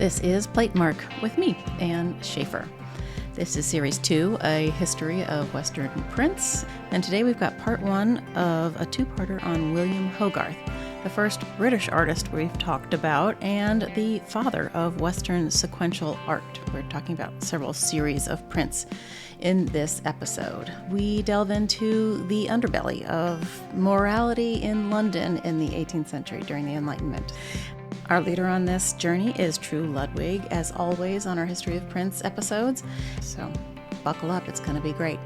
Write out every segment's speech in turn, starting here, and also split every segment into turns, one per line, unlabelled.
This is Platemark with me, Anne Schaefer. This is Series 2, A History of Western Prints, and today we've got part 1 of a two-parter on William Hogarth, the first British artist we've talked about, and the father of Western sequential art. We're talking about several series of prints in this episode. We delve into the underbelly of morality in London in the 18th century during the Enlightenment. Our leader on this journey is Tru Ludwig, as always on our History of Prints episodes. So buckle up, it's going to be great.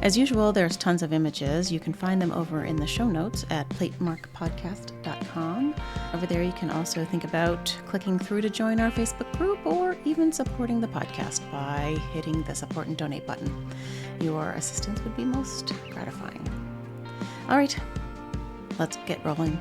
As usual, there's tons of images. You can find them over in the show notes at platemarkpodcast.com. Over there, you can also think about clicking through to join our Facebook group or even supporting the podcast by hitting the support and donate button. Your assistance would be most gratifying. All right, let's get rolling.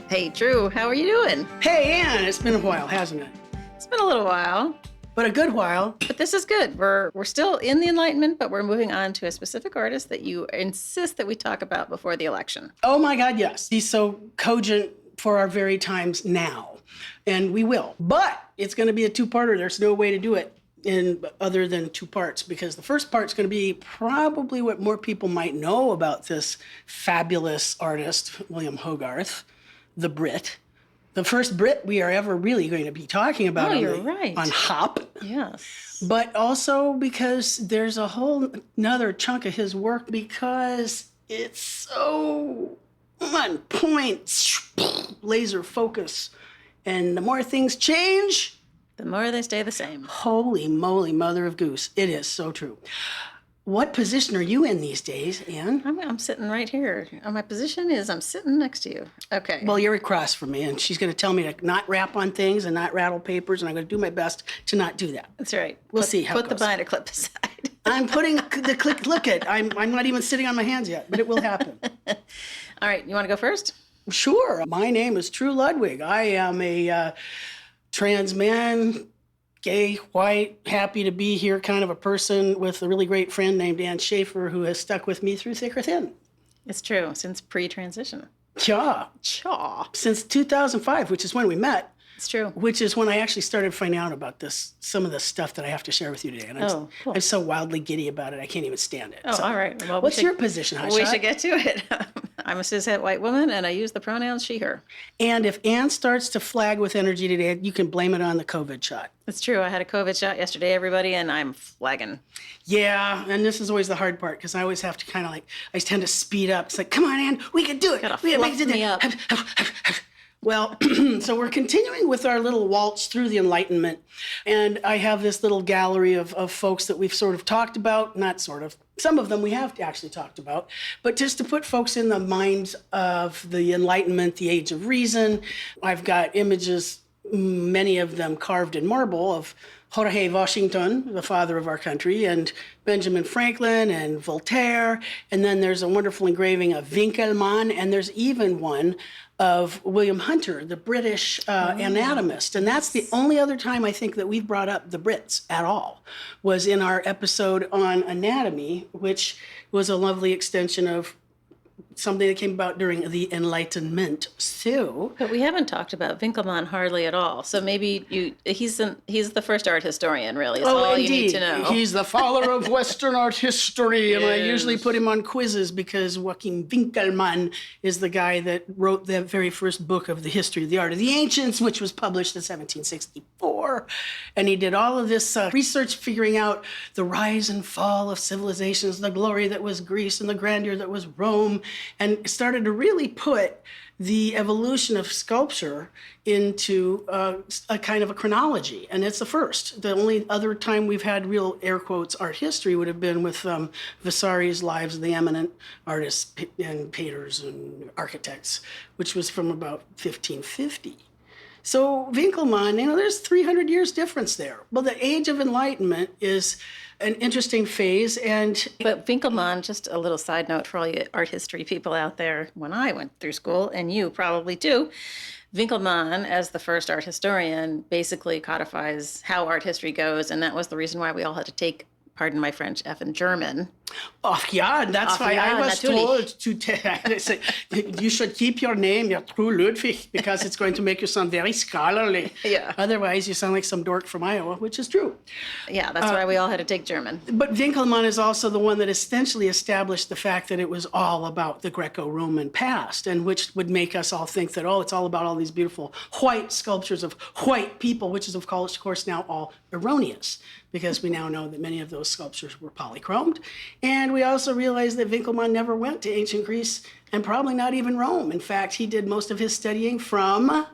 Hey, Tru, how are you doing?
Hey, Anne, it's been a while, hasn't it?
It's been a little while.
But a good while.
But this is good. We're still in the Enlightenment, but we're moving on to a specific artist that you insist that we talk about before the election.
Oh my God, yes. He's so cogent for our very times now. And we will. But it's going to be a two-parter. There's no way to do it in other than two parts, because the first part's going to be probably what more people might know about this fabulous artist, William Hogarth, the Brit. The first Brit we are ever really going to be talking about on Hop.
Yes.
But also because there's a whole another chunk of his work because it's so on point, laser focus. And the more things change,
the more they stay the same.
Holy moly, mother of goose. It is so true. What position are you in these days, Anne?
I'm sitting right here. My position is I'm sitting next to you. Okay.
Well, you're across from me, and she's going to tell me to not rap on things and not rattle papers, and I'm going to do my best to not do that.
That's right.
We'll see how it goes.
Put the binder clip aside.
I'm putting the click. Look it. I'm not even sitting on my hands yet, but it will happen.
All right. You want to go first?
Sure. My name is Tru Ludwig. I am a trans man, gay, white, happy to be here kind of a person with a really great friend named Anne Schaefer who has stuck with me through thick or thin.
It's true, since pre-transition.
Cha. Since 2005, which is when we met.
It's true.
Which is when I actually started finding out about some of the stuff that I have to share with you today. And
cool.
I'm so wildly giddy about it, I can't even stand it.
Oh, all right. Well,
what's your position, Hotshot?
We should get to it. I'm a cishet white woman, and I use the pronouns she, her.
And if Anne starts to flag with energy today, you can blame it on the COVID shot.
It's true. I had a COVID shot yesterday, everybody, and I'm flagging.
Yeah, and this is always the hard part, because I always have to kind of I tend to speed up. It's like, come on, Anne, we can do it.
Gotta fluff me up.
Well, so we're continuing with our little waltz through the Enlightenment. And I have this little gallery of folks that we've sort of talked about, not sort of, some of them we have actually talked about, but just to put folks in the minds of the Enlightenment, the Age of Reason. I've got images, many of them carved in marble, of Jorge Washington, the father of our country, and Benjamin Franklin and Voltaire. And then there's a wonderful engraving of Winkelmann, and there's even one of William Hunter, the British anatomist. And that's the only other time I think that we've brought up the Brits at all, was in our episode on anatomy, which was a lovely extension of something that came about during the Enlightenment. So,
but we haven't talked about Winkelmann hardly at all. So maybe he's the first art historian, really. Is all
indeed.
You need to know.
He's the father of Western art history, and
yes.
I usually put him on quizzes because Joachim Winkelmann is the guy that wrote the very first book of the history of the art of the ancients, which was published in 1764. And he did all of this research figuring out the rise and fall of civilizations, the glory that was Greece and the grandeur that was Rome, and started to really put the evolution of sculpture into a kind of a chronology. And it's the first. The only other time we've had real, air quotes, art history would have been with Vasari's Lives of the Eminent Artists and Painters and Architects, which was from about 1550. So Winkelmann, there's 300 years difference there. Well, the Age of Enlightenment is an interesting phase.
But Winkelmann, just a little side note for all you art history people out there, when I went through school, and you probably too, Winkelmann, as the first art historian, basically codifies how art history goes, and that was the reason why we all had to take pardon my French, effing German.
Oh, yeah, that's
Ach
why
ja,
I was
natürlich.
told to say, you should keep your name, your Tru Ludwig, because it's going to make you sound very scholarly.
Yeah.
Otherwise, you sound like some dork from Iowa, which is true.
Yeah, that's why we all had to take German.
But Winckelmann is also the one that essentially established the fact that it was all about the Greco-Roman past, and which would make us all think that, oh, it's all about all these beautiful white sculptures of white people, which is, of course, now all erroneous, because we now know that many of those sculptures were polychromed. And we also realize that Winckelmann never went to ancient Greece and probably not even Rome. In fact, he did most of his studying from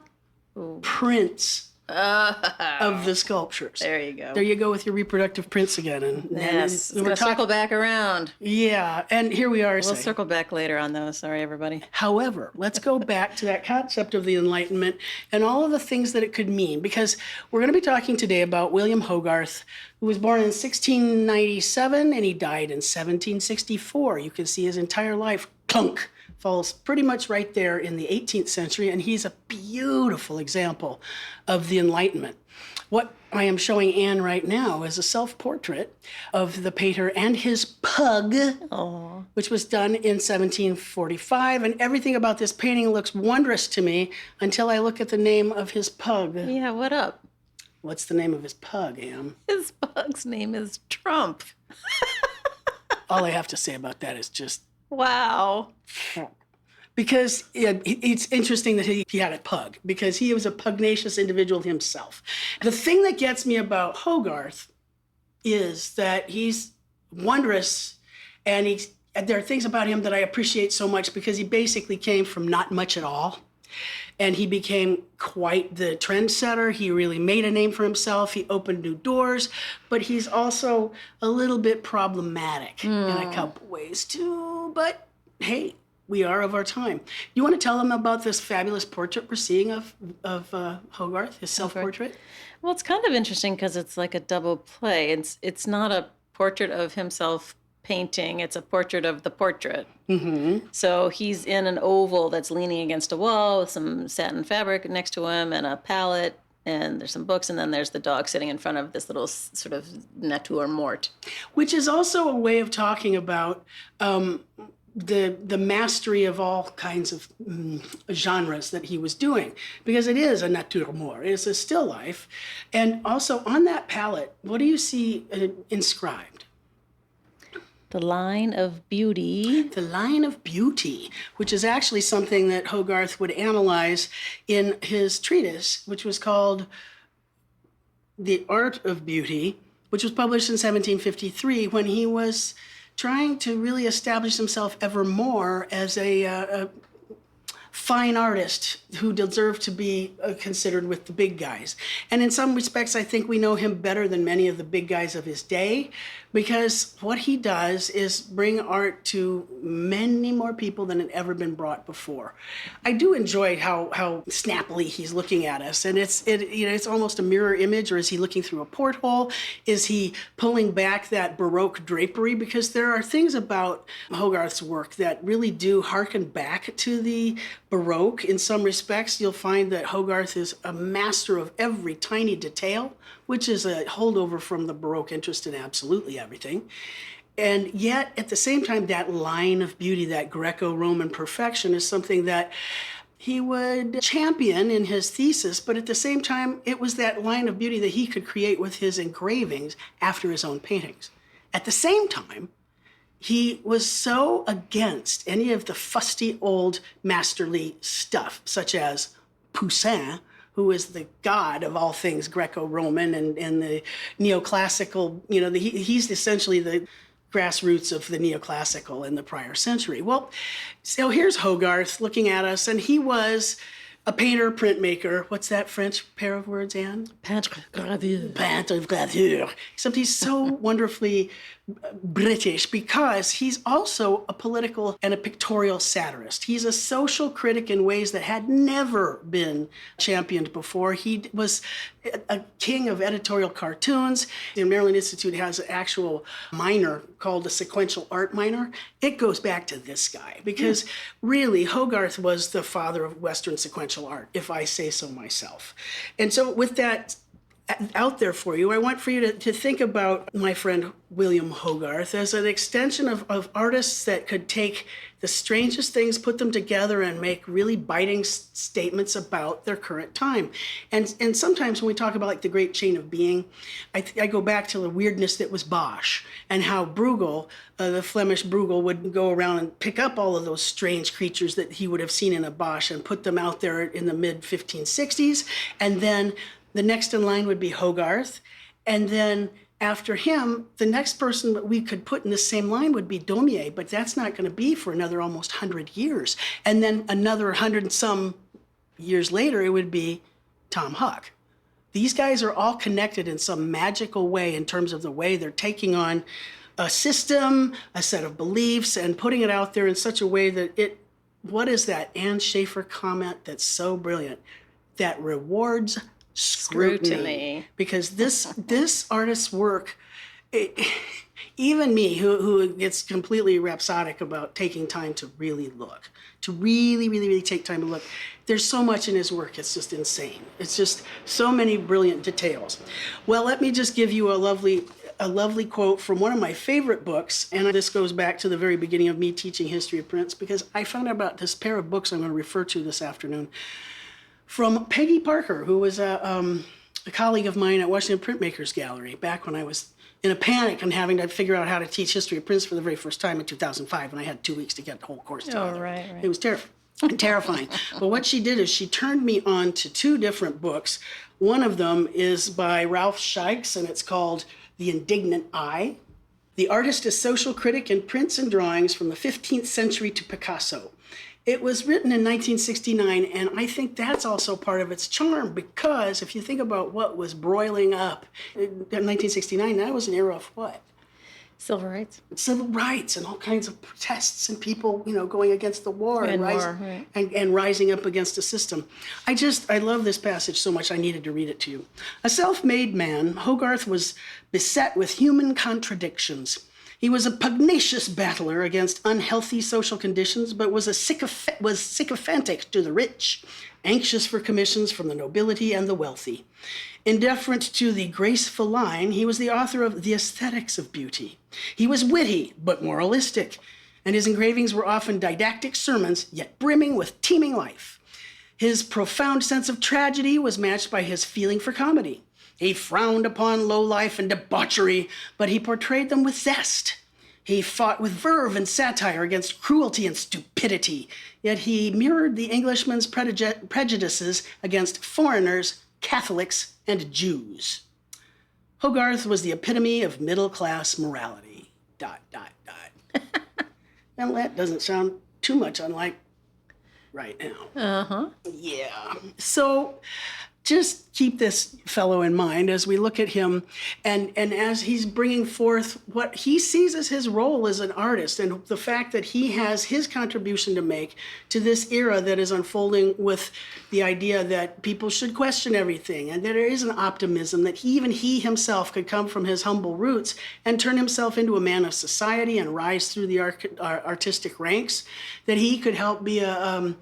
prints of the sculptures.
There you go.
There you go with your reproductive prints again. And
Yes,
and
we're circle back around.
Yeah, and here we are.
We'll circle back later on those. Sorry, everybody.
However, let's go back to that concept of the Enlightenment and all of the things that it could mean, because we're going to be talking today about William Hogarth, who was born in 1697 and he died in 1764. You can see his entire life, clunk, falls pretty much right there in the 18th century, and he's a beautiful example of the Enlightenment. What I am showing Anne right now is a self-portrait of the painter and his pug, which was done in 1745, and everything about this painting looks wondrous to me until I look at the name of his pug.
Yeah, what up?
What's the name of his pug, Anne?
His pug's name is Trump.
All I have to say about that is just...
Wow.
Because it's interesting that he had a pug, because he was a pugnacious individual himself. The thing that gets me about Hogarth is that he's wondrous, and there are things about him that I appreciate so much, because he basically came from not much at all. And he became quite the trendsetter. He really made a name for himself. He opened new doors, but he's also a little bit problematic in a couple ways too. But hey, we are of our time. You want to tell them about this fabulous portrait we're seeing of Hogarth, his self-portrait?
Well, it's kind of interesting because it's like a double play. It's not a portrait of himself painting, it's a portrait of the portrait. Mm-hmm. So he's in an oval that's leaning against a wall with some satin fabric next to him and a palette, and there's some books, and then there's the dog sitting in front of this little sort of nature morte.
Which is also a way of talking about the mastery of all kinds of genres that he was doing, because it is a nature morte, it's a still life. And also on that palette, what do you see inscribed?
The line of beauty.
The line of beauty, which is actually something that Hogarth would analyze in his treatise, which was called The Art of Beauty, which was published in 1753, when he was trying to really establish himself ever more as a fine artist who deserved to be considered with the big guys. And in some respects, I think we know him better than many of the big guys of his day, because what he does is bring art to many more people than had ever been brought before. I do enjoy how snappily he's looking at us, and it's almost a mirror image. Or is he looking through a porthole? Is he pulling back that Baroque drapery? Because there are things about Hogarth's work that really do harken back to the Baroque. In some respects, you'll find that Hogarth is a master of every tiny detail, which is a holdover from the Baroque interest in absolutely everything. And yet, at the same time, that line of beauty, that Greco-Roman perfection, is something that he would champion in his thesis, but at the same time, it was that line of beauty that he could create with his engravings after his own paintings. At the same time, he was so against any of the fusty old masterly stuff, such as Poussin, who is the god of all things Greco-Roman and the neoclassical, he's essentially the grassroots of the neoclassical in the prior century. Well, so here's Hogarth looking at us, and he was a painter, printmaker. What's that French pair of words, Anne?
Peintre gravure.
Peintre gravure. Except he's so wonderfully British, because he's also a political and a pictorial satirist. He's a social critic in ways that had never been championed before. He was a king of editorial cartoons. The Maryland Institute has an actual minor called the sequential art minor. It goes back to this guy, because really Hogarth was the father of Western sequential art, if I say so myself. And so with that out there for you. I want for you to think about my friend William Hogarth as an extension of artists that could take the strangest things, put them together, and make really biting statements about their current time. And sometimes when we talk about like the great chain of being, I go back to the weirdness that was Bosch and how Bruegel, the Flemish Bruegel, would go around and pick up all of those strange creatures that he would have seen in a Bosch and put them out there in the mid 1560s. And then the next in line would be Hogarth. And then after him, the next person that we could put in the same line would be Daumier, but that's not going to be for another almost 100 years. And then another 100 and some years later, it would be Tom Huck. These guys are all connected in some magical way in terms of the way they're taking on a system, a set of beliefs, and putting it out there in such a way that what is that Anne Schaefer comment that's so brilliant? That rewards scrutiny. Because this artist's work, even me, who gets completely rhapsodic about taking time to really look, to really, really, really take time to look, there's so much in his work, it's just insane. It's just so many brilliant details. Well, let me just give you a lovely quote from one of my favorite books, and this goes back to the very beginning of me teaching history of prints, because I found out about this pair of books I'm going to refer to this afternoon from Peggy Parker, who was a colleague of mine at Washington Printmakers Gallery back when I was in a panic and having to figure out how to teach history of prints for the very first time in 2005, and I had 2 weeks to get the whole course together.
Oh, right.
It was terrifying. But what she did is she turned me on to two different books. One of them is by Ralph Scheix, and it's called The Indignant Eye. The artist is social critic in prints and drawings from the 15th century to Picasso. It was written in 1969, and I think that's also part of its charm, because if you think about what was broiling up in 1969, that was an era of what?
Civil rights.
Civil rights and all kinds of protests and people, going against the war and rising up against the system. I love this passage so much I needed to read it to you. A self-made man, Hogarth was beset with human contradictions. He was a pugnacious battler against unhealthy social conditions, but was sycophantic to the rich, anxious for commissions from the nobility and the wealthy. Indifferent to the graceful line, he was the author of The Aesthetics of Beauty. He was witty, but moralistic, and his engravings were often didactic sermons, yet brimming with teeming life. His profound sense of tragedy was matched by his feeling for comedy. He frowned upon low life and debauchery, but he portrayed them with zest. He fought with verve and satire against cruelty and stupidity, yet he mirrored the Englishman's prejudices against foreigners, Catholics, and Jews. Hogarth was the epitome of middle-class morality. ... Now that doesn't sound too much unlike right now.
Uh-huh.
Yeah. So just keep this fellow in mind as we look at him and as he's bringing forth what he sees as his role as an artist, and the fact that he has his contribution to make to this era that is unfolding with the idea that people should question everything, and that there is an optimism that even he himself could come from his humble roots and turn himself into a man of society and rise through the artistic ranks, that he could help be a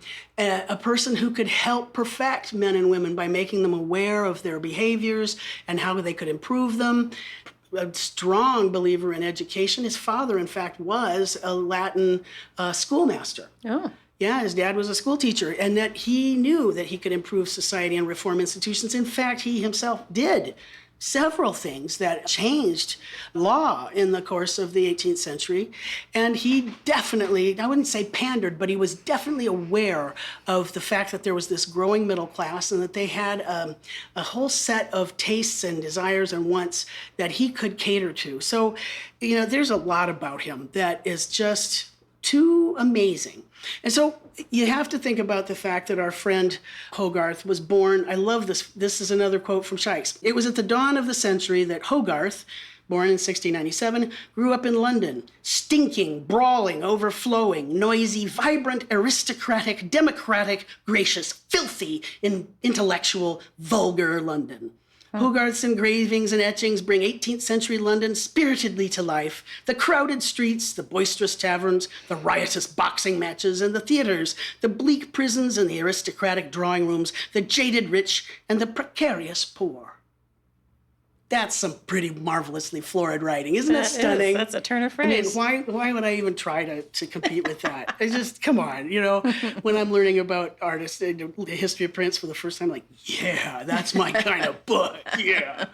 person who could help perfect men and women by making them aware of their behaviors and how they could improve them. A strong believer in education. His father, in fact, was a Latin schoolmaster. Oh. Yeah, his dad was a school teacher, and that he knew that he could improve society and reform institutions. In fact, he himself did several things that changed law in the course of the 18th century. And he definitely, I wouldn't say pandered, but he was definitely aware of the fact that there was this growing middle class and that they had a whole set of tastes and desires and wants that he could cater to. So, there's a lot about him that is just too amazing. And so you have to think about the fact that our friend Hogarth was born, I love this, this is another quote from Scheix. It was at the dawn of the century that Hogarth, born in 1697, grew up in London, stinking, brawling, overflowing, noisy, vibrant, aristocratic, democratic, gracious, filthy, intellectual, vulgar London. Hogarth's engravings and etchings bring 18th century London spiritedly to life. The crowded streets, the boisterous taverns, the riotous boxing matches and the theaters, the bleak prisons and the aristocratic drawing rooms, the jaded rich and the precarious poor. That's some pretty marvelously florid writing. Isn't that stunning?
That's a turn of phrase.
I mean, why would I even try to compete with that? I just, come on, when I'm learning about artists, the history of Prince for the first time, like, yeah, that's my kind of book, yeah.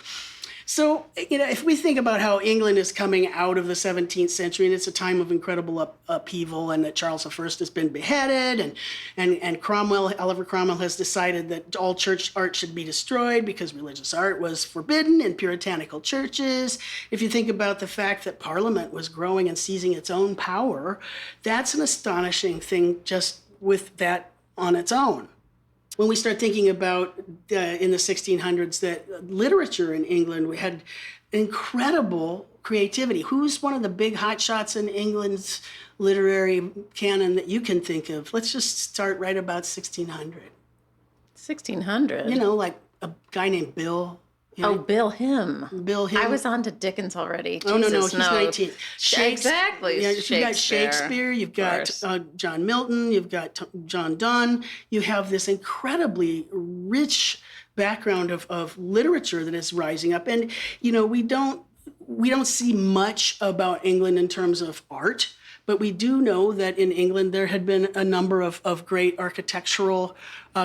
So, if we think about how England is coming out of the 17th century, and it's a time of incredible upheaval, and that Charles I has been beheaded, and Oliver Cromwell has decided that all church art should be destroyed because religious art was forbidden in puritanical churches. If you think about the fact that Parliament was growing and seizing its own power, that's an astonishing thing just with that on its own. When we start thinking about in the 1600s that literature in England, we had incredible creativity. Who's one of the big hotshots in England's literary canon that you can think of? Let's just start right about 1600.
1600?
Like a guy named Bill.
Bill Him.
Bill Him.
I was on to Dickens already.
Oh,
Jesus,
no, he's 19.
Exactly.
Yeah, you've got Shakespeare, you've got John Milton, you've got John Donne. You have this incredibly rich background of literature that is rising up. And, we don't see much about England in terms of art. But we do know that in England there had been a number of great architectural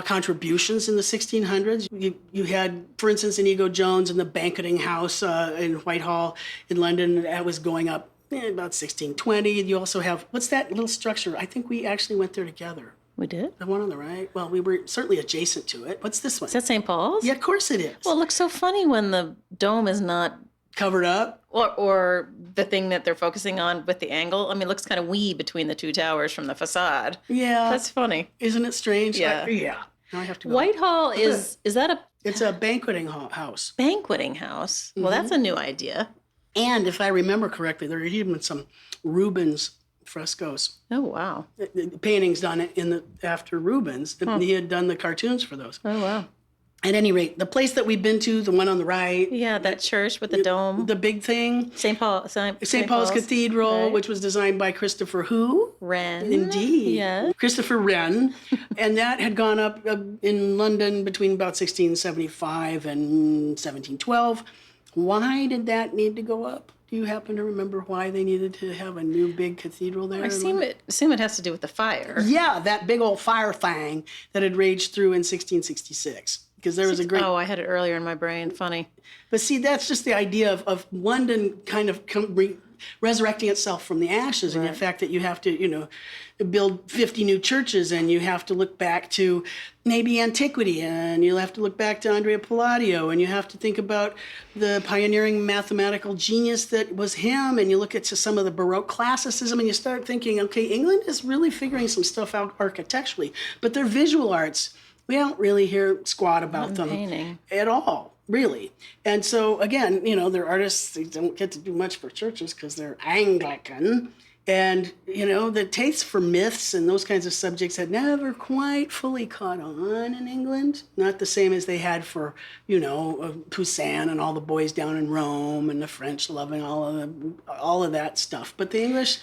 contributions in the 1600s. You had, for instance, Inigo Jones and the Banqueting House in Whitehall in London. That was going up about 1620. You also have, what's that little structure? I think we actually went there together.
We did?
The one on the right? Well, we were certainly adjacent to it. What's this one?
Is that St. Paul's?
Yeah, of course it is.
Well, it looks so funny when the dome is not
covered up.
Or the thing that they're focusing on with the angle. I mean, it looks kind of wee between the two towers from the facade.
Yeah.
That's funny.
Isn't it strange?
Yeah.
Yeah. Now I have to go.
Whitehall is that a...
It's a banqueting house.
Banqueting house? Well, that's a new idea.
And if I remember correctly, there had even been some Rubens frescoes.
Oh, wow.
Paintings done after Rubens. He had done the cartoons for those.
Oh, wow.
At any rate, the place that we've been to, the one on the right.
Yeah, that church with the dome.
The big thing.
St. Paul's
Cathedral, right. Which was designed by Christopher who?
Wren.
Indeed.
Yeah.
Christopher Wren. And that had gone up in London between about 1675 and 1712. Why did that need to go up? Do you happen to remember why they needed to have a new big cathedral there?
I assume it has to do with the fire.
Yeah, that big old fire thing that had raged through in 1666. Because there was a great...
Oh, I had it earlier in my brain. Funny.
But see, that's just the idea of London kind of resurrecting itself from the ashes. Right. And the fact that you have to, build 50 new churches, and you have to look back to maybe antiquity, and you'll have to look back to Andrea Palladio, and you have to think about the pioneering mathematical genius that was him, and you look at some of the Baroque classicism, and you start thinking, okay, England is really figuring some stuff out architecturally, but their visual arts... We don't really hear squat about them
painting.
At all, really. And so, again, they're artists. They don't get to do much for churches because they're Anglican. And, the taste for myths and those kinds of subjects had never quite fully caught on in England. Not the same as they had for, Poussin and all the boys down in Rome and the French loving all of that stuff. But the English...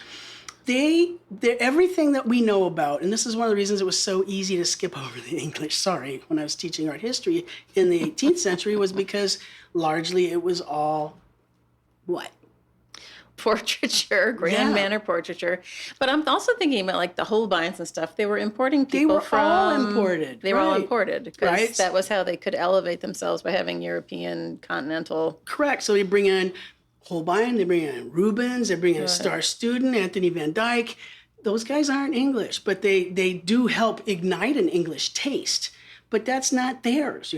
everything that we know about, and this is one of the reasons it was so easy to skip over the English, when I was teaching art history in the 18th century, was because largely it was all what?
Portraiture, grand manner portraiture. But I'm also thinking about like the Holbeins and stuff. They were importing people from...
all imported.
They were all imported because
that
was how they could elevate themselves by having European continental...
Correct. So you bring in Holbein, they bring in Rubens, they bring in a star student, Anthony van Dyck. Those guys aren't English, but they do help ignite an English taste. But that's not theirs,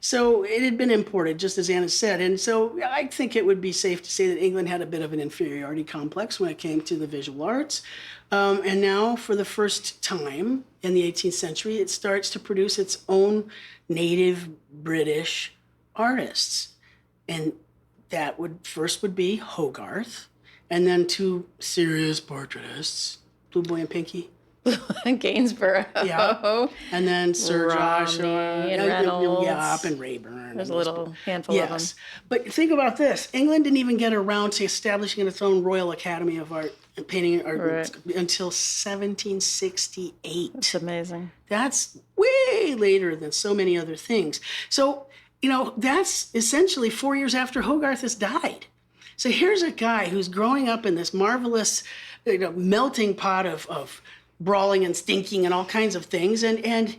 So it had been imported, just as Anna said. And so I think it would be safe to say that England had a bit of an inferiority complex when it came to the visual arts. And now, for the first time in the 18th century, it starts to produce its own native British artists. And that would be Hogarth, and then two serious portraitists, Blue Boy and Pinky.
Gainsborough.
Yeah. And then Sir Joshua.
And Reynolds.
And Rayburn.
There's a little handful of them.
But think about this. England didn't even get around to establishing its own Royal Academy of Art and Painting and Art until 1768.
That's amazing.
That's way later than so many other things. So that's essentially 4 years after Hogarth has died. So here's a guy who's growing up in this marvelous melting pot of brawling and stinking and all kinds of things. And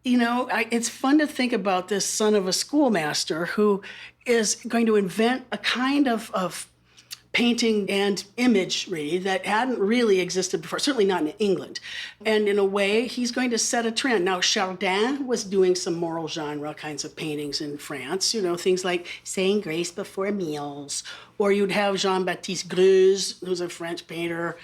it's fun to think about this son of a schoolmaster who is going to invent a kind of painting and imagery that hadn't really existed before, certainly not in England. And in a way, he's going to set a trend. Now, Chardin was doing some moral genre kinds of paintings in France, things like saying grace before meals. Or you'd have Jean-Baptiste Greuze, who's a French painter,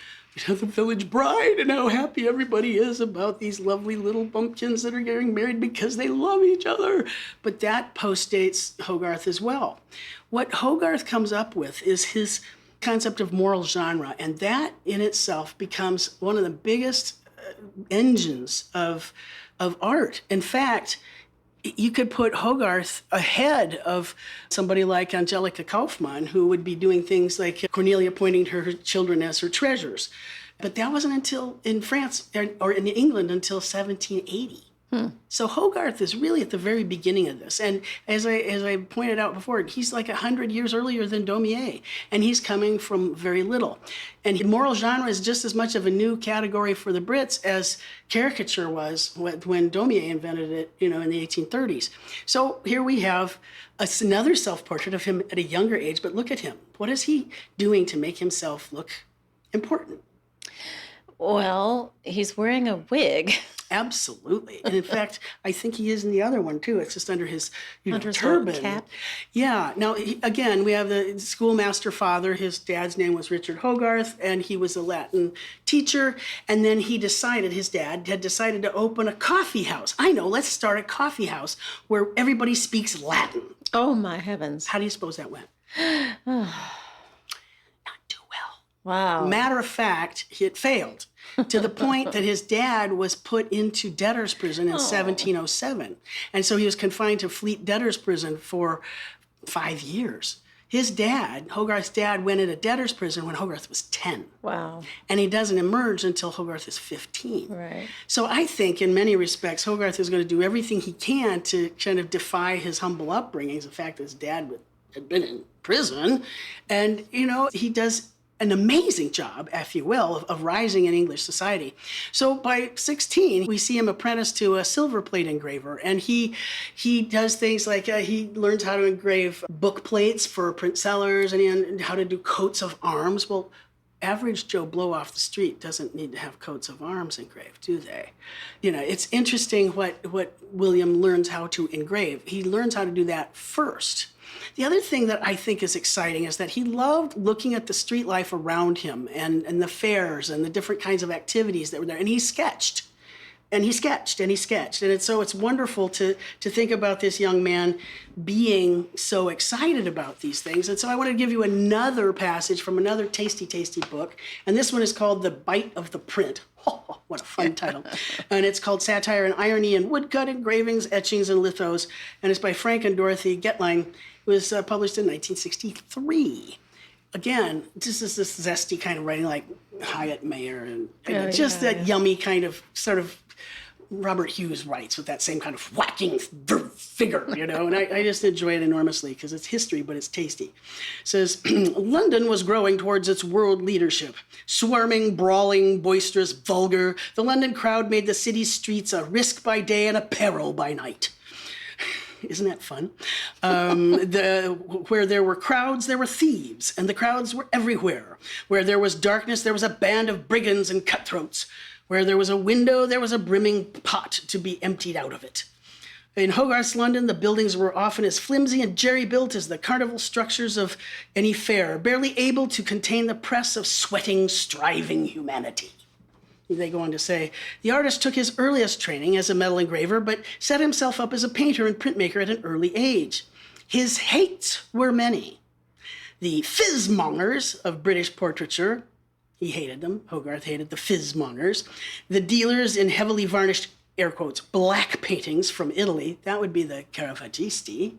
the village bride, and how happy everybody is about these lovely little bumpkins that are getting married because they love each other. But that postdates Hogarth as well. What Hogarth comes up with is his concept of moral genre, and that in itself becomes one of the biggest engines of art. In fact, you could put Hogarth ahead of somebody like Angelica Kauffmann, who would be doing things like Cornelia pointing to her children as her treasures. But that wasn't until in France or in England until 1780. So Hogarth is really at the very beginning of this. And as I pointed out before, he's like 100 years earlier than Daumier, and he's coming from very little. And moral genre is just as much of a new category for the Brits as caricature was when Daumier invented it, in the 1830s. So here we have another self-portrait of him at a younger age, but look at him. What is he doing to make himself look important?
Well, he's wearing a wig.
Absolutely. And in fact, I think he is in the other one too. It's just under his
under his
turban.
Cap.
Yeah. Now, again, we have the schoolmaster father. His dad's name was Richard Hogarth, and he was a Latin teacher. And then his dad had decided to open a coffee house. I know, let's start a coffee house where everybody speaks Latin.
Oh, my heavens.
How do you suppose that went? Not too well.
Wow.
Matter of fact, it failed. To the point that his dad was put into debtor's prison in 1707. And so he was confined to Fleet debtor's prison for 5 years. His dad, Hogarth's dad, went into debtor's prison when Hogarth was 10.
Wow.
And he doesn't emerge until Hogarth is 15.
Right.
So I think in many respects, Hogarth is going to do everything he can to kind of defy his humble upbringing, the fact that his dad had been in prison. And, he does an amazing job, if you will, of rising in English society. So by 16, we see him apprenticed to a silver plate engraver, and he does things like he learns how to engrave book plates for print sellers, and how to do coats of arms. Well, average Joe Blow off the street doesn't need to have coats of arms engraved, do they? It's interesting what William learns how to engrave. He learns how to do that first. The other thing that I think is exciting is that he loved looking at the street life around him and the fairs and the different kinds of activities that were there. And he sketched. And he sketched. And it's wonderful to think about this young man being so excited about these things. And so I want to give you another passage from another tasty, tasty book. And this one is called The Bite of the Print. Oh, what a fun title. And it's called Satire and Irony in Woodcut, Engravings, Etchings, and Lithos. And it's by Frank and Dorothy Getline. It was published in 1963. Again, this is this zesty kind of writing like Hyatt Mayer and that yummy kind of sort of Robert Hughes writes with that same kind of whacking figure, and I just enjoy it enormously because it's history, but it's tasty. It says, London was growing towards its world leadership. Swarming, brawling, boisterous, vulgar, the London crowd made the city's streets a risk by day and a peril by night. Isn't that fun? Where there were crowds, there were thieves, and the crowds were everywhere. Where there was darkness, there was a band of brigands and cutthroats. Where there was a window, there was a brimming pot to be emptied out of it. In Hogarth's London, the buildings were often as flimsy and jerry-built as the carnival structures of any fair, barely able to contain the press of sweating, striving humanity. They go on to say, the artist took his earliest training as a metal engraver, but set himself up as a painter and printmaker at an early age. His hates were many. The fizmongers of British portraiture, he hated them, Hogarth hated the fizmongers, the dealers in heavily varnished, air quotes, black paintings from Italy, that would be the Caravaggisti,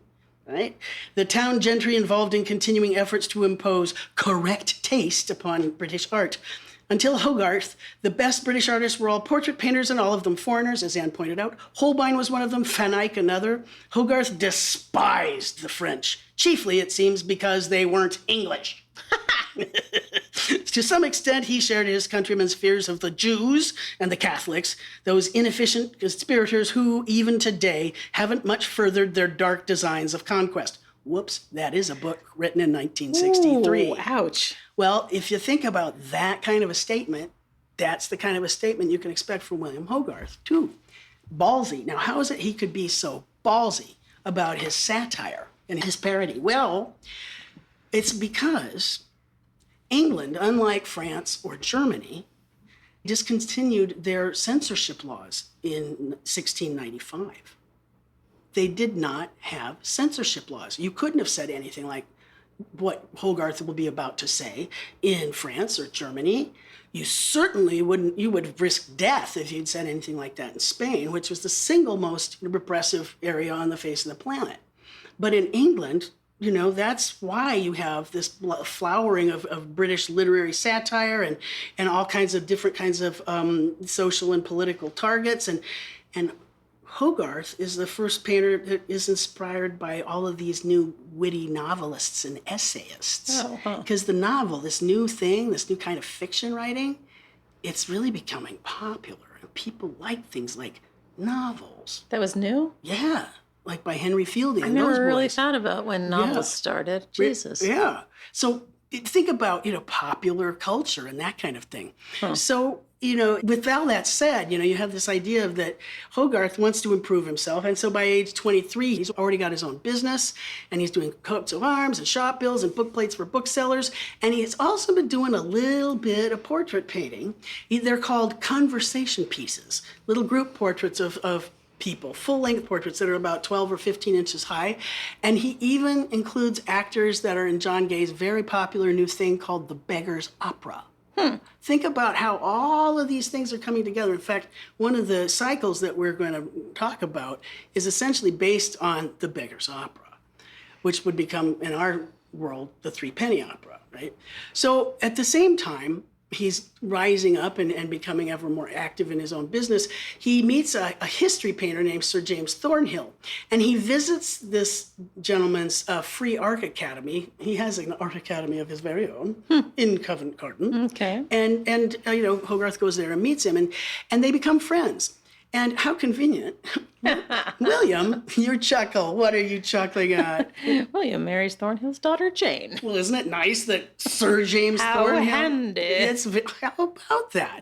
right? The town gentry involved in continuing efforts to impose correct taste upon British art. Until Hogarth, the best British artists were all portrait painters and all of them foreigners, as Anne pointed out. Holbein was one of them, Van Eyck another. Hogarth despised the French, chiefly, it seems, because they weren't English. To some extent, he shared his countrymen's fears of the Jews and the Catholics, those inefficient conspirators who, even today, haven't much furthered their dark designs of conquest. Whoops, that is a book written in 1963.
Ooh, ouch.
Well, if you think about that kind of a statement, that's the kind of a statement you can expect from William Hogarth, too. Ballsy. Now, how is it he could be so ballsy about his satire and his parody? Well, it's because England, unlike France or Germany, discontinued their censorship laws in 1695. They did not have censorship laws. You couldn't have said anything like what Hogarth will be about to say in France or Germany. You certainly wouldn't, you would risk death if you'd said anything like that in Spain, which was the single most repressive area on the face of the planet. But in England, you know, that's why you have this flowering of British literary satire and all kinds of different kinds of social and political targets. And Hogarth is the first painter that is inspired by all of these new witty novelists and essayists. Because the novel, this new thing, this new kind of fiction writing, it's really becoming popular. And people like things like novels.
That was new?
Yeah. Like by Henry Fielding.
I never really thought about when novels started. Jesus.
Yeah. So think about, you know, popular culture and that kind of thing. So, you know, with all that said, you know, you have this idea of that Hogarth wants to improve himself. And so by age 23, he's already got his own business and he's doing coats of arms and shop bills and book plates for booksellers. And he's also been doing a little bit of portrait painting. They're called conversation pieces, little group portraits of people, full-length portraits that are about 12 or 15 inches high. And he even includes actors that are in John Gay's very popular new thing called the Beggar's Opera. Think about how all of these things are coming together. In fact, one of the cycles that we're going to talk about is essentially based on the Beggar's Opera, which would become, in our world, the Threepenny Opera, right? So at the same time, he's rising up and becoming ever more active in his own business. He meets a history painter named Sir James Thornhill, and he visits this gentleman's free art academy. He has an art academy of his very own in Covent Garden.
Okay.
And you know, Hogarth goes there and meets him, and they become friends. And how convenient. William, you chuckle. What are you chuckling at?
William marries Thornhill's daughter, Jane.
Well, isn't it nice that Sir James Thornhill?
How handy.
How about that?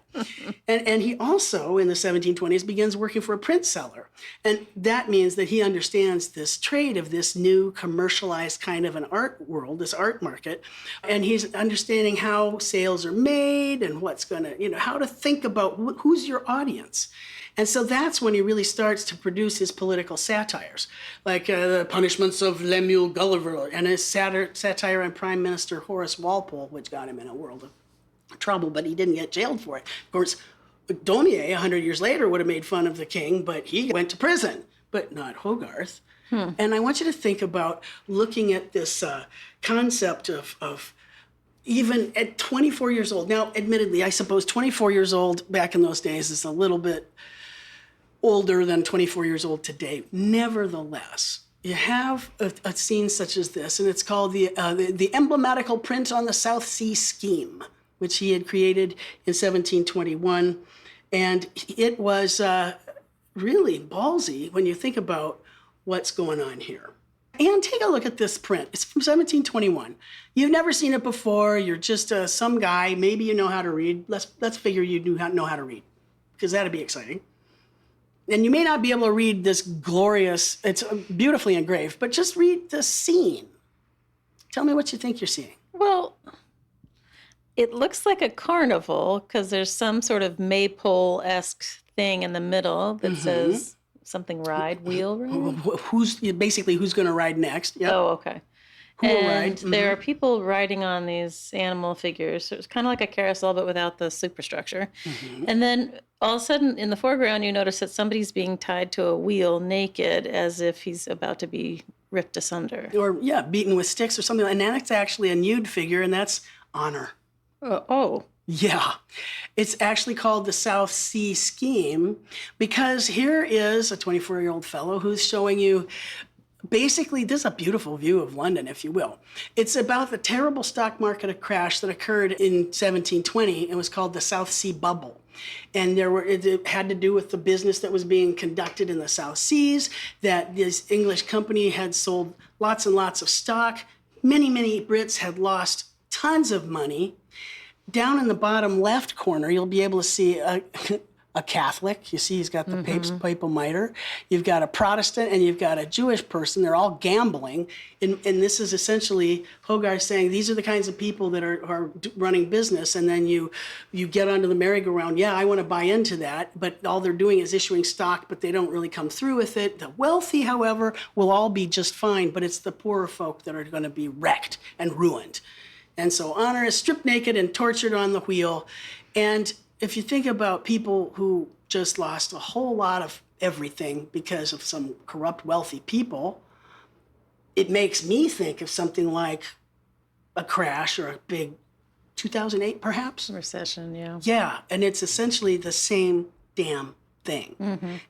and he also, in the 1720s, begins working for a print seller. And that means that he understands this trade of this new commercialized kind of an art world, this art market. And he's understanding how sales are made and what's going to, you know, how to think about who's your audience. And so that's when he really starts to produce his political satires, like the Punishments of Lemuel Gulliver and his satire on Prime Minister Horace Walpole, which got him in a world of trouble, but he didn't get jailed for it. Of course, Daumier, 100 years later, would have made fun of the king, but he went to prison, but not Hogarth. And I want you to think about looking at this concept of even at 24 years old. Now, admittedly, I suppose 24 years old back in those days is a little bit older than 24 years old today. Nevertheless, you have a scene such as this, and it's called the emblematical print on the South Sea scheme, which he had created in 1721. And it was really ballsy when you think about what's going on here. And take a look at this print. It's from 1721. You've never seen it before. You're just some guy. Maybe you know how to read. Let's figure you know how to read, because that'd be exciting. And you may not be able to read this glorious, it's beautifully engraved, but just read the scene. Tell me what you think you're seeing.
Well, it looks like a carnival because there's some sort of maypole-esque thing in the middle that says something wheel ride.
Who's going to ride next? Yep.
Oh, okay.
Who will
And
ride?
there are people riding on these animal figures. So it's kind of like a carousel, but without the superstructure. And then all of a sudden, in the foreground, you notice that somebody's being tied to a wheel naked as if he's about to be ripped asunder.
Or, beaten with sticks or something. And that's actually a nude figure, and that's honor.
Oh.
Yeah, it's actually called the South Sea Scheme because here is a 24-year-old fellow who's showing you basically, this is a beautiful view of London, if you will. It's about the terrible stock market crash that occurred in 1720. It was called the South Sea Bubble. And it had to do with the business that was being conducted in the South Seas, that this English company had sold lots and lots of stock. Many, many Brits had lost tons of money. Down in the bottom left corner, you'll be able to see a Catholic. You see he's got the papal mitre. You've got a Protestant and you've got a Jewish person. They're all gambling. And this is essentially Hogarth saying these are the kinds of people that are running business. And then you get onto the merry-go-round. Yeah, I want to buy into that. But all they're doing is issuing stock, but they don't really come through with it. The wealthy, however, will all be just fine. But it's the poorer folk that are going to be wrecked and ruined. And so honor is stripped naked and tortured on the wheel. And if you think about people who just lost a whole lot of everything because of some corrupt, wealthy people, it makes me think of something like a crash or a big 2008, perhaps?
Recession, yeah.
Yeah, and it's essentially the same damn thing.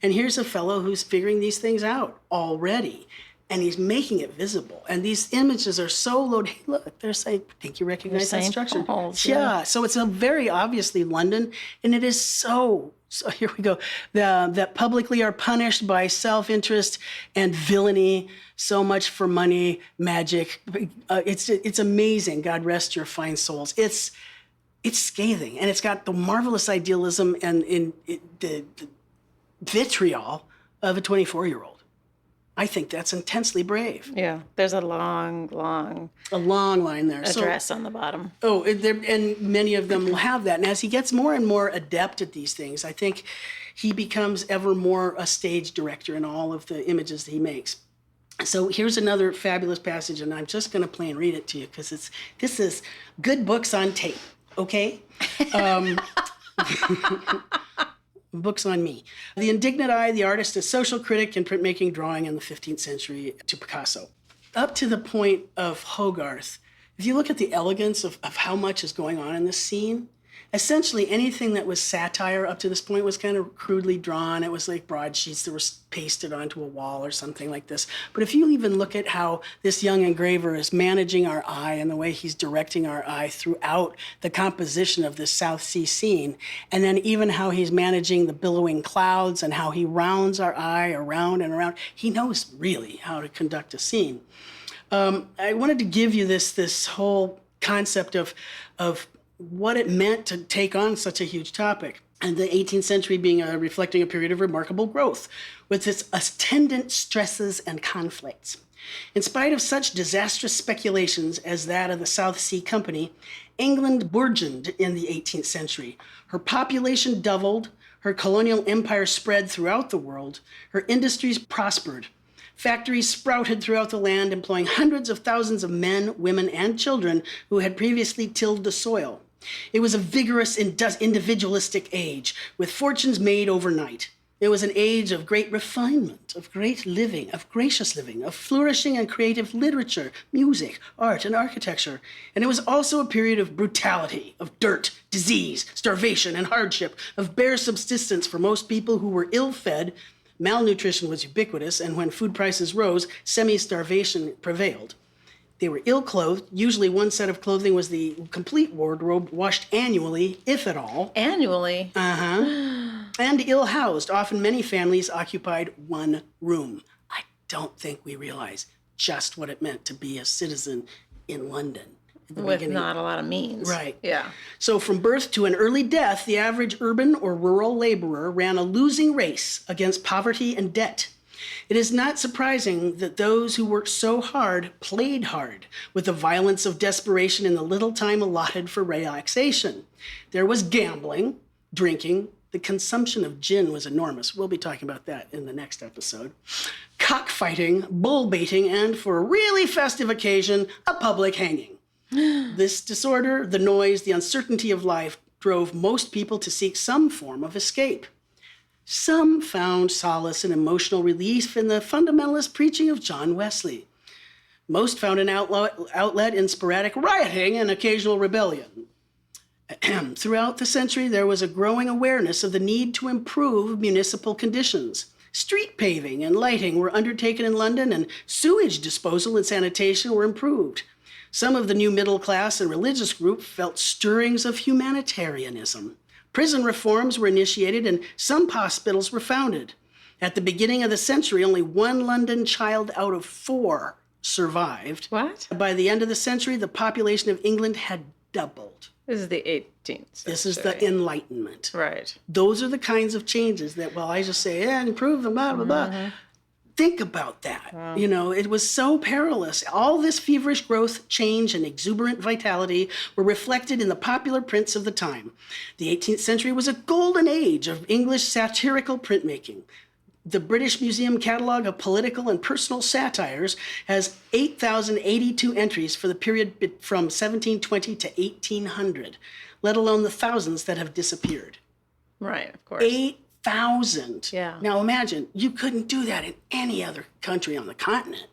And here's a fellow who's figuring these things out already. And he's making it visible. And these images are so loaded. Hey, look, they're saying, I think you recognize that structure. Yeah. So it's a very obviously London. And it is so here we go. That publicly are punished by self-interest and villainy, so much for money, magic. It's amazing. God rest your fine souls. It's scathing. And it's got the marvelous idealism and the vitriol of a 24-year-old. I think that's intensely brave.
Yeah, there's a long
line there.
Address on the bottom.
Oh, and many of them will have that. And as he gets more and more adept at these things, I think he becomes ever more a stage director in all of the images that he makes. So here's another fabulous passage, and I'm just going to play and read it to you because this is good books on tape, okay? Books on me. The Indignant Eye, the artist, a social critic in printmaking, drawing in the 15th century to Picasso. Up to the point of Hogarth, if you look at the elegance of how much is going on in this scene, essentially anything that was satire up to this point was kind of crudely drawn. It was like broadsheets that were pasted onto a wall or something like this. But if you even look at how this young engraver is managing our eye and the way he's directing our eye throughout the composition of this South Sea scene, and then even how he's managing the billowing clouds and how he rounds our eye around and around, he knows really how to conduct a scene. I wanted to give you this whole concept of what it meant to take on such a huge topic. And the 18th century being reflecting a period of remarkable growth with its attendant stresses and conflicts. In spite of such disastrous speculations as that of the South Sea Company, England burgeoned in the 18th century. Her population doubled, her colonial empire spread throughout the world, her industries prospered. Factories sprouted throughout the land, employing hundreds of thousands of men, women, and children who had previously tilled the soil. It was a vigorous, individualistic age, with fortunes made overnight. It was an age of great refinement, of great living, of gracious living, of flourishing and creative literature, music, art, and architecture. And it was also a period of brutality, of dirt, disease, starvation, and hardship, of bare subsistence for most people who were ill-fed. Malnutrition was ubiquitous, and when food prices rose, semi-starvation prevailed. They were ill-clothed. Usually one set of clothing was the complete wardrobe, washed annually, if at all.
Annually?
And ill-housed. Often many families occupied one room. I don't think we realize just what it meant to be a citizen in London.
With not a lot of means.
Right.
Yeah.
So from birth to an early death, the average urban or rural laborer ran a losing race against poverty and debt. It is not surprising that those who worked so hard played hard with the violence of desperation in the little time allotted for relaxation. There was gambling, drinking. The consumption of gin was enormous. We'll be talking about that in the next episode. Cockfighting, bull baiting, and for a really festive occasion, a public hanging. This disorder, the noise, the uncertainty of life drove most people to seek some form of escape. Some found solace and emotional relief in the fundamentalist preaching of John Wesley. Most found an outlet in sporadic rioting and occasional rebellion. Throughout the century, there was a growing awareness of the need to improve municipal conditions. Street paving and lighting were undertaken in London, and sewage disposal and sanitation were improved. Some of the new middle class and religious group felt stirrings of humanitarianism. Prison reforms were initiated, and some hospitals were founded. At the beginning of the century, only one London child out of 4 survived.
What?
By the end of the century, the population of England had doubled.
This is the 18th century.
This is the Enlightenment.
Right.
Those are the kinds of changes that, well, I just say, improve them, blah, blah, blah. Think about that.
Wow.
You know, it was so perilous. All this feverish growth, change, and exuberant vitality were reflected in the popular prints of the time. The 18th century was a golden age of English satirical printmaking. The British Museum Catalogue of Political and Personal Satires has 8,082 entries for the period from 1720 to 1800, let alone the thousands that have disappeared.
Right, of course.
8,000.
Yeah.
Now imagine, you couldn't do that in any other country on the continent.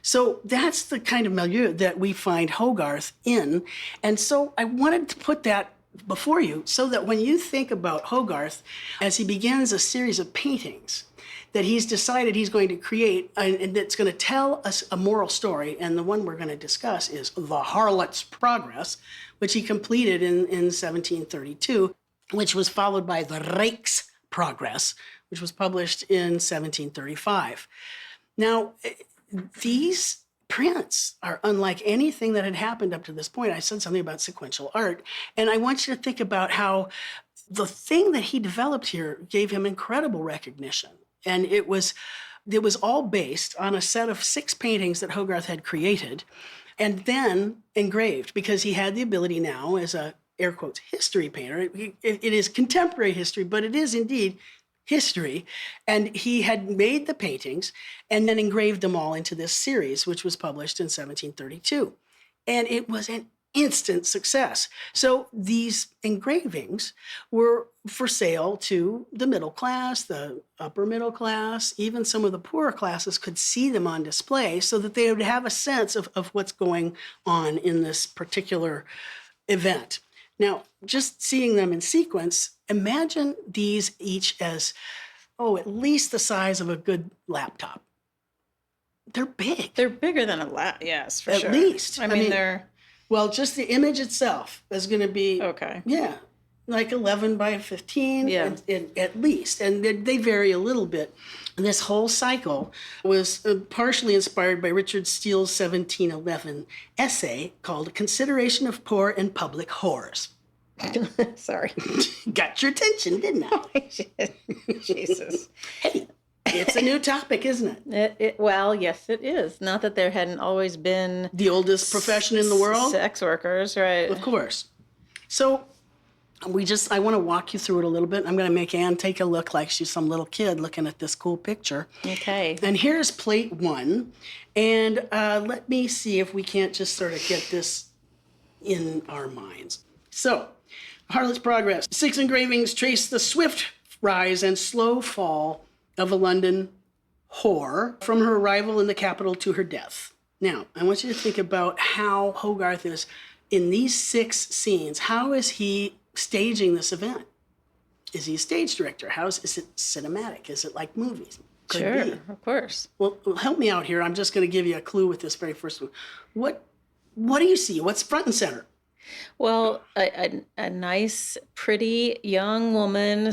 So that's the kind of milieu that we find Hogarth in. And so I wanted to put that before you so that when you think about Hogarth, as he begins a series of paintings that he's decided he's going to create, and that's going to tell us a moral story, and the one we're going to discuss is The Harlot's Progress, which he completed in 1732, which was followed by The Rake's Progress, which was published in 1735. Now, these prints are unlike anything that had happened up to this point. I said something about sequential art, and I want you to think about how the thing that he developed here gave him incredible recognition. And it was all based on a set of 6 paintings that Hogarth had created and then engraved, because he had the ability now as a, air quotes, history painter. It is contemporary history, but it is indeed history. And he had made the paintings and then engraved them all into this series, which was published in 1732. And it was an instant success. So these engravings were for sale to the middle class, the upper middle class, even some of the poorer classes could see them on display so that they would have a sense of what's going on in this particular event. Now, just seeing them in sequence, imagine these each as, at least the size of a good laptop. They're big.
They're bigger than a yes, for sure.
At least.
I mean, they're...
Well, just the image itself is going to be,
okay.
Yeah, like 11 by 15 at least. And they vary a little bit. And this whole cycle was partially inspired by Richard Steele's 1711 essay called Consideration of Poor and Public Whores.
Sorry.
Got your attention, didn't I?
Jesus.
Hey, it's a new topic, isn't it?
Well, yes, it is. Not that there hadn't always been...
The oldest profession in the world?
Sex workers, right.
Of course. So I want to walk you through it a little bit. I'm going to make Anne take a look like she's some little kid looking at this cool picture.
Okay.
And here's plate 1. And let me see if we can't just sort of get this in our minds. So, Harlot's Progress. 6 engravings trace the swift rise and slow fall of a London whore from her arrival in the capital to her death. Now, I want you to think about how Hogarth is, in these 6 scenes, how is he staging this event? Is he a stage director? Is it cinematic? Is it like movies?
Could be. Of course.
Well, help me out here. I'm just going to give you a clue with this very first one. What do you see? What's front and center?
Well, a nice, pretty young woman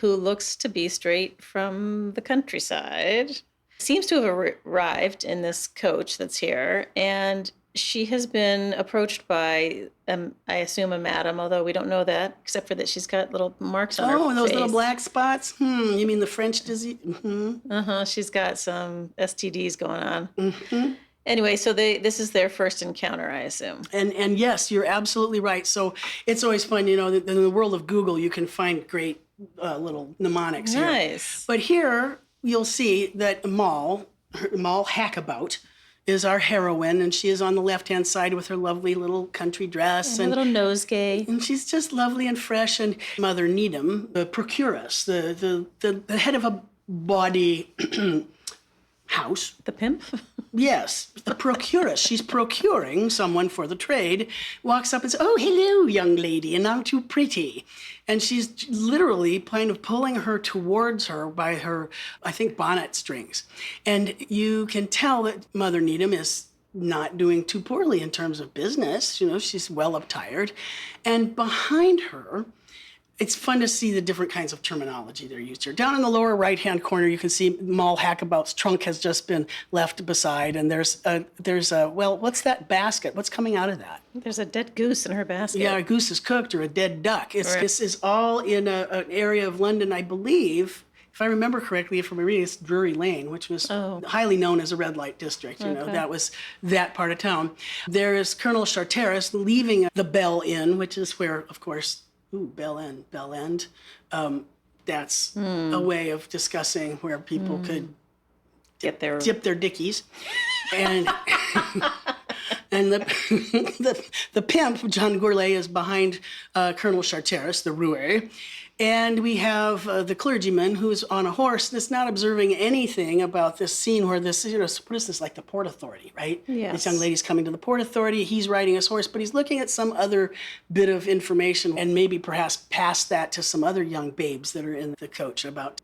who looks to be straight from the countryside seems to have arrived in this coach that's here, and she has been approached by, I assume, a madam, although we don't know that, except for that she's got little marks on her face.
Oh, those little black spots? You mean the French disease?
Mm-hmm. She's got some STDs going on. Mm-hmm. Anyway, so this is their first encounter, I assume. And
yes, you're absolutely right. So it's always fun, in the world of Google, you can find great little mnemonics here.
Nice.
But here, you'll see that Moll Hackabout, is our heroine, and she is on the left-hand side with her lovely little country dress.
And a little nosegay.
And she's just lovely and fresh. And Mother Needham, the procuress, the head of a bawdy house.
The pimp?
Yes, the procuress. She's procuring someone for the trade, walks up and says, "Oh, hello, young lady, and aren't you pretty?" And she's literally kind of pulling her towards her by her, I think, bonnet strings. And you can tell that Mother Needham is not doing too poorly in terms of business. You know, she's well attired. And behind her, it's fun to see the different kinds of terminology that are used here. Down in the lower right-hand corner, you can see Moll Hackabout's trunk has just been left beside, and there's a well, what's that basket? What's coming out of that?
There's a dead goose in her basket.
Yeah, a goose is cooked or a dead duck. This is all in an area of London, I believe, if I remember correctly from my reading, it's Drury Lane, which was highly known as a red light district. You know, that was that part of town. There is Colonel Charteris leaving the Bell Inn, which is where, of course, Bell End. That's a way of discussing where people could dip their dickies. And and the pimp, John Gourlay, is behind Colonel Charteris, the roué. And we have the clergyman who's on a horse that's not observing anything about this scene where this, you know, what is this, like the Port Authority, right?
Yes.
This young lady's coming to the Port Authority. He's riding his horse, but he's looking at some other bit of information and maybe perhaps pass that to some other young babes that are in the coach about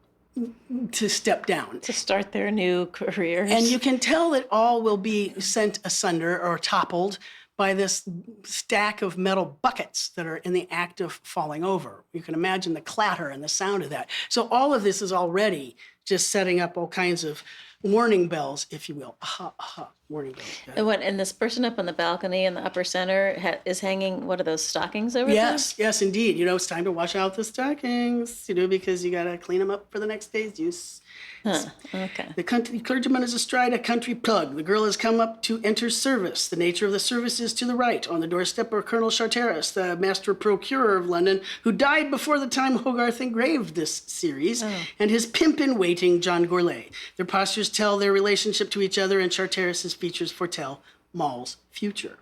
to step down.
To start their new careers.
And you can tell that all will be sent asunder or toppled by this stack of metal buckets that are in the act of falling over. You can imagine the clatter and the sound of that. So all of this is already just setting up all kinds of warning bells, if you will. Aha, aha, warning bells.
And this person up on the balcony in the upper center is hanging, what are those, stockings over there?
Yes, indeed. You know, it's time to wash out the stockings, you know, because you got to clean them up for the next day's use.
Okay.
The clergyman is astride a country pug. The girl has come up to enter service. The nature of the service is to the right. On the doorstep are Colonel Charteris, the master procurer of London, who died before the time Hogarth engraved this series, and his pimp-in-waiting, John Gourlay. Their postures tell their relationship to each other, and Charteris's features foretell Moll's future.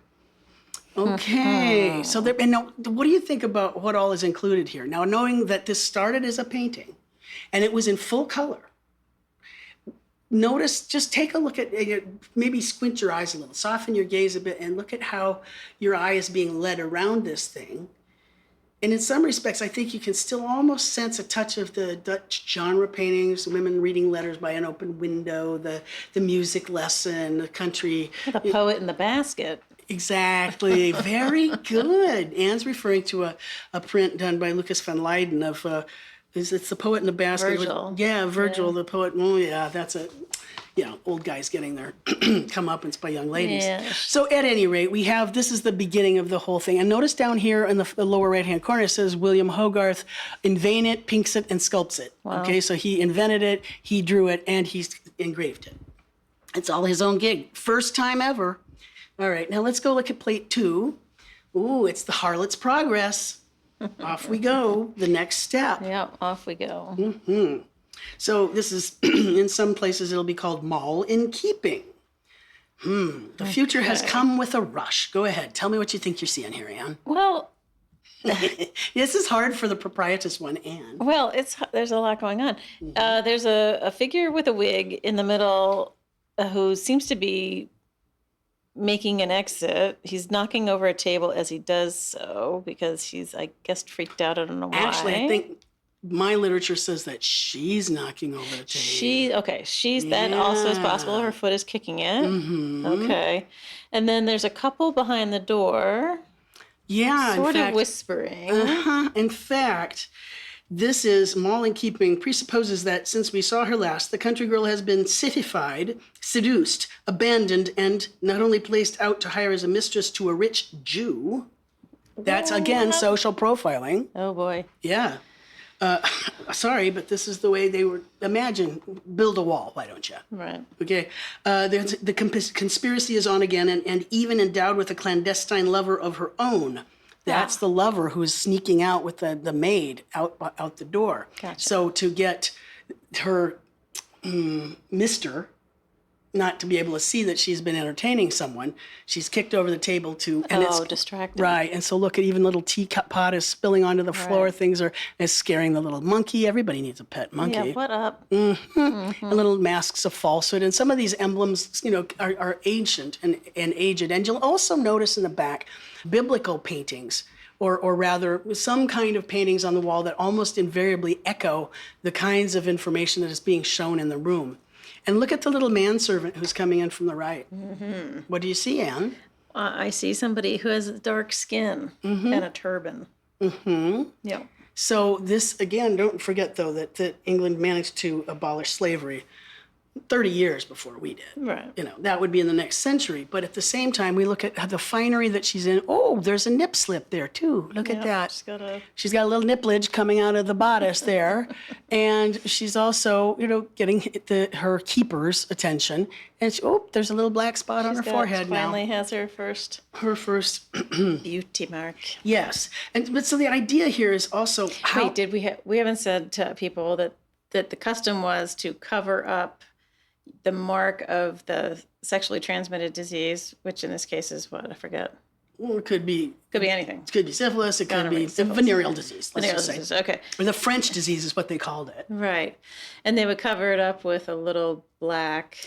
Okay, so and now, what do you think about what all is included here? Now, knowing that this started as a painting, and it was in full color, notice, just take a look at, maybe squint your eyes a little, soften your gaze a bit, and look at how your eye is being led around this thing. And in some respects, I think you can still almost sense a touch of the Dutch genre paintings, women reading letters by an open window, the music lesson, the country.
The poet in the basket.
Exactly. Very good. Anne's referring to a print done by Lucas van Leyden of... it's the poet in the basket.
Virgil.
Virgil, the poet. Oh, yeah, that's it. You know, old guys getting their comeuppance by young ladies.
Yeah.
So at any rate, this is the beginning of the whole thing. And notice down here in the lower right-hand corner, it says William Hogarth invented it, pinks it, and sculpts it.
Wow.
Okay, so he invented it, he drew it, and he's engraved it. It's all his own gig. First time ever. All right, now let's go look at plate 2. Ooh, it's the Harlot's Progress. Off we go, the next step.
Yeah, off we go.
Mm-hmm. So this is, in some places, it'll be called Moll in Keeping. The future has come with a rush. Go ahead, tell me what you think you're seeing here, Anne.
Well,
this is hard for the proprietress one, Anne.
Well, there's a lot going on. There's a figure with a wig in the middle who seems to be making an exit. He's knocking over a table as he does so because he's, I guess, freaked out. I don't know why.
Actually, I think my literature says that she's knocking over the table.
That also is possible. Her foot is kicking it. Mm-hmm. Okay. And then there's a couple behind the door.
Yeah,
sort of whispering.
In fact, this is Moll in Keeping presupposes that since we saw her last, the country girl has been citified, seduced, abandoned, and not only placed out to hire as a mistress to a rich Jew. That's, again, social profiling.
Oh, boy.
Yeah. Sorry, but this is the way they were. Imagine, build a wall, why don't you?
Right.
Okay. The conspiracy is on again, and even endowed with a clandestine lover of her own. That's the lover who's sneaking out with the maid out the door.
Gotcha.
So to get her Mr. not to be able to see that she's been entertaining someone, she's kicked over the table to, and it's
distracting.
right. And so look at even little teacup pot is spilling onto the floor.
Right.
Things are is scaring the little monkey. Everybody needs a pet monkey.
Yeah, what up?
And little masks of falsehood. And some of these emblems, are ancient and aged. And you'll also notice in the back biblical paintings, or rather some kind of paintings on the wall that almost invariably echo the kinds of information that is being shown in the room. And look at the little manservant who's coming in from the right. What do you see, Anne?
I see somebody who has dark skin and a turban. Yeah.
So this, again, don't forget, though, that England managed to abolish slavery 30 years before we did.
Right.
That would be in the next century. But at the same time, we look at the finery that she's in. Oh, there's a nip slip there, too. Look at that. She's got a little nipplage coming out of the bodice there. And she's also, getting her keeper's attention. And there's a little black spot on her forehead now.
Finally has her first beauty mark.
Yes. But so the idea here is also how...
Wait, we haven't said to people that the custom was to cover up the mark of the sexually transmitted disease, which in this case is what? I forget.
Well, it could be
anything.
It could be syphilis. It could be venereal disease. Venereal disease.
Okay.
Or the French disease is what they called it.
Right, and they would cover it up with a little black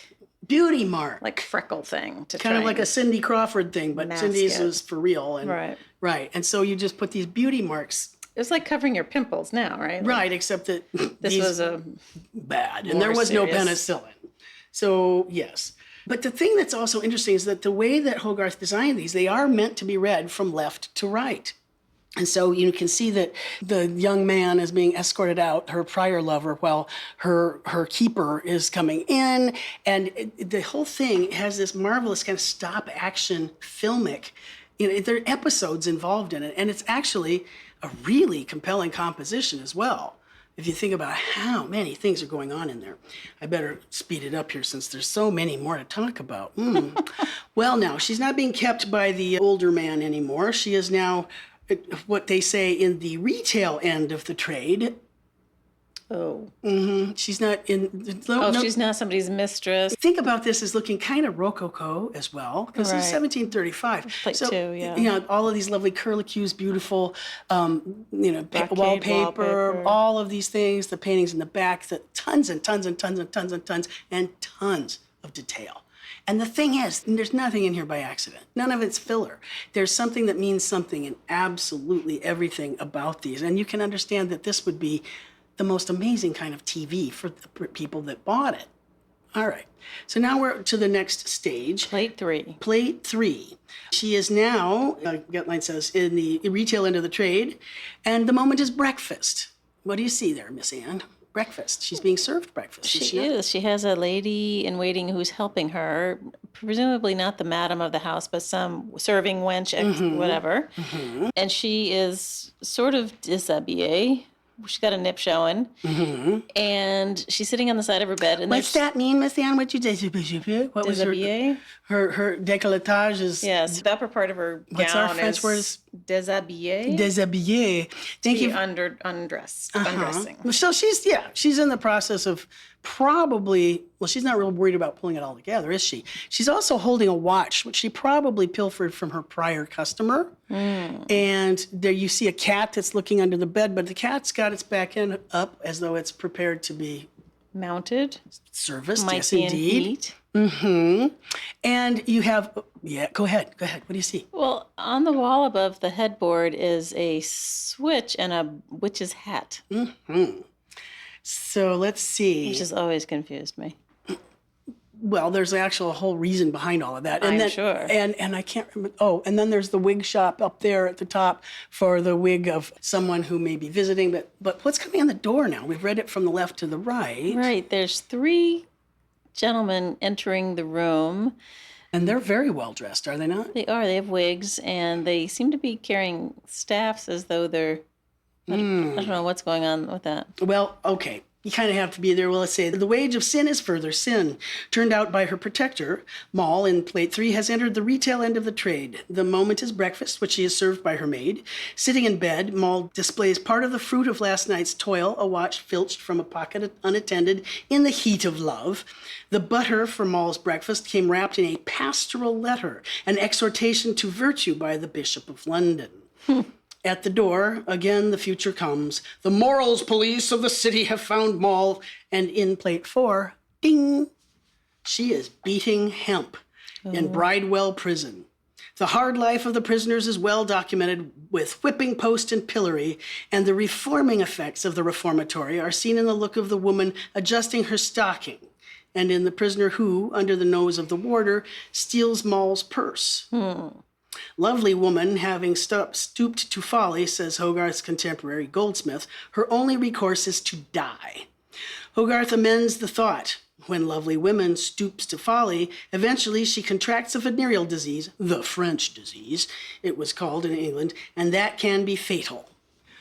beauty mark,
like freckle thing, to
kind of like a Cindy Crawford thing, but Cindy's was for real. And, right. And so you just put these beauty marks.
It's like covering your pimples now, right?
Right, except that
this was a
bad, and there was no penicillin. So yes. But the thing that's also interesting is that the way that Hogarth designed these, they are meant to be read from left to right. And so you can see that the young man is being escorted out, her prior lover, while her keeper is coming in. And the whole thing has this marvelous kind of stop action filmic. There are episodes involved in it. And it's actually a really compelling composition as well. If you think about how many things are going on in there. I better speed it up here since there's so many more to talk about. Well, now, she's not being kept by the older man anymore. She is now what they say in the retail end of the trade.
Oh.
She's not in...
she's now somebody's mistress.
Think about this as looking kind of Rococo as well, because it's 1735.
Plate two, yeah.
All of these lovely curlicues, beautiful, wallpaper, all of these things, the paintings in the back, tons and tons and tons and tons and tons and tons of detail. And the thing is, there's nothing in here by accident. None of it's filler. There's something that means something in absolutely everything about these. And you can understand that this would be the most amazing kind of TV for the people that bought it. All right. So now we're to the next stage.
Plate 3.
Plate 3. She is now, Getline says, in the retail end of the trade. And the moment is breakfast. What do you see there, Miss Anne? Breakfast. She's being served breakfast.
She is. She has a lady in waiting who's helping her, presumably not the madam of the house, but some serving wench, whatever. And she is sort of déshabillée. She's got a nip showing, and she's sitting on the side of her bed. And
what's that mean, Miss Anne? What you did? What was her décolletage is...
Yes, the upper part of her gown.
What's our French word?
Déshabillée.
Déshabillée. Thank you.
Undressing.
So she's in the process of she's not real worried about pulling it all together, is she? She's also holding a watch, which she probably pilfered from her prior customer. And there you see a cat that's looking under the bed, but the cat's got its back end up as though it's prepared to be
mounted.
Serviced,
might
yes,
be
indeed.
In heat.
And you have, go ahead. What do you see?
Well, on the wall above the headboard is a switch and a witch's hat.
So let's see.
Which has always confused me.
Well, there's actually a whole reason behind all of that. And
I'm sure.
And I can't remember. Oh, and then there's the wig shop up there at the top for the wig of someone who may be visiting. But what's coming on the door now? We've read it from the left to the right.
Right. There's 3 gentlemen entering the room.
And they're very well dressed, are they not?
They are. They have wigs, and they seem to be carrying staffs as though they're... I don't know what's going on with that.
Well, okay. You kind of have to be there. Well, let's say the wage of sin is further sin. Turned out by her protector, Moll in Plate 3 has entered the retail end of the trade. The moment is breakfast, which she is served by her maid. Sitting in bed, Moll displays part of the fruit of last night's toil, a watch filched from a pocket unattended in the heat of love. The butter for Moll's breakfast came wrapped in a pastoral letter, an exhortation to virtue by the Bishop of London. At the door, again, the future comes. The morals police of the city have found Moll, and in Plate 4, ding, she is beating hemp in Bridewell Prison. The hard life of the prisoners is well documented with whipping post and pillory, and the reforming effects of the reformatory are seen in the look of the woman adjusting her stocking, and in the prisoner who, under the nose of the warder, steals Moll's purse. Lovely woman, having stooped to folly, says Hogarth's contemporary Goldsmith, her only recourse is to die. Hogarth amends the thought. When lovely woman stoops to folly, eventually she contracts a venereal disease, the French disease, it was called in England, and that can be fatal.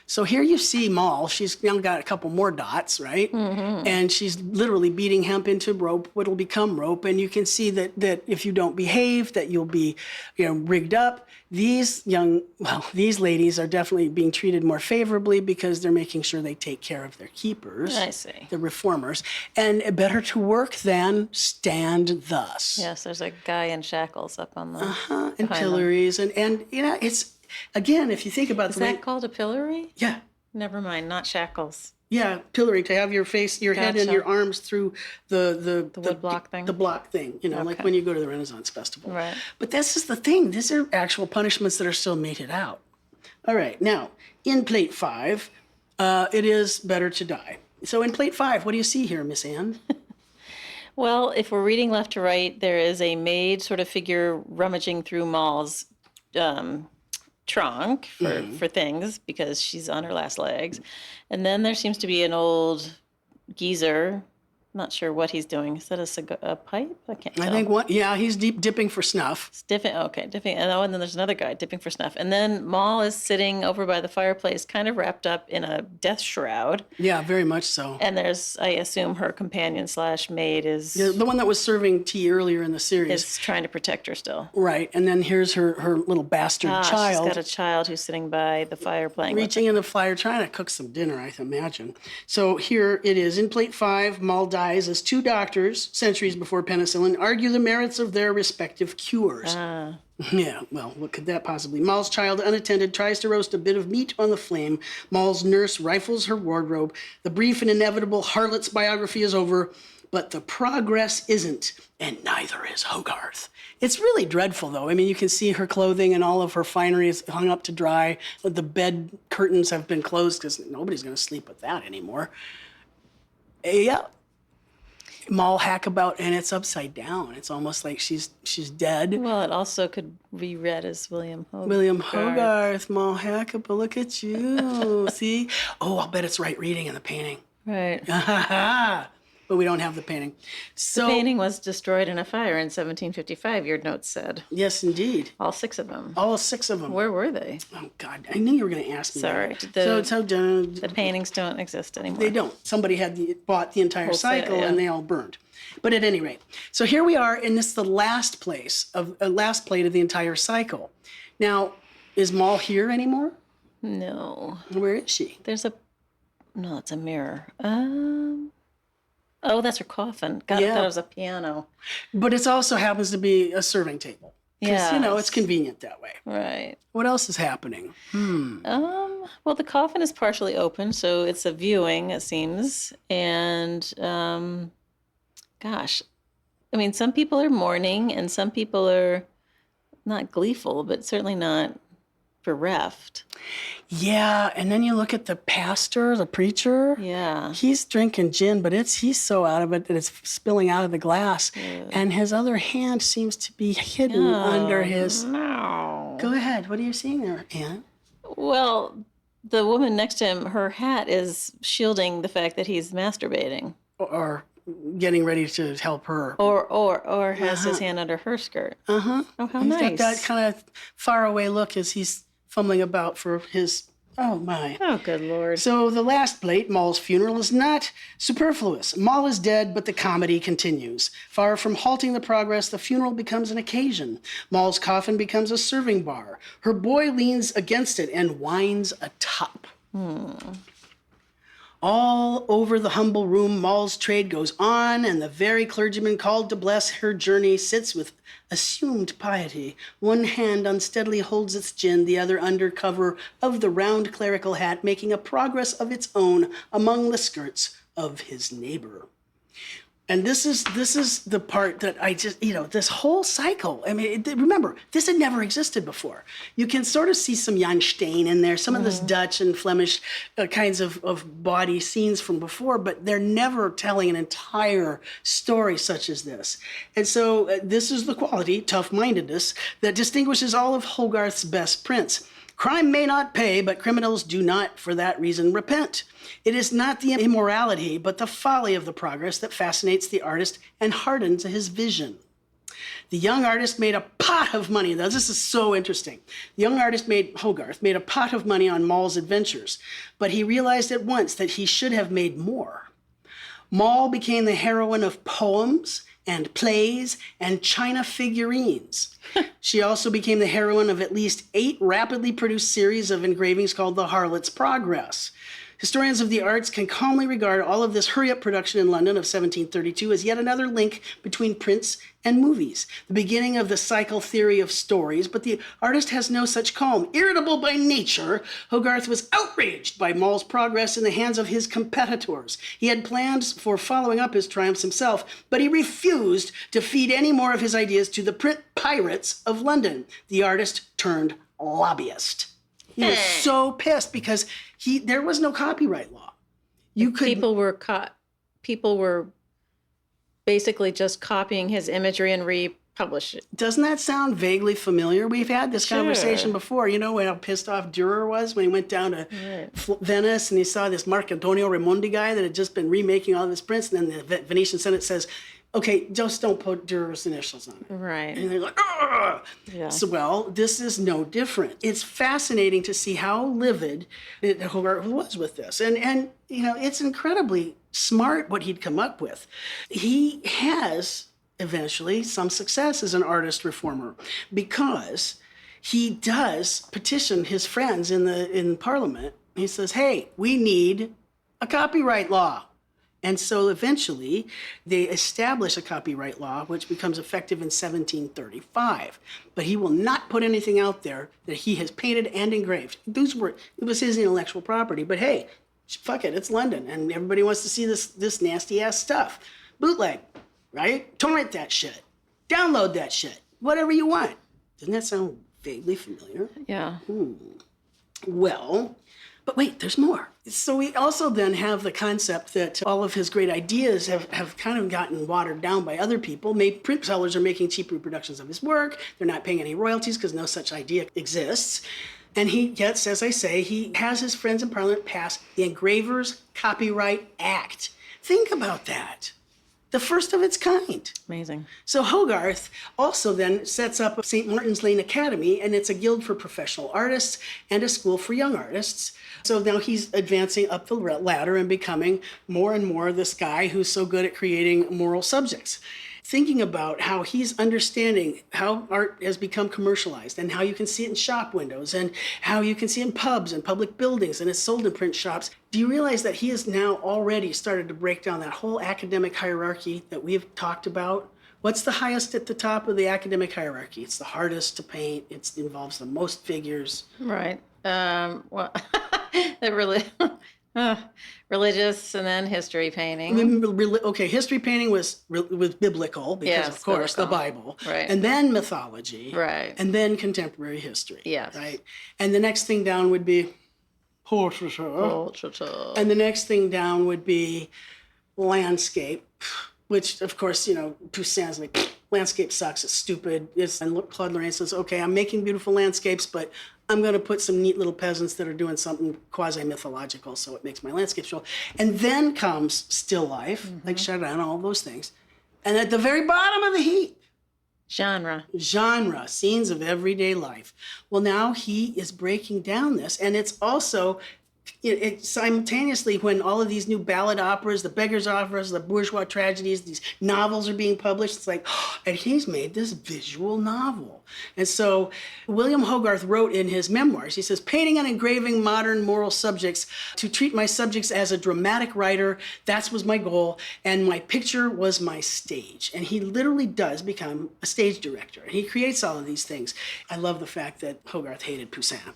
So here you see Moll. She's now got a couple more dots, right? Mm-hmm. And she's literally beating hemp into rope, what'll become rope. And you can see that if you don't behave, that you'll be, rigged up. These ladies are definitely being treated more favorably because they're making sure they take care of their keepers.
I see.
The reformers. And better to work than stand thus.
Yes, there's a guy in shackles up on the
and pillories. And it's, again, if you think about
Is that called a pillory?
Yeah.
Never mind, not shackles.
Yeah, pillory, to have your face, your head and your arms through the
wood block thing?
The block thing, like when you go to the Renaissance Festival.
Right.
But this is the thing. These are actual punishments that are still meted out. All right, now, in Plate 5, it is better to die. So in Plate 5, what do you see here, Miss Anne?
Well, if we're reading left to right, there is a maid sort of figure rummaging through Moll's trunk for things because she's on her last legs. And then there seems to be an old geezer. Not sure what he's doing. Is that a pipe? I can't tell.
I think he's dipping for snuff.
Dipping. And then there's another guy dipping for snuff. And then Moll is sitting over by the fireplace, kind of wrapped up in a death shroud.
Yeah, very much so.
And there's, I assume, her companion / maid is...
Yeah, the one that was serving tea earlier in the series.
Is trying to protect her still.
Right. And then here's her little bastard child.
She's got a child who's sitting by the fire playing
reaching in the fire, trying to cook some dinner, I imagine. So here it is. In Plate 5, Moll dies as two doctors, centuries before penicillin, argue the merits of their respective cures. Yeah, well, what could that possibly? Moll's child, unattended, tries to roast a bit of meat on the flame. Moll's nurse rifles her wardrobe. The brief and inevitable Harlot's biography is over, but the progress isn't, and neither is Hogarth. It's really dreadful, though. I mean, you can see her clothing and all of her finery is hung up to dry. The bed curtains have been closed because nobody's going to sleep with that anymore. Yeah. Moll hack about, and it's upside down. It's almost like she's dead.
Well, it also could be read as William Hogarth.
William Hogarth, Moll hack about. Look at you. See? Oh, I'll bet it's right reading in the painting.
Right.
But we don't have the painting. So
the painting was destroyed in a fire in 1755, your notes said.
Yes, indeed.
All 6 of them.
All 6 of them.
Where were they?
Oh, God. I knew you were going to ask me
Sorry.
that.
The paintings don't exist anymore.
They don't. Somebody bought the entire
Whole
cycle,
set, yeah.
and they all burned. But at any rate, so here we are, and this is the last plate of the entire cycle. Now, is Moll here anymore?
No.
Where is she?
No, it's a mirror. Oh, that's her coffin. God, I thought it was a piano.
But it also happens to be a serving table. Because, it's convenient that way.
Right.
What else is happening?
Well, the coffin is partially open, so it's a viewing, it seems. And, gosh, I mean, some people are mourning, and some people are not gleeful, but certainly not bereft.
Yeah, and then you look at the pastor, the preacher.
Yeah.
He's drinking gin, but he's so out of it that it's spilling out of the glass. Yeah. And his other hand seems to be hidden under his...
No.
Go ahead. What are you seeing there, Anne?
Well, the woman next to him, her hat is shielding the fact that he's masturbating.
Or getting ready to help her.
Or has his hand under her skirt.
Uh-huh.
Oh, how
he's
nice.
Got that kind of faraway look as he's fumbling about for his Oh, my.
Oh, good Lord.
So the last plate, Moll's funeral, is not superfluous. Moll is dead, but the comedy continues. Far from halting the progress, the funeral becomes an occasion. Moll's coffin becomes a serving bar. Her boy leans against it and whines a top. All over the humble room, Moll's trade goes on, and the very clergyman called to bless her journey sits with assumed piety. One hand unsteadily holds its chin, the other under cover of the round clerical hat, making a progress of its own among the skirts of his neighbor. And this is the part that I just, this whole cycle. I mean, remember, this had never existed before. You can sort of see some Jan Steen in there, some of this Dutch and Flemish kinds of body scenes from before, but they're never telling an entire story such as this. And so this is the quality, tough-mindedness, that distinguishes all of Hogarth's best prints. Crime may not pay, but criminals do not, for that reason, repent. It is not the immorality, but the folly of the progress that fascinates the artist and hardens his vision. The young artist made a pot of money. Now, this is so interesting. The young artist Hogarth made a pot of money on Moll's adventures, but he realized at once that he should have made more. Moll became the heroine of poems and plays and china figurines. She also became the heroine of at least 8 rapidly produced series of engravings called the Harlot's Progress. Historians of the arts can calmly regard all of this hurry-up production in London of 1732 as yet another link between prints and movies, the beginning of the cycle theory of stories, but the artist has no such calm. Irritable by nature, Hogarth was outraged by Moll's progress in the hands of his competitors. He had plans for following up his triumphs himself, but he refused to feed any more of his ideas to the print pirates of London. The artist turned lobbyist. He was so pissed because there was no copyright law.
People were basically just copying his imagery and republish it.
Doesn't that sound vaguely familiar? We've had this conversation before. You know how pissed off Dürer was when he went down to Venice and he saw this Marcantonio Raimondi guy that had just been remaking all of his prints, and then the Venetian Senate says, okay, just don't put Dürer's initials on it.
Right.
And they're like, ugh! Yeah. So, well, this is no different. It's fascinating to see how livid Hogarth was with this. And it's incredibly smart what he'd come up with. He has eventually some success as an artist reformer because he does petition his friends in Parliament. He says, hey, we need a copyright law. And so eventually they establish a copyright law, which becomes effective in 1735. But he will not put anything out there that he has painted and engraved. It was his intellectual property. But hey, fuck it, it's London, and everybody wants to see this nasty ass stuff. Bootleg, right? Torrent that shit. Download that shit. Whatever you want. Doesn't that sound vaguely familiar?
Yeah.
Well, but wait, there's more. So we also then have the concept that all of his great ideas have kind of gotten watered down by other people. Print sellers are making cheap reproductions of his work. They're not paying any royalties because no such idea exists. And he gets, as I say, he has his friends in Parliament pass the Engravers Copyright Act. Think about that. The first of its kind.
Amazing.
So Hogarth also then sets up St. Martin's Lane Academy, and it's a guild for professional artists and a school for young artists. So now he's advancing up the ladder and becoming more and more this guy who's so good at creating moral subjects. Thinking about how he's understanding how art has become commercialized and how you can see it in shop windows and how you can see it in pubs and public buildings and it's sold in print shops. Do you realize that he has now already started to break down that whole academic hierarchy that we've talked about? What's the highest at the top of the academic hierarchy? It's the hardest to paint. It involves the most figures.
Right. Well, they're really... religious and then history painting.
Okay, history painting was biblical because, of course, biblical. The Bible.
Right.
And then mythology.
Right.
And then contemporary history.
Yes.
Right. And the next thing down would be portraiture. And the next thing down would be landscape, which, of course, Poussin's like, landscape sucks, it's stupid. And Claude Lorraine says, okay, I'm making beautiful landscapes, but I'm going to put some neat little peasants that are doing something quasi-mythological, so it makes my landscape show. And then comes still life, like Chardin, all those things. And at the very bottom of the heap, Genre, scenes of everyday life. Well, now he is breaking down this, and it's also it simultaneously when all of these new ballad operas, the beggars' operas, the bourgeois tragedies, these novels are being published. It's like, and he's made this visual novel. And so William Hogarth wrote in his memoirs, he says, painting and engraving modern moral subjects, to treat my subjects as a dramatic writer, that was my goal, and my picture was my stage. And he literally does become a stage director. And he creates all of these things. I love the fact that Hogarth hated Poussin.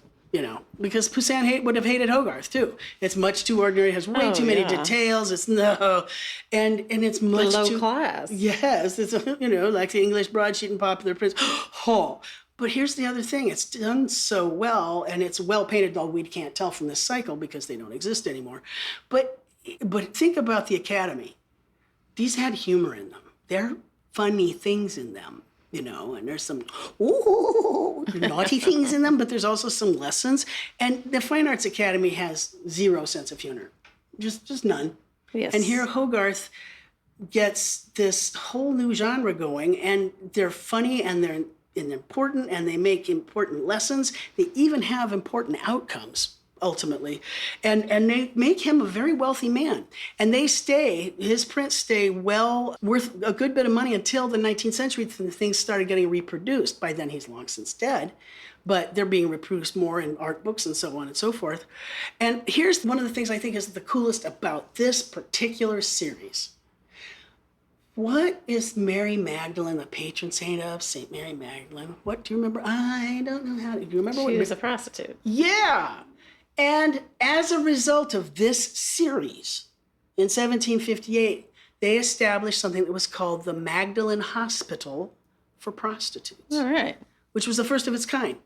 Because Poussin would have hated Hogarth too. It's much too ordinary, has way too many details. It's and it's much
low class.
Yes, it's like the English broadsheet and Popular Prince. But here's the other thing: it's done so well, and it's well painted. Though we can't tell from this cycle because they don't exist anymore. But think about the Academy. These had humor in them. They're funny things in them. And there's some naughty things in them, but there's also some lessons. And the Fine Arts Academy has zero sense of humor, just none.
Yes.
And here Hogarth gets this whole new genre going, and they're funny and they're important, and they make important lessons. They even have important outcomes. Ultimately, and they make him a very wealthy man, and his prints stay worth a good bit of money until the 19th century. Things started getting reproduced. By then he's long since dead, but they're being reproduced more in art books and so on and so forth. And here's one of the things I think is the coolest about this particular series. What is Mary Magdalene, the patron saint of St. Mary Magdalene? What do you remember? I don't know how. Do you remember?
She was a prostitute.
Yeah. And as a result of this series, in 1758, they established something that was called the Magdalen Hospital for Prostitutes.
All right.
Which was the first of its kind.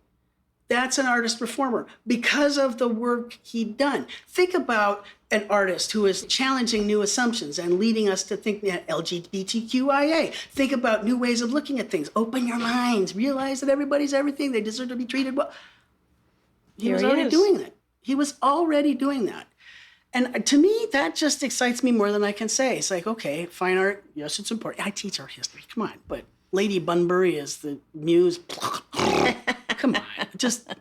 That's an artist reformer because of the work he'd done. Think about an artist who is challenging new assumptions and leading us to think that LGBTQIA. Think about new ways of looking at things. Open your minds. Realize that everybody's everything. They deserve to be treated well. He was already doing that. He was already doing that. And to me, that just excites me more than I can say. It's like, okay, fine art, yes, it's important. I teach art history, come on. But Lady Bunbury is the muse. Come on, just,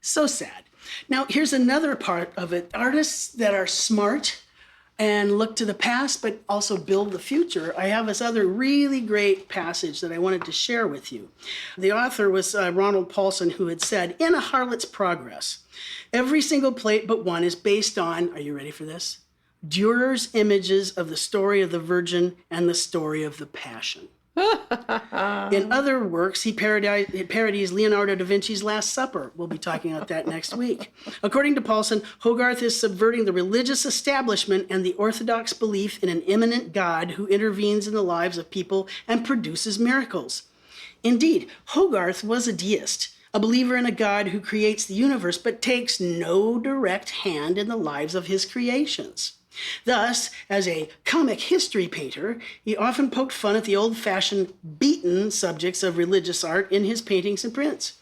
so sad. Now, here's another part of it. Artists that are smart and look to the past, but also build the future. I have this other really great passage that I wanted to share with you. The author was Ronald Paulson, who had said, in A Harlot's Progress, every single plate but one is based on, are you ready for this? Dürer's images of the story of the Virgin and the story of the Passion. In other works, he parodies Leonardo da Vinci's Last Supper. We'll be talking about that next week. According to Paulson, Hogarth is subverting the religious establishment and the orthodox belief in an immanent God who intervenes in the lives of people and produces miracles. Indeed, Hogarth was a deist, a believer in a God who creates the universe but takes no direct hand in the lives of his creations. Thus, as a comic history painter, he often poked fun at the old-fashioned, beaten subjects of religious art in his paintings and prints.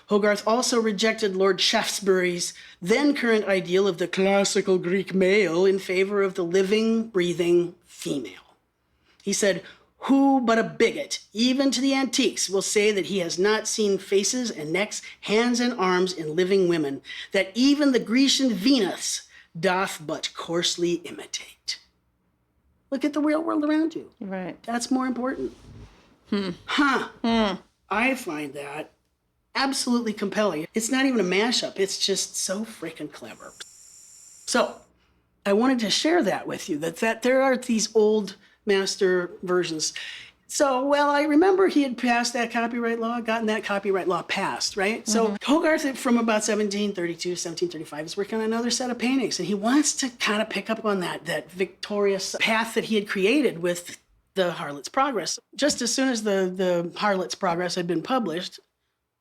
Hogarth also rejected Lord Shaftesbury's then-current ideal of the classical Greek male in favor of the living, breathing female. He said, who but a bigot, even to the antiques, will say that he has not seen faces and necks, hands and arms in living women, that even the Grecian Venus doth but coarsely imitate. Look at the real world around you.
Right.
That's more important. I find that absolutely compelling. It's not even a mashup. It's just so freaking clever. So I wanted to share that with you, that there are these old master versions. So, well, I remember he had passed that copyright law, gotten that copyright law passed, right? Mm-hmm. So Hogarth, from about 1732, 1735, is working on another set of paintings, and he wants to kind of pick up on that victorious path that he had created with the Harlot's Progress. Just as soon as the Harlot's Progress had been published,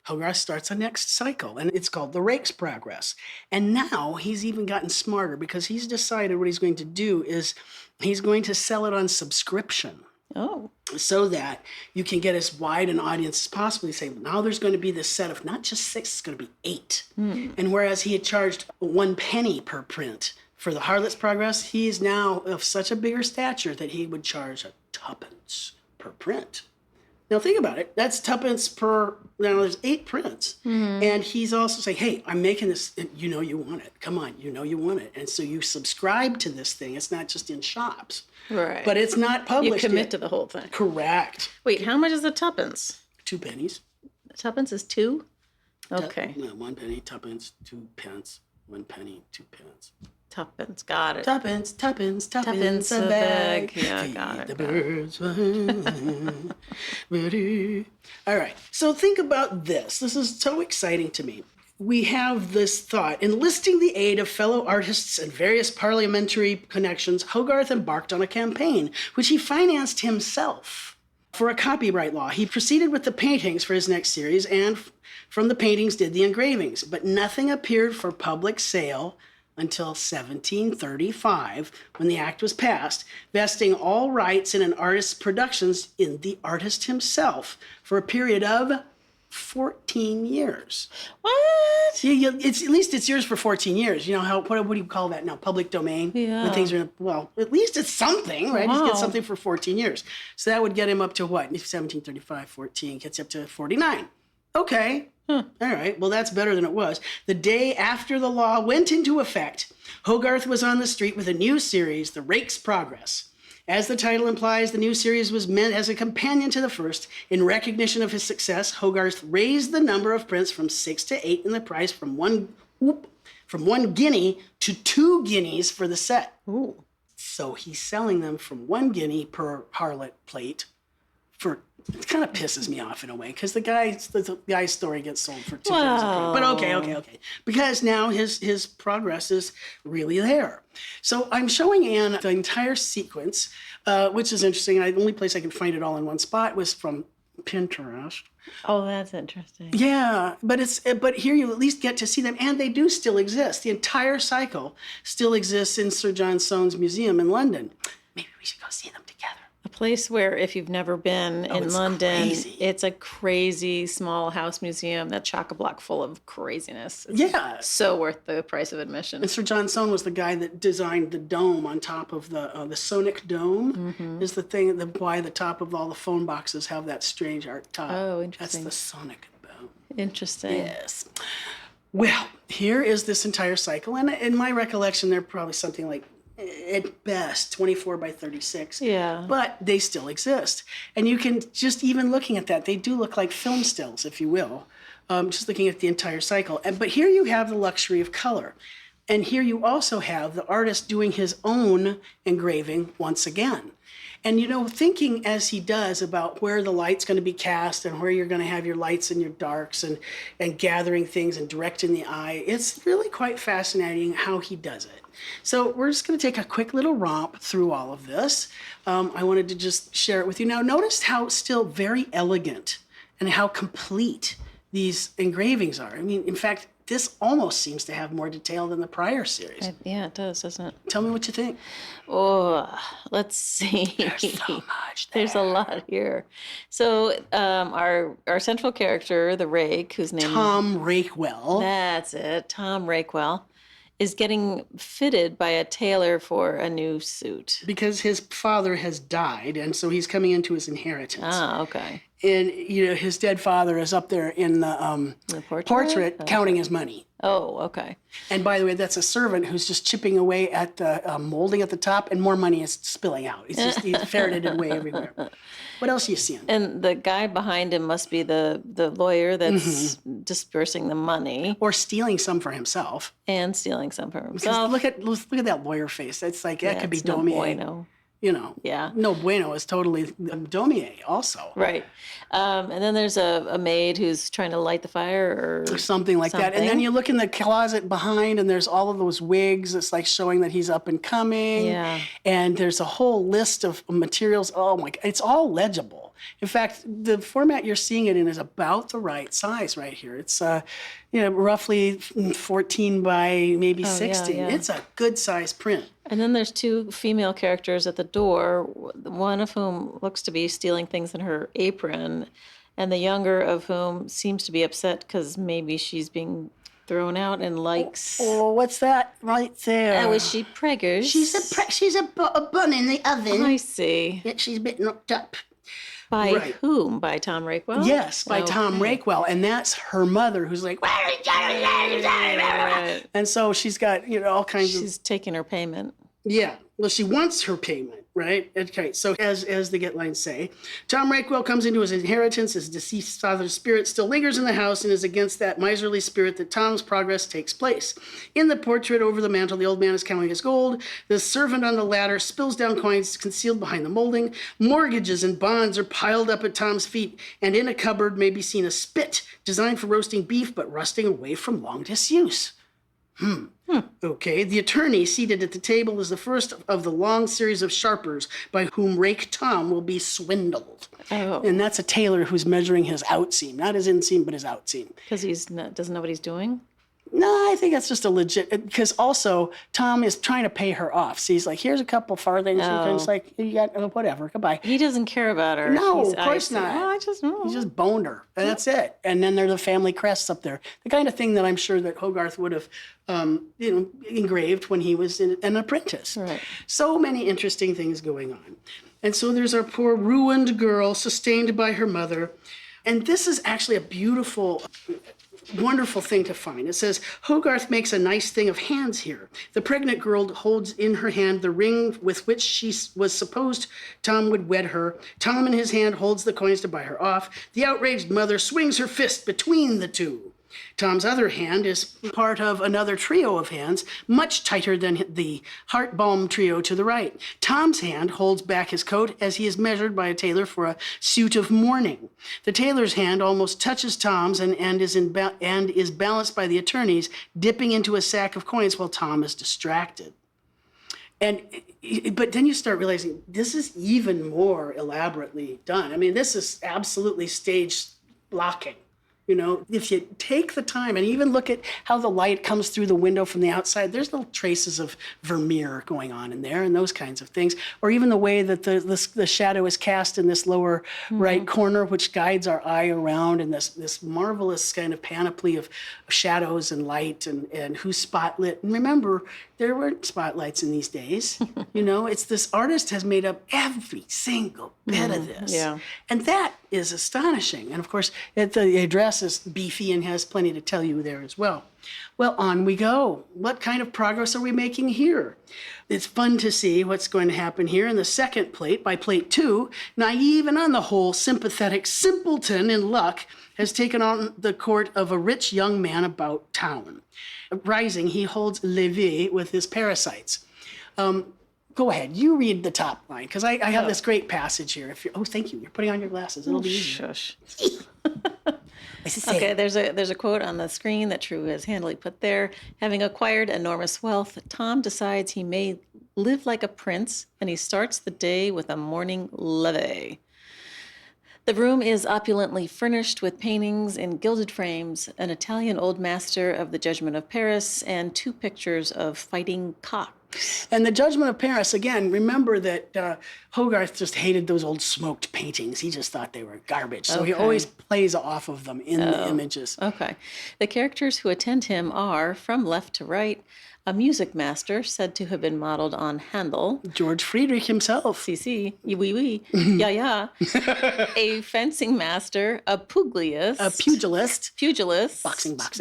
Hogarth starts a next cycle, and it's called the Rake's Progress. And now he's even gotten smarter because he's decided what he's going to do is he's going to sell it on subscription.
Oh.
So that you can get as wide an audience as possible. You say, well, now there's going to be this set of not just 6, it's going to be 8. And whereas he had charged 1 penny per print for the Harlot's Progress, he is now of such a bigger stature that he would charge 2 pence per print. Now think about it. That's tuppence per. Now there's 8 prints, and he's also saying, "Hey, I'm making this. You know you want it. Come on, you know you want it." And so you subscribe to this thing. It's not just in shops,
Right.
but it's not published.
You commit
yet.
to the whole thing.
Correct.
Wait, how much is the tuppence?
2 pennies.
Tuppence is 2? Okay.
No, 1 penny, tuppence, 2 pence, 1 penny, 2 pence.
Tuppence, got it.
Tuppence
Tuppence
a
a
bag.
bag. Yeah,
Feed
got it,
the
got
birds. All right. So think about this. This is so exciting to me. We have this thought. Enlisting the aid of fellow artists and various parliamentary connections, Hogarth embarked on a campaign, which he financed himself for a copyright law. He proceeded with the paintings for his next series, and from the paintings did the engravings. But nothing appeared for public sale until 1735, when the act was passed, vesting all rights in an artist's productions in the artist himself for a period of 14 years.
What?
It's at least it's yours for 14 years. You know how what do you call that now? Public domain.
Yeah.
When things are well, at least it's something, right? He's
Wow.
got something for 14 years. So that would get him up to what? 1735, 14 gets you up to 49. Okay. All right. Well, that's better than it was. The day after the law went into effect, Hogarth was on the street with a new series, The Rake's Progress. As the title implies, the new series was meant as a companion to the first. In recognition of his success, Hogarth raised the number of prints from 6 to 8 and the price from one guinea to 2 guineas for the set.
Ooh.
So he's selling them from 1 guinea per Harlot plate for. It kind of pisses me off in a way because the guy's story gets sold for 2 guineas a plate. But okay. Because now his progress is really there. So I'm showing Anne the entire sequence, which is interesting. The only place I could find it all in one spot was from Pinterest.
Oh, that's interesting.
Yeah, but here you at least get to see them, and they do still exist. The entire cycle still exists in Sir John Soane's museum in London. Maybe we should go see them together.
A place where, if you've never been in
it's
London,
crazy.
it's a crazy small house museum that's chock-a-block full of craziness. It's
Yeah.
so worth the price of admission.
And Sir John Soane was the guy that designed the dome on top of the sonic dome. Is the thing why the top of all the phone boxes have that strange art top.
Oh, interesting.
That's the sonic dome.
Interesting.
Yes. Well, here is this entire cycle, and in my recollection, they're probably something like at best 24 by 36.
Yeah.
But they still exist. And you can just, even looking at that, they do look like film stills, if you will, just looking at the entire cycle. But here you have the luxury of color. And here you also have the artist doing his own engraving once again. And, thinking as he does about where the light's going to be cast and where you're going to have your lights and your darks and gathering things and directing the eye, it's really quite fascinating how he does it. So we're just going to take a quick little romp through all of this. I wanted to just share it with you. Now, notice how still very elegant and how complete these engravings are. I mean, in fact, this almost seems to have more detail than the prior series.
Yeah, it does, doesn't it?
Tell me what you think.
Oh, let's see.
There's so much there.
There's a lot here. So our central character, the Rake, whose name
Tom Rakewell.
That's it, Tom Rakewell, is getting fitted by a tailor for a new suit.
Because his father has died, and so he's coming into his inheritance.
Ah, okay.
And, his dead father is up there in the portrait
Okay.
counting his money.
Oh, okay.
And by the way, that's a servant who's just chipping away at the molding at the top, and more money is spilling out. He's ferreted it away everywhere. What else are you seeing?
And the guy behind him must be the lawyer that's dispersing the money
Or stealing some for himself.
and stealing some for
Because
himself.
look at that lawyer face. That's like, that could be
it's no
Daumier.
bueno. Yeah.
No bueno is totally Daumier also.
Right. And then there's a maid who's trying to light the fire or
Something like that. And then
something.
you look in the closet behind, and there's all of those wigs. It's like showing that he's up and coming.
Yeah.
And there's a whole list of materials. Oh my God, it's all legible. In fact, the format you're seeing it in is about the right size right here. It's roughly 14 by maybe 16.
yeah.
It's a good size print.
And then there's 2 female characters at the door, one of whom looks to be stealing things in her apron, and the younger of whom seems to be upset because maybe she's being thrown out and likes.
Oh, what's that right there?
Oh, is she preggers?
She's a bun in the oven.
I see.
Yet she's a bit knocked up.
By
Right.
whom? By Tom Rakewell?
Yes, by Tom
Okay.
Rakewell. And that's her mother who's like,
Right.
and so she's got, all kinds of.
She's taking her payment.
Yeah. Well, she wants her payment, right? Okay. So as the get lines say, Tom Rakewell comes into his inheritance. His deceased father's spirit still lingers in the house and is against that miserly spirit that Tom's progress takes place. In the portrait over the mantel, the old man is counting his gold. The servant on the ladder spills down coins concealed behind the molding. Mortgages and bonds are piled up at Tom's feet, and in a cupboard may be seen a spit designed for roasting beef but rusting away from long disuse. Okay, the attorney seated at the table is the first of the long series of sharpers by whom Rake Tom will be swindled.
Oh.
And that's a tailor who's measuring his outseam, not his inseam, but his outseam.
Because doesn't know what he's doing?
No, I think that's just a legit, because also Tom is trying to pay her off. So he's like, here's a couple farthings. And it's like, you got, whatever, goodbye.
He doesn't care about her.
No,
He's-
of course not.
Oh, I just know.
He just boned her, and that's it. And then there are the family crests up there. The kind of thing that I'm sure that Hogarth would have, engraved when he was an apprentice.
Right.
So many interesting things going on. And so there's our poor ruined girl sustained by her mother. And this is actually a beautiful, wonderful thing to find. It says, Hogarth makes a nice thing of hands here. The pregnant girl holds in her hand the ring with which she was supposed Tom would wed her. Tom in his hand holds the coins to buy her off. The outraged mother swings her fist between the two. Tom's other hand is part of another trio of hands, much tighter than the heart balm trio to the right. Tom's hand holds back his coat as he is measured by a tailor for a suit of mourning. The tailor's hand almost touches Tom's and is balanced by the attorney's, dipping into a sack of coins while Tom is distracted. But then you start realizing this is even more elaborately done. I mean, this is absolutely stage blocking. If you take the time and even look at how the light comes through the window from the outside, there's little traces of Vermeer going on in there and those kinds of things. Or even the way that the shadow is cast in this lower right corner, which guides our eye around, and this marvelous kind of panoply of shadows and light and who's spotlit. And remember, there weren't spotlights in these days. It's this artist has made up every single bit of this.
Yeah.
And that is astonishing. And of course, the address is beefy and has plenty to tell you there as well. Well, on we go. What kind of progress are we making here? It's fun to see what's going to happen here in the second plate. By plate 2, naive and on the whole sympathetic simpleton in luck has taken on the court of a rich young man about town. Rising, he holds levee with his parasites. Go ahead, you read the top line, because I have this great passage here. Thank you. You're putting on your glasses. It'll be easy.
Shush. Okay, there's a quote on the screen that Tru has handily put there. Having acquired enormous wealth, Tom decides he may live like a prince, and he starts the day with a morning levee. The room is opulently furnished with paintings in gilded frames, an Italian old master of the Judgment of Paris, and 2 pictures of fighting cocks.
And the Judgment of Paris, again, remember that Hogarth just hated those old smoked paintings. He just thought they were garbage. So he always plays off of them in the images.
Okay. The characters who attend him are, from left to right, a music master said to have been modeled on Handel.
George Friedrich himself.
Si, oui, oui, yeah. A fencing master, a pugilist.
A pugilist.
Pugilist.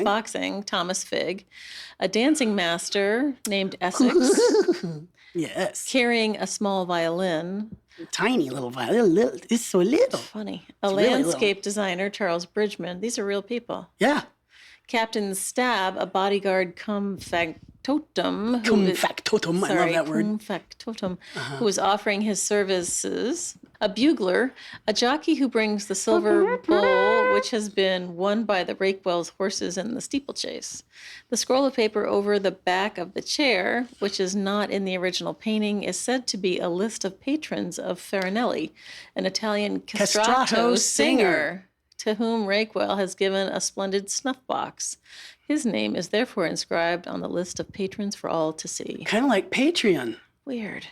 Boxing.
Thomas Figg. A dancing master named Essex.
Yes.
Carrying a small violin.
Tiny little violin. It's so little.
Funny. A
really
landscape designer, Charles Bridgman. These are real people.
Yeah.
Captain Stab, a bodyguard cum factotum.
Cum factotum. I love that word.
Cum factotum, who is offering his services. A bugler, a jockey who brings the silver bull, which has been won by the Rakewell's horses in the steeplechase. The scroll of paper over the back of the chair, which is not in the original painting, is said to be a list of patrons of Farinelli, an Italian castrato singer, to whom Rakewell has given a splendid snuff box. His name is therefore inscribed on the list of patrons for all to see.
Kind of like Patreon.
Weird.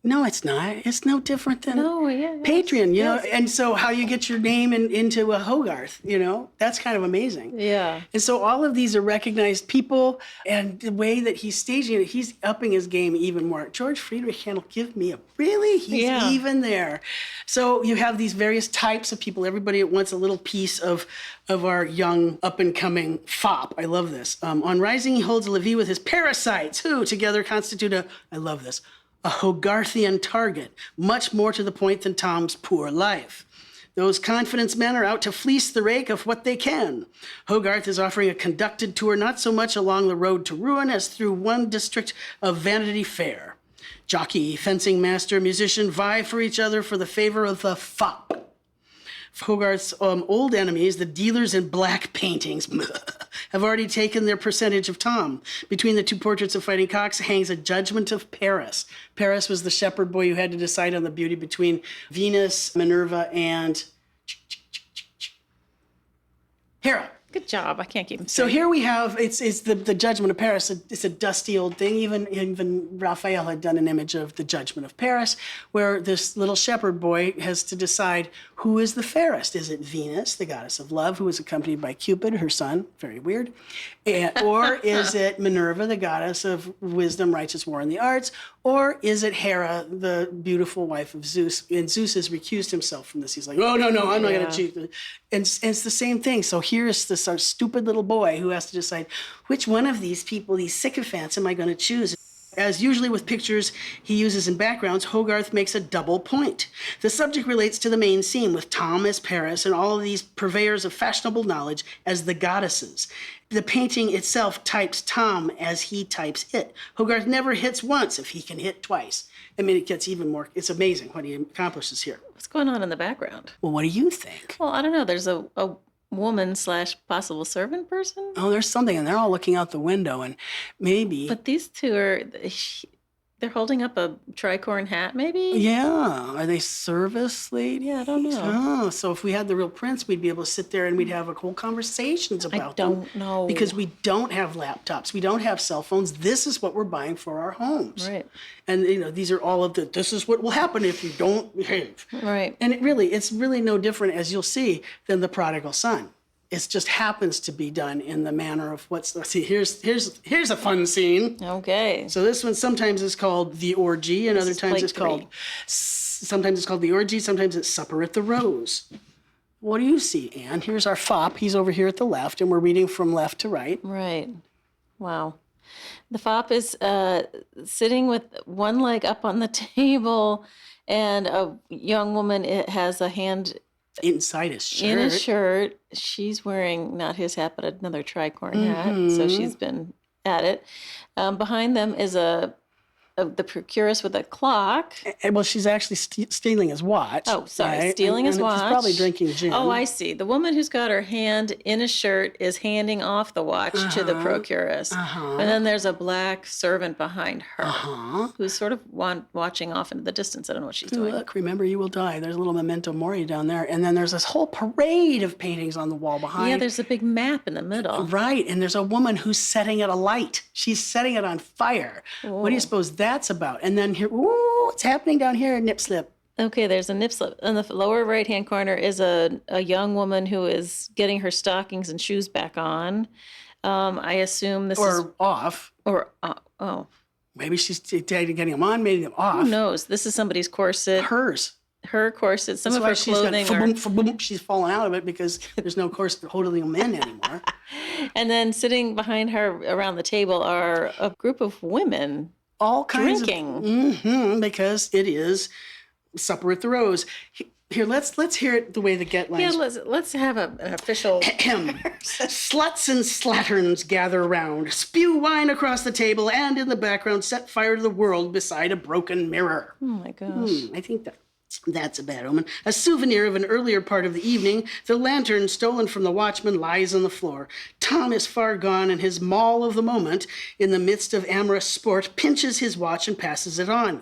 No, it's not. It's no different than Patreon, you know. And so how you get your name into a Hogarth, you know, that's kind of amazing.
Yeah.
And so all of these are recognized people, and the way that he's staging it, he's upping his game even more. George Friedrich Handel, give me a really? He's even there. So you have these various types of people. Everybody wants a little piece of our young up-and-coming fop. I love this. On rising, he holds a levee with his parasites, who together constitute I love this, a Hogarthian target, much more to the point than Tom's poor life. Those confidence men are out to fleece the rake of what they can. Hogarth is offering a conducted tour not so much along the road to ruin as through one district of Vanity Fair. Jockey, fencing master, musician vie for each other for the favor of the fop. Hogarth's old enemies, the dealers in black paintings, have already taken their percentage of Tom. Between the two portraits of fighting cocks hangs a judgment of Paris. Paris was the shepherd boy who had to decide on the beauty between Venus, Minerva, and Hera.
Good job. I can't keep them
So
straight.
here we have, it's the Judgment of Paris. It's a dusty old thing. Even Raphael had done an image of the Judgment of Paris, where this little shepherd boy has to decide who is the fairest. Is it Venus, the goddess of love, who is accompanied by Cupid, her son, very weird, or is it Minerva, the goddess of wisdom, righteous war, and the arts, or is it Hera, the beautiful wife of Zeus? And Zeus has recused himself from this. He's like, oh, no, I'm not going to cheat. And it's the same thing. So here's this stupid little boy who has to decide which one of these people, these sycophants, am I going to choose? As usually with pictures he uses in backgrounds, Hogarth makes a double point. The subject relates to the main scene, with Tom as Paris and all of these purveyors of fashionable knowledge as the goddesses. The painting itself types Tom as he types it. Hogarth never hits once if he can hit twice. I mean, it gets even more, it's amazing what he accomplishes here.
What's going on in the background?
Well, what do you think?
Well, I don't know. There's a woman / possible servant person.
Oh, there's something, and they're all looking out the window, and maybe.
But these two they're holding up a tricorn hat, maybe?
Yeah. Are they service ladies?
Yeah, I don't know.
Oh, so if we had the real prints, we'd be able to sit there and we'd have whole conversations about them.
I don't know.
Because we don't have laptops. We don't have cell phones. This is what we're buying for our homes.
Right.
And, you know, these are all of this is what will happen if you don't behave.
Right.
And it's really no different, as you'll see, than the prodigal son. It just happens to be done in the manner of let's see, here's a fun scene.
Okay.
So this one sometimes is called the orgy, and other times it's called,
3.
sometimes it's called the orgy, sometimes it's supper at the Rose. What do you see, Anne? Here's our fop. He's over here at the left, and we're reading from left to right.
Right. Wow. The fop is sitting with one leg up on the table, and a young woman has a hand
Inside his shirt.
in a shirt. She's wearing not his hat, but another tricorn hat. So she's been at it. Behind them is the procuress with a clock.
Well, she's actually stealing his watch.
Oh, sorry,
right?
stealing his
and
watch.
She's probably drinking gin.
Oh, I see. The woman who's got her hand in a shirt is handing off the watch to the procuress. And then there's a black servant behind her who's sort of watching off into the distance. I don't know what she's doing.
Look, remember, you will die. There's a little memento mori down there. And then there's this whole parade of paintings on the wall behind.
Yeah, there's a big map in the middle.
Right. And there's a woman who's setting it alight. She's setting it on fire. What do you suppose that's about? And then here, what's happening down here? Nip slip.
Okay, there's a nip slip. In the lower right-hand corner is a young woman who is getting her stockings and shoes back on. I assume this is...
Or off.
Or,
Maybe she's getting them on, maybe them off.
Who knows? This is somebody's corset.
Hers.
Her corset. Some
That's
of
why
her clothing
she's fallen out of it because there's no corset holding them in anymore.
And then sitting behind her around the table are a group of women
all kinds
drinking.
Because it is supper at the Rose. Here, let's hear it the way the get lines.
Yeah, let's have an official.
Sluts and slatterns gather round, spew wine across the table, and in the background set fire to the world beside a broken mirror.
Oh my gosh!
I think that's a bad omen. A souvenir of an earlier part of the evening, the lantern stolen from the watchman lies on the floor. Tom is far gone, and his moll of the moment, in the midst of amorous sport, pinches his watch and passes it on.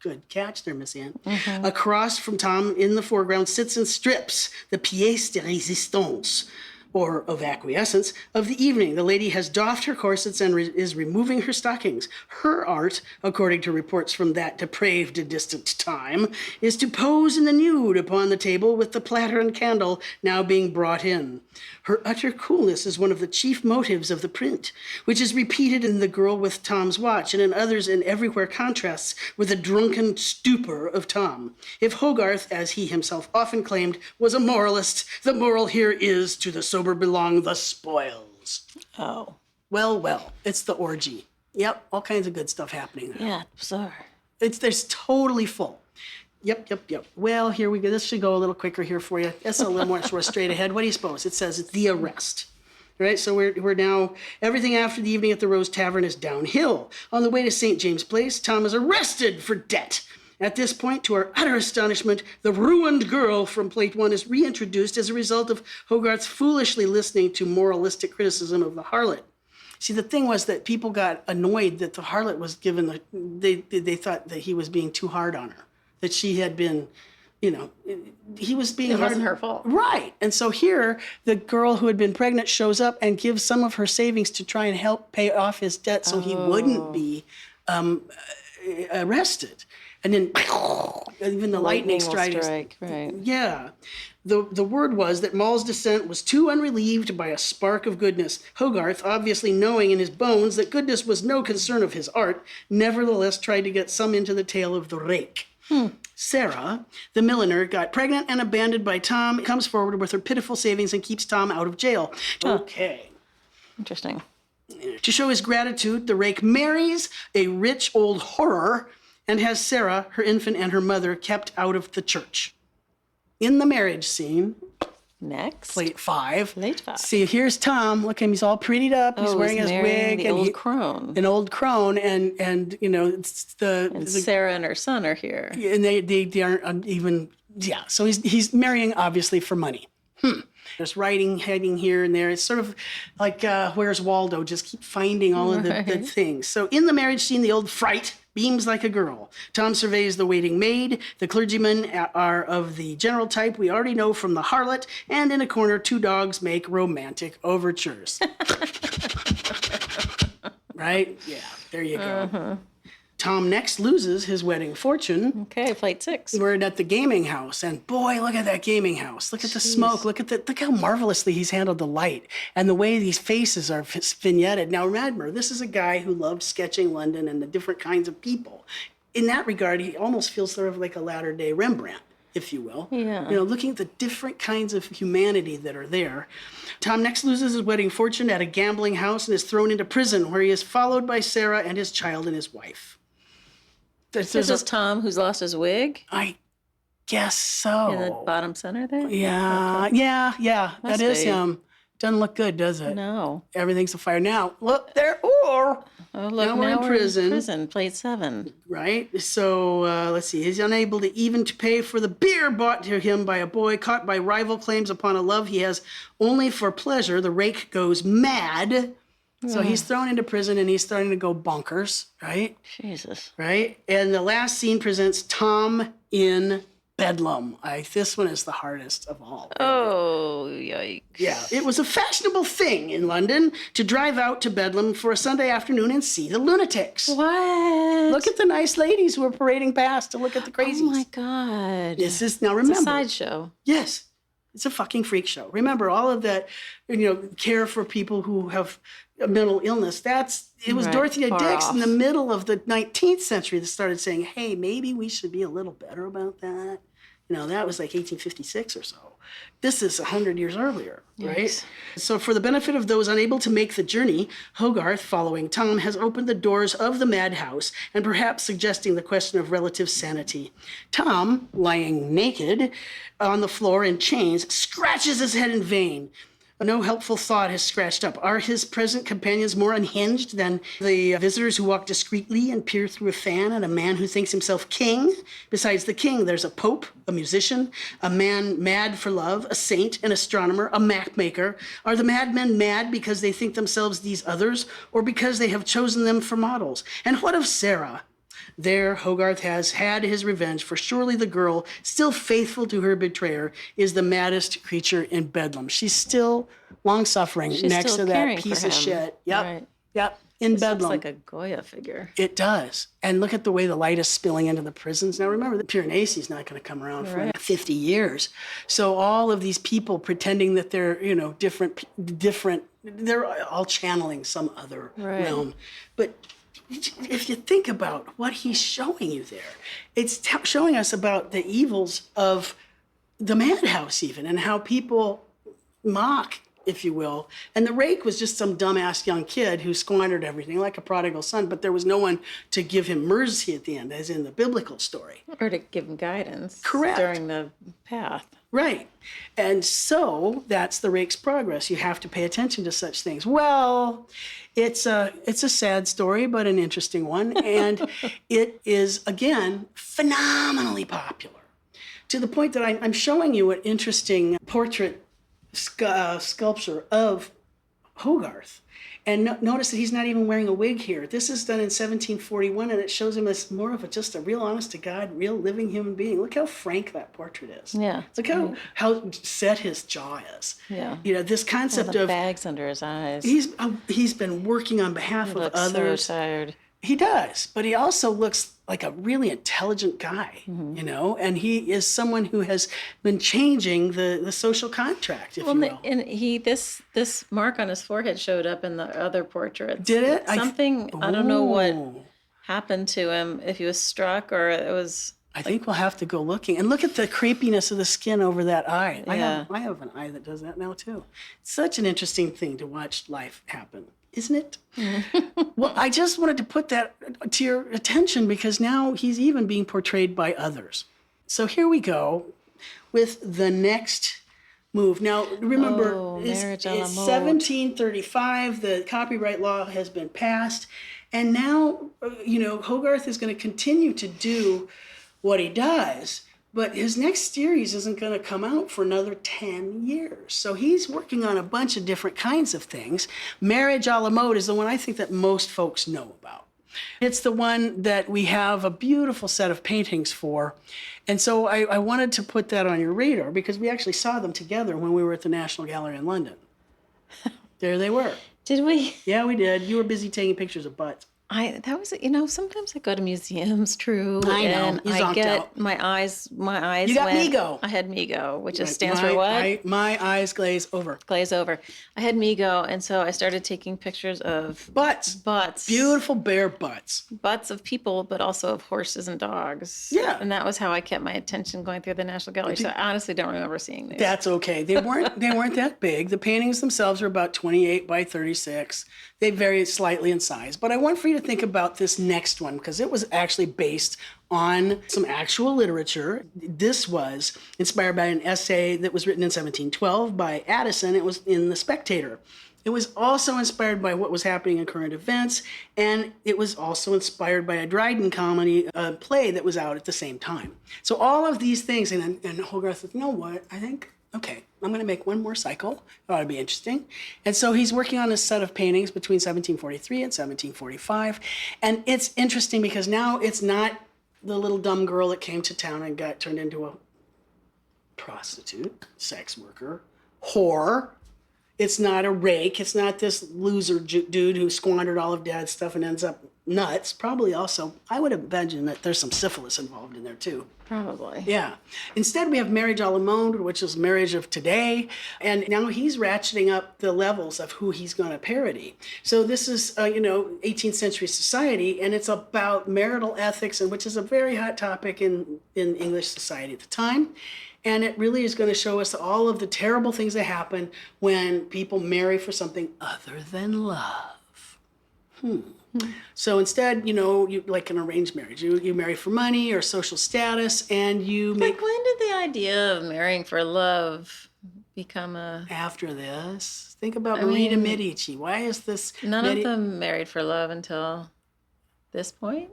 Good catch there, Miss Anne. Across from Tom, in the foreground, sits and strips the pièce de résistance. or of acquiescence, of the evening. The lady has doffed her corsets and is removing her stockings. Her art, according to reports from that depraved and distant time, is to pose in the nude upon the table with the platter and candle now being brought in. Her utter coolness is one of the chief motives of the print, which is repeated in The Girl with Tom's Watch and in others, and everywhere contrasts with the drunken stupor of Tom. If Hogarth, as he himself often claimed, was a moralist, the moral here is, to the sober belong the spoils.
Oh.
Well, it's the orgy. Yep, all kinds of good stuff happening there.
Yeah, bizarre.
There's totally full. Yep. Well, here we go. This should go a little quicker here for you. That's a little more sort of straight ahead. What do you suppose? It says it's the arrest. Right, so we're now, everything after the evening at the Rose Tavern is downhill. On the way to St. James Place, Tom is arrested for debt. At this point, to our utter astonishment, the ruined girl from Plate 1 is reintroduced as a result of Hogarth's foolishly listening to moralistic criticism of the harlot. See, the thing was that people got annoyed that the harlot was given, they thought that he was being too hard on her, that she had been, he was being hard.
It wasn't her fault.
Right. And so here, the girl who had been pregnant shows up and gives some of her savings to try and help pay off his debt so he wouldn't be arrested. And then even the lightning strikes.
Right.
Yeah. The word was that Maule's descent was too unrelieved by a spark of goodness. Hogarth, obviously knowing in his bones that goodness was no concern of his art, nevertheless tried to get some into the tale of the Rake. Sarah, the milliner, got pregnant and abandoned by Tom, comes forward with her pitiful savings and keeps Tom out of jail. Okay.
Interesting.
To show his gratitude, the Rake marries a rich old horror and has Sarah, her infant, and her mother kept out of the church. In the marriage scene,
Next.
Plate 5.
Plate 5.
See, here's Tom. Look at him. He's all prettied up. He's wearing his wig.
The old crone.
An old crone. And it's
And Sarah and her son are here.
And they aren't even, yeah. So he's marrying, obviously, for money. There's writing heading here and there. It's sort of like Where's Waldo? Just keep finding all of the things. So in the marriage scene, the old fright beams like a girl. Tom surveys the waiting maid. The clergymen are of the general type we already know from the harlot. And in a corner, two dogs make romantic overtures. Right? Yeah, there you go. Tom next loses his wedding fortune.
Okay, Plate 6.
We're at the gaming house, and boy, look at that gaming house. Look at the smoke. Look how marvelously he's handled the light and the way these faces are vignetted. Now, remember, this is a guy who loved sketching London and the different kinds of people. In that regard, he almost feels sort of like a latter-day Rembrandt, if you will.
Yeah.
Looking at the different kinds of humanity that are there. Tom next loses his wedding fortune at a gambling house and is thrown into prison, where he is followed by Sarah and his child and his wife.
This is Tom who's lost his wig?
I guess so.
In the bottom center there?
Yeah,
Okay.
yeah. That is him. Doesn't look good, does it?
No.
Everything's afire. Now, look there.
Oh, look,
now we're in prison.
Plate 7.
Right? So, let's see. He's unable to pay for the beer bought to him by a boy caught by rival claims upon a love he has only for pleasure. The Rake goes mad. So he's thrown into prison and he's starting to go bonkers, right?
Jesus.
Right? And the last scene presents Tom in Bedlam. This one is the hardest of all.
Oh, yikes.
Yeah, it was a fashionable thing in London to drive out to Bedlam for a Sunday afternoon and see the lunatics.
What?
Look at the nice ladies who are parading past to look at the crazies.
Oh, my God.
This is, now remember.
It's a sideshow.
Yes. It's a fucking freak show. Remember, all of that, care for people who have a mental illness. It was Dorothea Dix in the middle of the 19th century that started saying, hey, maybe we should be a little better about that. That was like 1856 or so. This is 100 years earlier, right?
Yes.
So for the benefit of those unable to make the journey, Hogarth, following Tom, has opened the doors of the madhouse and perhaps suggesting the question of relative sanity. Tom, lying naked on the floor in chains, scratches his head in vain. No helpful thought has scratched up. Are his present companions more unhinged than the visitors who walk discreetly and peer through a fan at a man who thinks himself king? Besides the king, there's a pope, a musician, a man mad for love, a saint, an astronomer, a map maker. Are the madmen mad because they think themselves these others, or because they have chosen them for models? And what of Sarah? There, Hogarth has had his revenge, for surely the girl, still faithful to her betrayer, is the maddest creature in Bedlam. She's still long-suffering next
still
to that
caring for
piece of
him.
shit. Yep,
Right.
yep, in
This
Bedlam.
looks like a Goya figure.
It does. And look at the way the light is spilling into the prisons. Now remember, the Piranesi's not going to come around for
Right.
50 years. So all of these people pretending that they're, different, they're all channeling some other
Right.
realm. But if you think about what he's showing you there, it's showing us about the evils of the madhouse even, and how people mock, if you will. And the Rake was just some dumbass young kid who squandered everything like a prodigal son, but there was no one to give him mercy at the end, as in the biblical story.
Or to give him guidance.
Correct.
During the path.
Right. And so that's the Rake's progress. You have to pay attention to such things. Well, it's a sad story, but an interesting one. And it is, again, phenomenally popular, to the point that I'm showing you an interesting portrait sculpture of Hogarth. And notice that he's not even wearing a wig here. This is done in 1741, and it shows him as more of just a real honest-to-God, real living human being. Look how frank that portrait is.
Yeah.
Look how set his jaw is.
Yeah.
This concept
The
of
bags under his eyes.
he's been working on behalf
He
of
looks
others.
so tired.
He does, but he also looks like a really intelligent guy, and he is someone who has been changing the social contract, if you will.
And this mark on his forehead showed up in the other portraits.
Did it?
Something, I don't know what
Ooh.
happened to him, if he was struck or it was...
I think we'll have to go looking. And look at the creepiness of the skin over that eye.
Yeah.
I have an eye that does that now, too. It's such an interesting thing to watch life happen, isn't it? Well, I just wanted to put that to your attention because now he's even being portrayed by others. So here we go with the next move. Now, remember, it's
Marriage à la mode.
1735. The copyright law has been passed. And now, Hogarth is going to continue to do what he does, but his next series isn't going to come out for another 10 years. So he's working on a bunch of different kinds of things. Marriage à la mode is the one I think that most folks know about. It's the one that we have a beautiful set of paintings for. And so I wanted to put that on your radar because we actually saw them together when we were at the National Gallery in London. There they were.
Did we?
Yeah, we did. You were busy taking pictures of butts.
That was, sometimes I go to museums, Tru,
I know,
and
you
I
zonked
get
out.
my eyes
You got
went,
Migo.
I had Migo, which
Right,
stands for what?
My eyes glaze over.
Glaze over. I had Migo, and so I started taking pictures of
Butts.
butts.
Beautiful bare butts.
Butts of people, but also of horses and dogs.
Yeah.
And that was how I kept my attention going through the National Gallery. So I honestly don't remember seeing these.
That's okay. They weren't that big. The paintings themselves are about 28 by 36. They vary slightly in size. But I want for you to think about this next one because it was actually based on some actual literature. This was inspired by an essay that was written in 1712 by Addison. It was in The Spectator. It was also inspired by what was happening in current events, and it was also inspired by a Dryden comedy play that was out at the same time. So all of these things, and Hogarth said, you know what, I think, okay, I'm going to make one more cycle. It ought to be interesting. And so he's working on a set of paintings between 1743 and 1745. And it's interesting because now it's not the little dumb girl that came to town and got turned into a prostitute, sex worker, whore. It's not a rake. It's not this loser dude who squandered all of Dad's stuff and ends up nuts. Probably also, I would imagine that there's some syphilis involved in there too.
Probably.
Yeah. Instead, we have marriage à la mode, which is marriage of today. And now he's ratcheting up the levels of who he's going to parody. So this is, 18th century society, and it's about marital ethics, and which is a very hot topic in English society at the time. And it really is going to show us all of the terrible things that happen when people marry for something other than love. So instead, you like an arranged marriage. You marry for money or social status, and you make...
Like, when did the idea of marrying for love become a...
After this, think about Marie de Medici. Why is this...
None of them married for love until this point?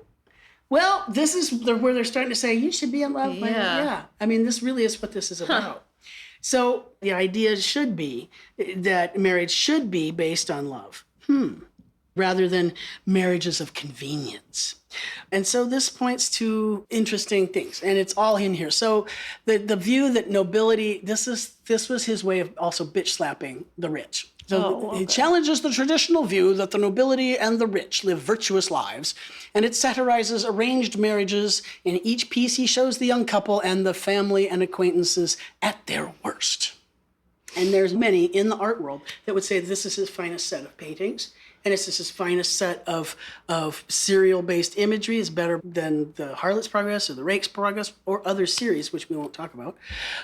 Well, this is where they're starting to say, you should be in love.
Yeah.
I mean, this really is what this is about. So the idea should be that marriage should be based on love. rather than marriages of convenience. And so this points to interesting things, and it's all in here. So the view that nobility, this was his way of also bitch slapping the rich. So he challenges the traditional view that the nobility and the rich live virtuous lives, and it satirizes arranged marriages. In each piece, he shows the young couple and the family and acquaintances at their worst. And there's many in the art world that would say this is his finest set of paintings, and this is his finest set of serial-based imagery. It's better than the Harlot's Progress or the Rake's Progress or other series, which we won't talk about.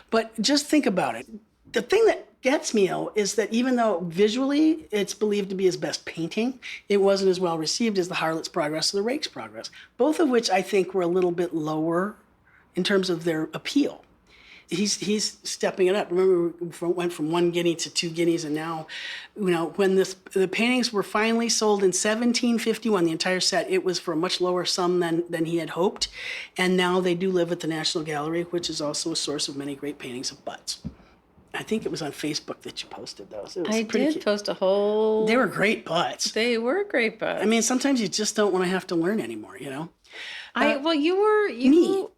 But just think about it. The thing that gets me, though, is that even though visually it's believed to be his best painting, it wasn't as well received as the Harlot's Progress or the Rake's Progress, both of which I think were a little bit lower in terms of their appeal. He's stepping it up. Remember, we went from 1 guinea to 2 guineas, and now, when the paintings were finally sold in 1751, the entire set, it was for a much lower sum than he had hoped, and now they do live at the National Gallery, which is also a source of many great paintings of butts. I think it was on Facebook that you posted those. It was
I
pretty
did
cute.
post a whole...
They were great butts.
They were great butts.
I mean, sometimes you just don't want to have to learn anymore,
Well, you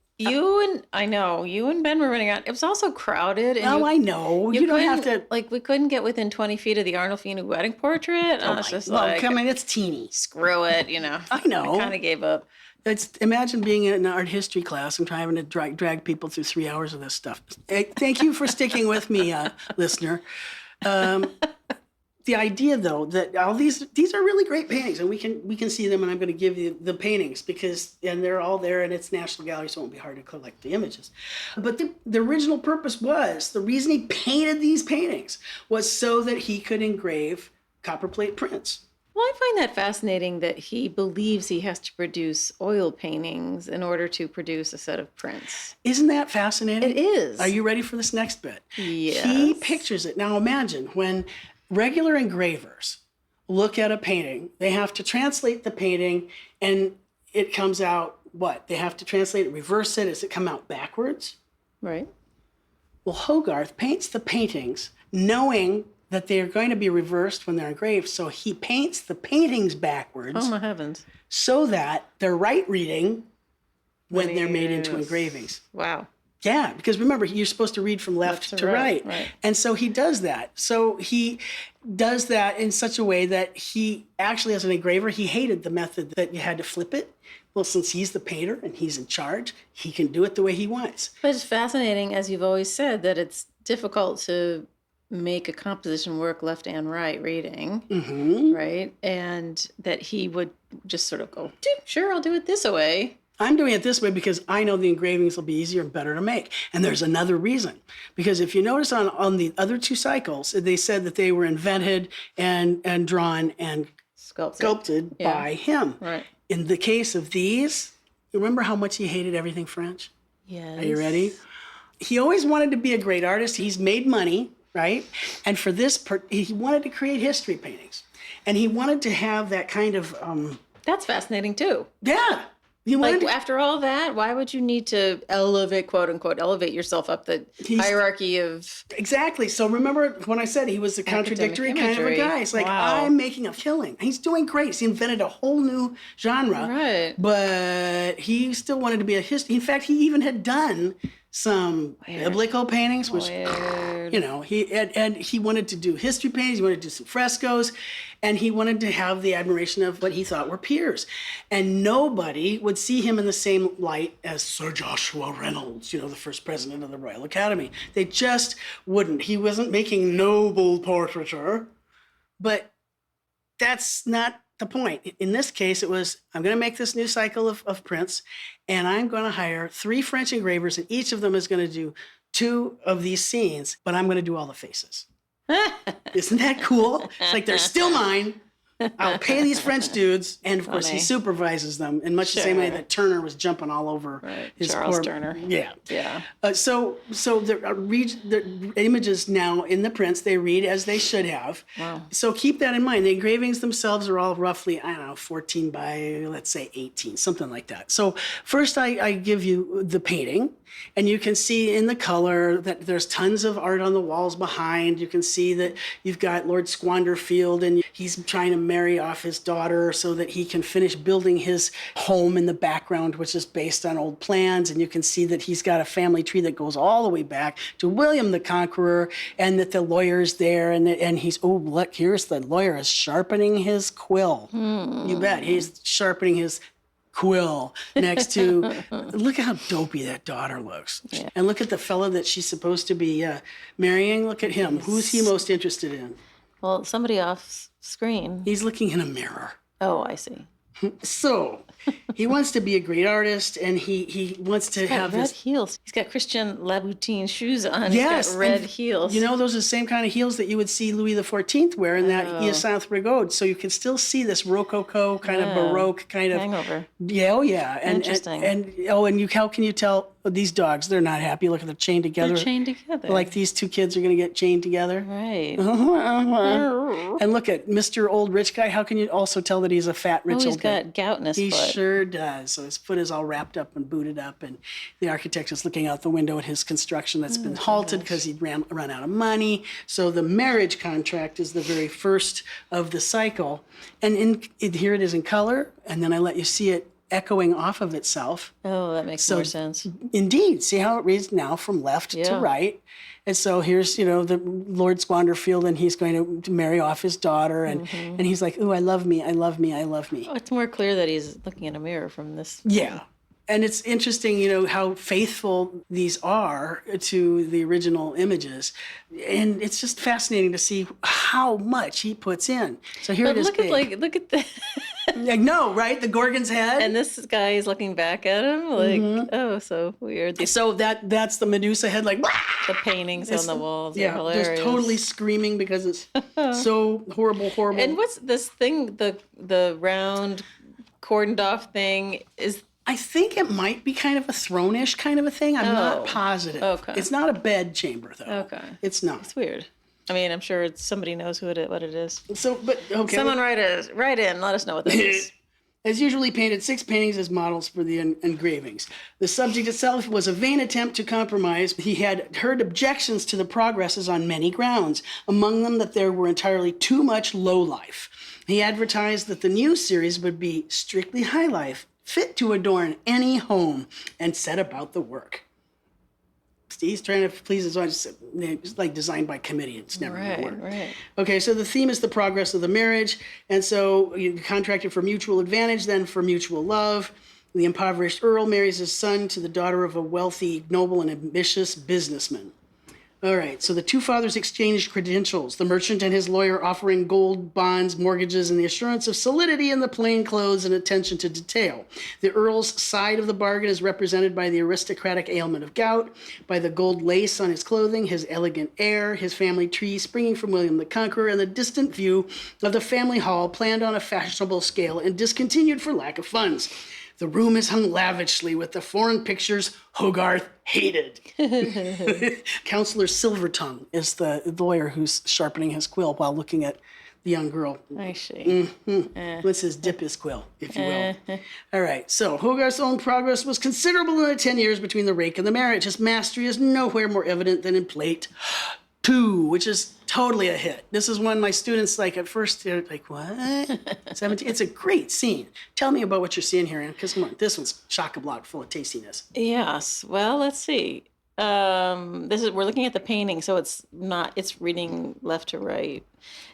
and Ben were running out. It was also crowded. And
I know. You don't have to...
we couldn't get within 20 feet of the Arnolfini wedding portrait. I was just
come on, it's teeny.
Screw it,
I know.
I kind of gave up.
Imagine being in an art history class and having to drag people through 3 hours of this stuff. Thank you for sticking with me, listener. The idea, though, that all these are really great paintings, and we can see them, and I'm going to give you the paintings and they're all there, and it's National Gallery, so it won't be hard to collect the images. But the original purpose was, the reason he painted these paintings was so that he could engrave copperplate prints.
Well, I find that fascinating that he believes he has to produce oil paintings in order to produce a set of prints.
Isn't that fascinating?
It is.
Are you ready for this next bit?
Yes.
He pictures it. Now imagine when regular engravers look at a painting, they have to translate the painting, and it comes out what? They have to translate it, reverse it. Does it come out backwards?
Right.
Well, Hogarth paints the paintings knowing that they are going to be reversed when they're engraved, so he paints the paintings backwards.
Oh, my heavens.
So that they're right reading when they're made into engravings.
Wow.
Yeah, because remember, you're supposed to read from left to right. And so he does that. So he does that in such a way that he actually, as an engraver, he hated the method that you had to flip it. Well, since he's the painter and he's in charge, he can do it the way he wants.
But it's fascinating, as you've always said, that it's difficult to make a composition work left and right reading, right? And that he would just sort of go, sure, I'll do it this way.
I'm doing it this way because I know the engravings will be easier and better to make. And there's another reason. Because if you notice on the other 2 cycles, they said that they were invented and drawn and sculpted by him.
Right.
In the case of these, you remember how much he hated everything French?
Yes.
Are you ready? He always wanted to be a great artist. He's made money, right? And for this, he wanted to create history paintings. And he wanted to have that kind of...
That's fascinating, too.
Yeah.
After all that, why would you need to elevate, quote unquote, elevate yourself up the hierarchy of...
Exactly. So remember when I said he was a contradictory kind of a guy? It's like, wow. I'm making a killing. He's doing great. He invented a whole new genre.
Right.
But he still wanted to be a history. In fact, he even had done some biblical paintings, which, he wanted to do history paintings. He wanted to do some frescoes. And he wanted to have the admiration of what he thought were peers. And nobody would see him in the same light as Sir Joshua Reynolds, the first president of the Royal Academy. They just wouldn't. He wasn't making noble portraiture. But that's not the point. In this case, it was, I'm going to make this new cycle of prints, and I'm going to hire 3 French engravers, and each of them is going to do 2 of these scenes, but I'm going to do all the faces. Isn't that cool? It's like, they're still mine. I'll pay these French dudes. And of course, he supervises them in much the same way that Turner was jumping all over his
Charles Turner.
Yeah.
Yeah.
So the images now in the prints, they read as they should have.
Wow.
So keep that in mind. The engravings themselves are all roughly, 14 by, let's say, 18, something like that. So first I give you the painting. And you can see in the color that there's tons of art on the walls behind. You can see that you've got Lord Squanderfield, and he's trying to marry off his daughter so that he can finish building his home in the background, which is based on old plans. And you can see that he's got a family tree that goes all the way back to William the Conqueror, and that the lawyer's there. And he's, oh, look, here's the lawyer is sharpening his quill. You bet. He's sharpening his quill next to, look at how dopey that daughter looks.
Yeah.
And look at the fellow that she's supposed to be marrying. Look at him. Who's he most interested in?
Well, somebody off screen.
He's looking in a mirror.
Oh, I see.
So he wants to be a great artist, and he wants to have
red
this.
heels. He's got Christian Louboutin shoes on.
Yes,
He's got red
and
heels.
You know, those are the same kind of heels that you would see Louis XIV wear in that Saint Brigode. So you can still see this Rococo kind of Baroque kind of
hangover.
Yeah, oh yeah. And,
Interesting.
How can you tell these dogs? They're not happy. Look at them chained together.
They're chained together.
Like these two kids are going to get chained together.
Right.
And look at Mr. Old Rich Guy. How can you also tell that he's a fat rich
He's
old guy?
got gout in his
He
foot.
sure does. So his foot is all wrapped up and booted up, and the architect is looking out the window at his construction that's been halted because he'd run out of money. So the marriage contract is the very first of the cycle. And here it is in color, and then I let you see it echoing off of itself.
Oh, that makes more sense.
Indeed. See how it reads now from left to right. And so here's, the Lord Squanderfield, and he's going to marry off his daughter. And he's like, ooh, I love me, I love me, I love me.
Oh, it's more clear that he's looking in a mirror from this.
Yeah. And it's interesting, how faithful these are to the original images. And it's just fascinating to see how much he puts in. So here it is.
Look at the
Like, no, right? The Gorgon's head.
and this guy is looking back at him like, oh, so weird.
So that's the Medusa head, like,
The paintings on the walls are hilarious.
just totally screaming because it's so horrible.
And what's this thing, the round cordoned off thing is...
I think it might be kind of a throne-ish kind of a thing. I'm not positive.
Okay.
It's not a bed chamber, though.
Okay.
It's not.
It's weird. I mean, I'm sure somebody knows what it is.
So, but, okay.
Someone write in. Let us know what that is.
As usually painted 6 paintings as models for the engravings. The subject itself was a vain attempt to compromise. He had heard objections to the progresses on many grounds, among them that there were entirely too much low life. He advertised that the new series would be strictly high life, fit to adorn any home, and set about the work. He's trying to please his audience. It's like designed by committee. It's never going to work.
Right.
Okay, so the theme is the progress of the marriage. And so you contracted for mutual advantage, then for mutual love. The impoverished earl marries his son to the daughter of a wealthy, noble, and ambitious businessman. All right, so the two fathers exchanged credentials, the merchant and his lawyer offering gold, bonds, mortgages, and the assurance of solidity in the plain clothes and attention to detail. The earl's side of the bargain is represented by the aristocratic ailment of gout, by the gold lace on his clothing, his elegant air, his family tree springing from William the Conqueror, and the distant view of the family hall planned on a fashionable scale and discontinued for lack of funds. The room is hung lavishly with the foreign pictures Hogarth hated. Counselor Silvertongue is the lawyer who's sharpening his quill while looking at the young girl.
I see.
Let's just dip his quill, if you will. All right, so Hogarth's own progress was considerable in the 10 years between the rake and the marriage. His mastery is nowhere more evident than in Plate 2, which is totally a hit. This is one my students, at first, they're like, what? 17? It's a great scene. Tell me about what you're seeing here, because come on, this one's chock-a-block, full of tastiness.
Yes. Well, let's see. We're looking at the painting, so it's reading left to right.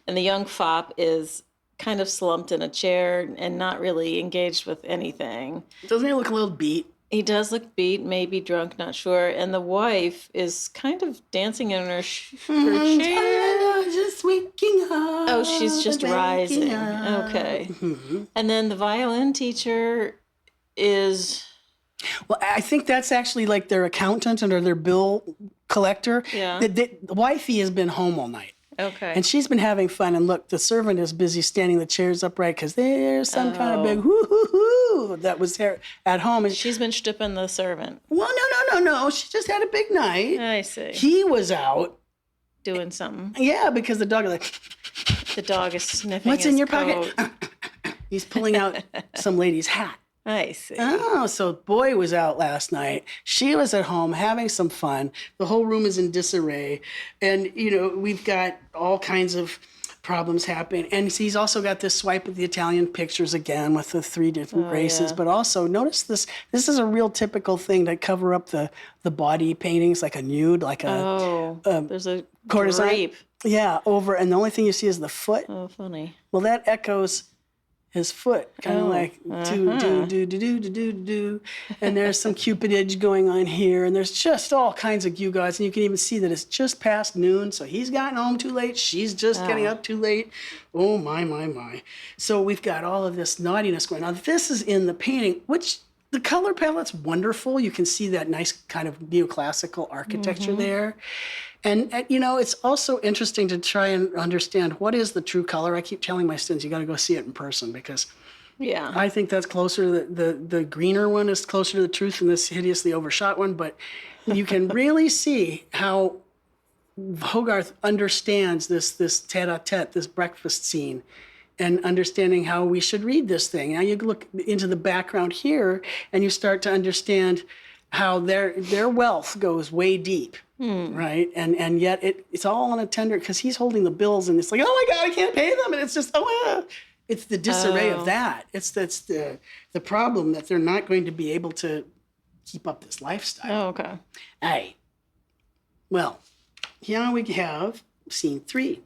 And the young fop is kind of slumped in a chair and not really engaged with anything.
Doesn't he look a little beat?
He does look beat, maybe drunk, not sure. And the wife is kind of dancing in her chair.
Just waking up.
Oh, she's just rising.
Up.
Okay. And then the violin teacher is...
Well, I think that's actually like their accountant or their bill collector.
Yeah.
The wifey has been home all night.
Okay.
And she's been having fun. And look, the servant is busy standing the chairs upright because there's some kind of big hoo-hoo-hoo that was there at home. And
she's been stripping the servant.
Well, no. She just had a big night.
I see.
He was out.
Doing something.
Yeah, because the dog is like...
The dog is sniffing
What's
his
in your
coat.
pocket? He's pulling out some lady's hat.
I see.
Oh, so boy was out last night. She was at home having some fun. The whole room is in disarray. And, we've got all kinds of problems happening. And he's also got this swipe of the Italian pictures again with the 3 different races.
Yeah.
But also notice this is a real typical thing to cover up the body paintings, like a nude, like
there's a
courtesan.
drape.
Yeah, over, and the only thing you see is the foot.
Oh, funny.
Well, that echoes his foot, kind of like do. And there's some cupidage going on here, and there's just all kinds of gewgaws, and you can even see that it's just past noon, so he's gotten home too late, she's just getting up too late. Oh, my. So we've got all of this naughtiness going on. This is in the painting, which the color palette's wonderful. You can see that nice kind of neoclassical architecture there. And, it's also interesting to try and understand what is the true color. I keep telling my students, you got to go see it in person, because I think that's closer. The greener one is closer to the truth than this hideously overshot one. But you can really see how Hogarth understands this tete-a-tete, this breakfast scene, and understanding how we should read this thing. Now you look into the background here, and you start to understand how their wealth goes way deep. Right, and yet it's all on a tender, because he's holding the bills, and it's like, oh my God, I can't pay them, and it's just it's the disarray of that. That's the problem, that they're not going to be able to keep up this lifestyle.
Oh, okay.
Aye. Well, here we have scene 3.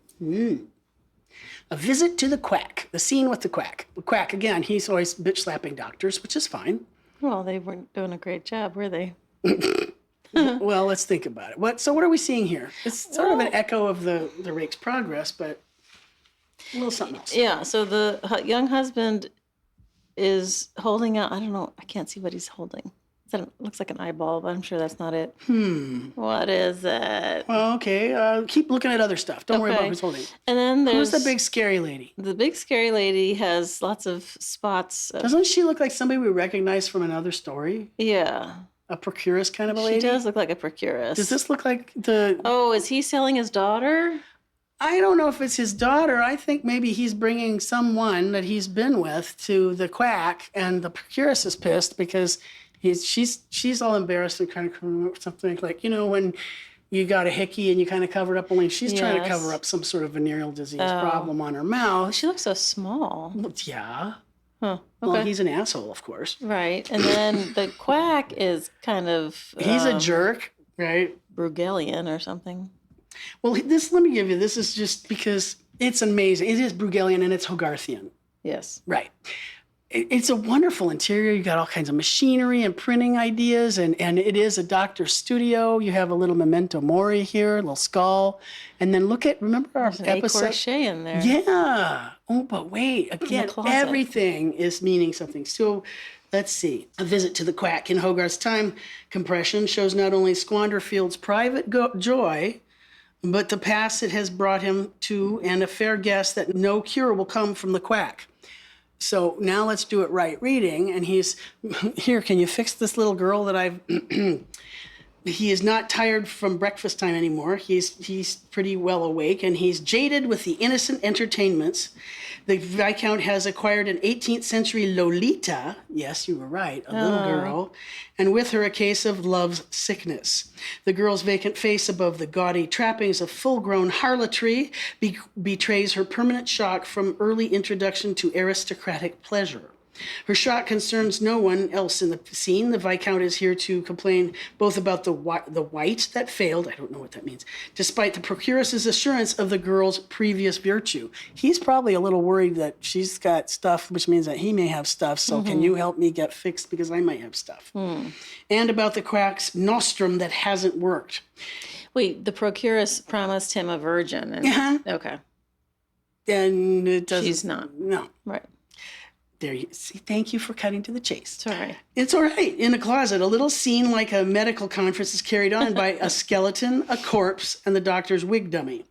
A visit to the quack. The scene with the quack. The quack again. He's always bitch slapping doctors, which is fine.
Well, they weren't doing a great job, were they?
Well, let's think about it. So what are we seeing here? It's sort of an echo of the Rake's Progress, but a little something else.
Yeah, so the young husband is holding out, I don't know, I can't see what he's holding. It looks like an eyeball, but I'm sure that's not it. What is it?
Well, okay, keep looking at other stuff. Don't worry about who's holding it.
And then there's...
Who's the big scary lady?
The big scary lady has lots of spots.
Doesn't she look like somebody we recognize from another story?
Yeah.
A procuress kind of a lady?
She does look like a procuress.
Does this look like the...
Oh, is he selling his daughter?
I don't know if it's his daughter. I think maybe he's bringing someone that he's been with to the quack, and the procuress is pissed because she's all embarrassed and kind of coming up with something like, when you got a hickey and you kind of cover it up, only she's trying to cover up some sort of venereal disease problem on her mouth.
She looks so small.
Yeah.
Huh. Okay.
Well, he's an asshole, of course.
Right. And then the quack is kind of...
he's a jerk, right?
Bruegelian or something.
Well, let me give you, this is just because it's amazing. It is Bruegelian and it's Hogarthian.
Yes.
Right. It's a wonderful interior. You got all kinds of machinery and printing ideas, and it is a doctor's studio. You have a little memento mori here, a little skull. And then remember our
There's an
episode?
crochet in there.
Yeah. Oh, but wait, again, everything is meaning something. So let's see. A visit to the quack in Hogarth's time compression shows not only Squanderfield's private joy, but the pass it has brought him to, and a fair guess that no cure will come from the quack. So now let's do it right reading. And he's, here, can you fix this little girl that I've, he is not tired from breakfast time anymore. He's pretty well awake, and he's jaded with the innocent entertainments. The Viscount has acquired an 18th century Lolita, yes, you were right, a little girl, and with her a case of love's sickness. The girl's vacant face above the gaudy trappings of full-grown harlotry betrays her permanent shock from early introduction to aristocratic pleasure. Her shock concerns no one else in the scene. The Viscount is here to complain both about the white that failed, I don't know what that means, despite the procuress's assurance of the girl's previous virtue. He's probably a little worried that she's got stuff, which means that he may have stuff, so can you help me get fixed because I might have stuff. And about the quack's nostrum that hasn't worked.
Wait, the procuress promised him a virgin. And, okay.
And it doesn't.
She's not.
No.
Right.
There you see. Thank you for cutting to the chase.
It's all right.
It's all right. In a closet, a little scene like a medical conference is carried on by a skeleton, a corpse, and the doctor's wig dummy.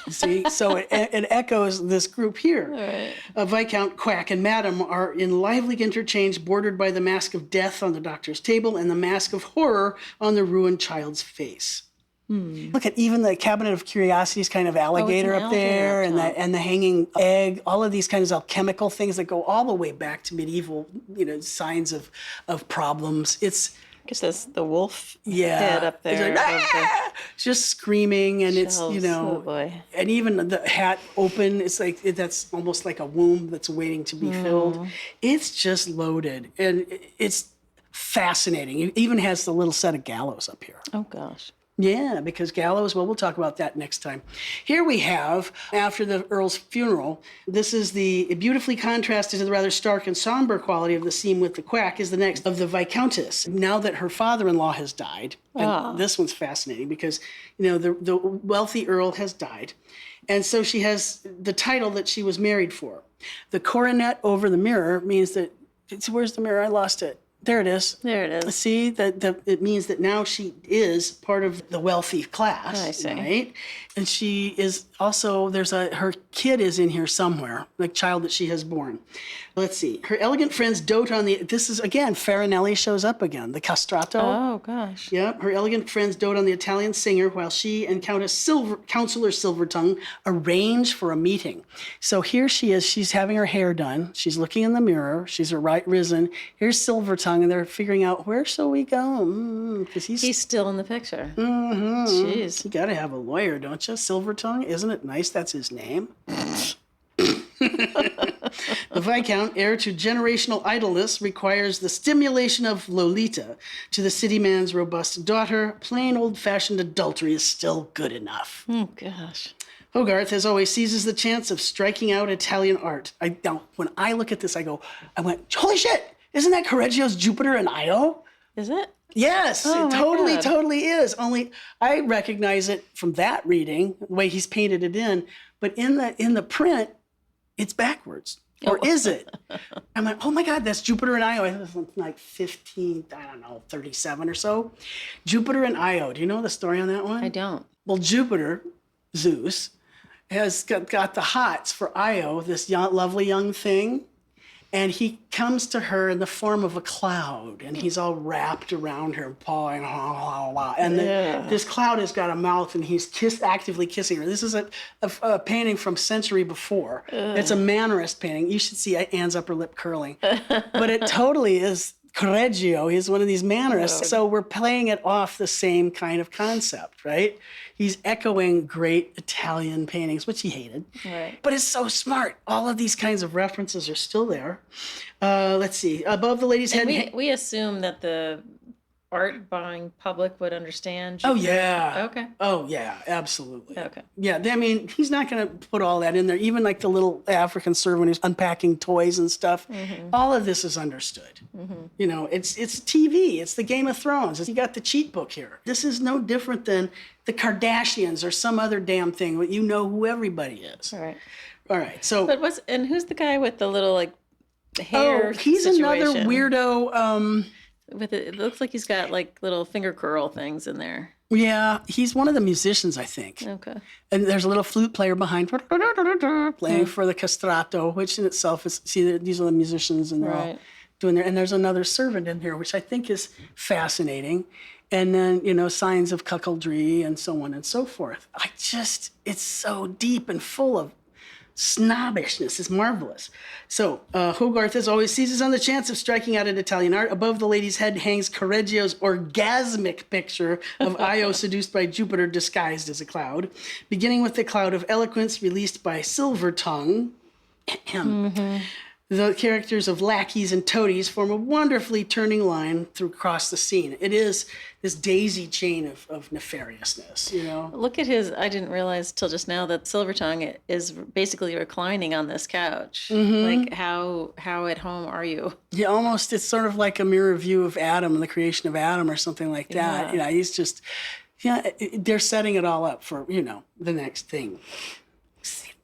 See, so it echoes this group here.
All right.
Viscount, Quack, and Madam are in lively interchange, bordered by the mask of death on the doctor's table and the mask of horror on the ruined child's face. Look at even the cabinet of curiosities kind of alligator up there, and the hanging egg, all of these kinds of alchemical things that go all the way back to medieval, signs of problems. It's
I guess that's the wolf
Yeah.
head up
It's
there.
like,
above the
"Ah!" Just screaming, and it's,
shelves. Oh, boy.
and even the hat open, it's like, that's almost like a womb that's waiting to be filled. It's just loaded, and it's fascinating. It even has the little set of gallows up here.
Oh, gosh.
Yeah, because gallows, well, we'll talk about that next time. Here we have, after the Earl's funeral, this is the beautifully contrasted to the rather stark and somber quality of the scene with the quack, is the next of the Viscountess. Now that her father-in-law has died, and this one's fascinating because, the wealthy Earl has died. And so she has the title that she was married for. The coronet over the mirror means that, where's the mirror? I lost it. There it is.
There it is.
See, it means that now she is part of the wealthy class.
I see.
Right? And she is also, her kid is in here somewhere, the child that she has born. Let's see. Her elegant friends dote on this is, again, Farinelli shows up again, the castrato.
Oh, gosh.
Yep, her elegant friends dote on the Italian singer while she and Councillor Silvertongue arrange for a meeting. So here she is, she's having her hair done. She's looking in the mirror. She's risen. Here's Silvertongue, and they're figuring out, where shall we go? Because he's
still in the picture.
Mm-hmm.
Jeez.
You got to have a lawyer, don't you? Silvertongue, isn't it nice that's his name? The Viscount, heir to generational idleness, requires the stimulation of Lolita to the city man's robust daughter. Plain old-fashioned adultery is still good enough.
Oh, gosh.
Hogarth, as always, seizes the chance of striking out Italian art. When I look at this, I went, holy shit, isn't that Correggio's Jupiter and Io?
Is it?
Yes,
Oh,
it
my God.
totally is. Only I recognize it from that reading, the way he's painted it in. But in the print, it's backwards. Or is it? I'm like, oh my God, that's Jupiter and Io. I think it's like 37 or so. Jupiter and Io. Do you know the story on that one?
I don't.
Well, Jupiter, Zeus, has got the hots for Io, this lovely young thing. And he comes to her in the form of a cloud, and he's all wrapped around her, pawing, and this cloud has got a mouth, and he's actively kissing her. This is a painting from century before. It's a Mannerist painting. You should see Anne's upper lip curling. But it totally is Correggio. He's one of these Mannerists. So we're playing it off the same kind of concept, right? He's echoing great Italian paintings, which he hated.
Right.
But it's so smart. All of these kinds of references are still there. Let's see. Above the lady's head.
We assume that the art buying public would understand.
Oh, yeah.
Okay.
Oh, yeah, absolutely.
Okay.
Yeah, I mean, he's not going to put all that in there. Even like the little African servant who's unpacking toys and stuff. Mm-hmm. All of this is understood. Mm-hmm. It's TV. It's the Game of Thrones. You got the cheat book here. This is no different than the Kardashians or some other damn thing. You know who everybody is.
All right.
All right. So.
But who's the guy with the little hair?
Oh, he's
situation?
another weirdo.
It looks like he's got little finger curl things in there.
Yeah, he's one of the musicians, I think.
Okay.
And there's a little flute player behind playing for the castrato, which in itself is, these are the musicians, and they're all doing their, and there's another servant in here, which I think is fascinating. And then, signs of cuckoldry and so on and so forth. It's so deep and full of snobbishness. Is marvelous. So Hogarth, as always, seizes on the chance of striking out at Italian art. Above the lady's head hangs Correggio's orgasmic picture of Io seduced by Jupiter disguised as a cloud, beginning with the cloud of eloquence released by Silvertongue. The characters of lackeys and toadies form a wonderfully turning line across the scene. It is this daisy chain of nefariousness,
Look at his, I didn't realize till just now that Silvertongue is basically reclining on this couch. Mm-hmm. Like how at home are you?
Yeah, it's sort of like a mirror view of Adam and the creation of Adam or something like that.
Yeah.
He's just, they're setting it all up for, the next thing.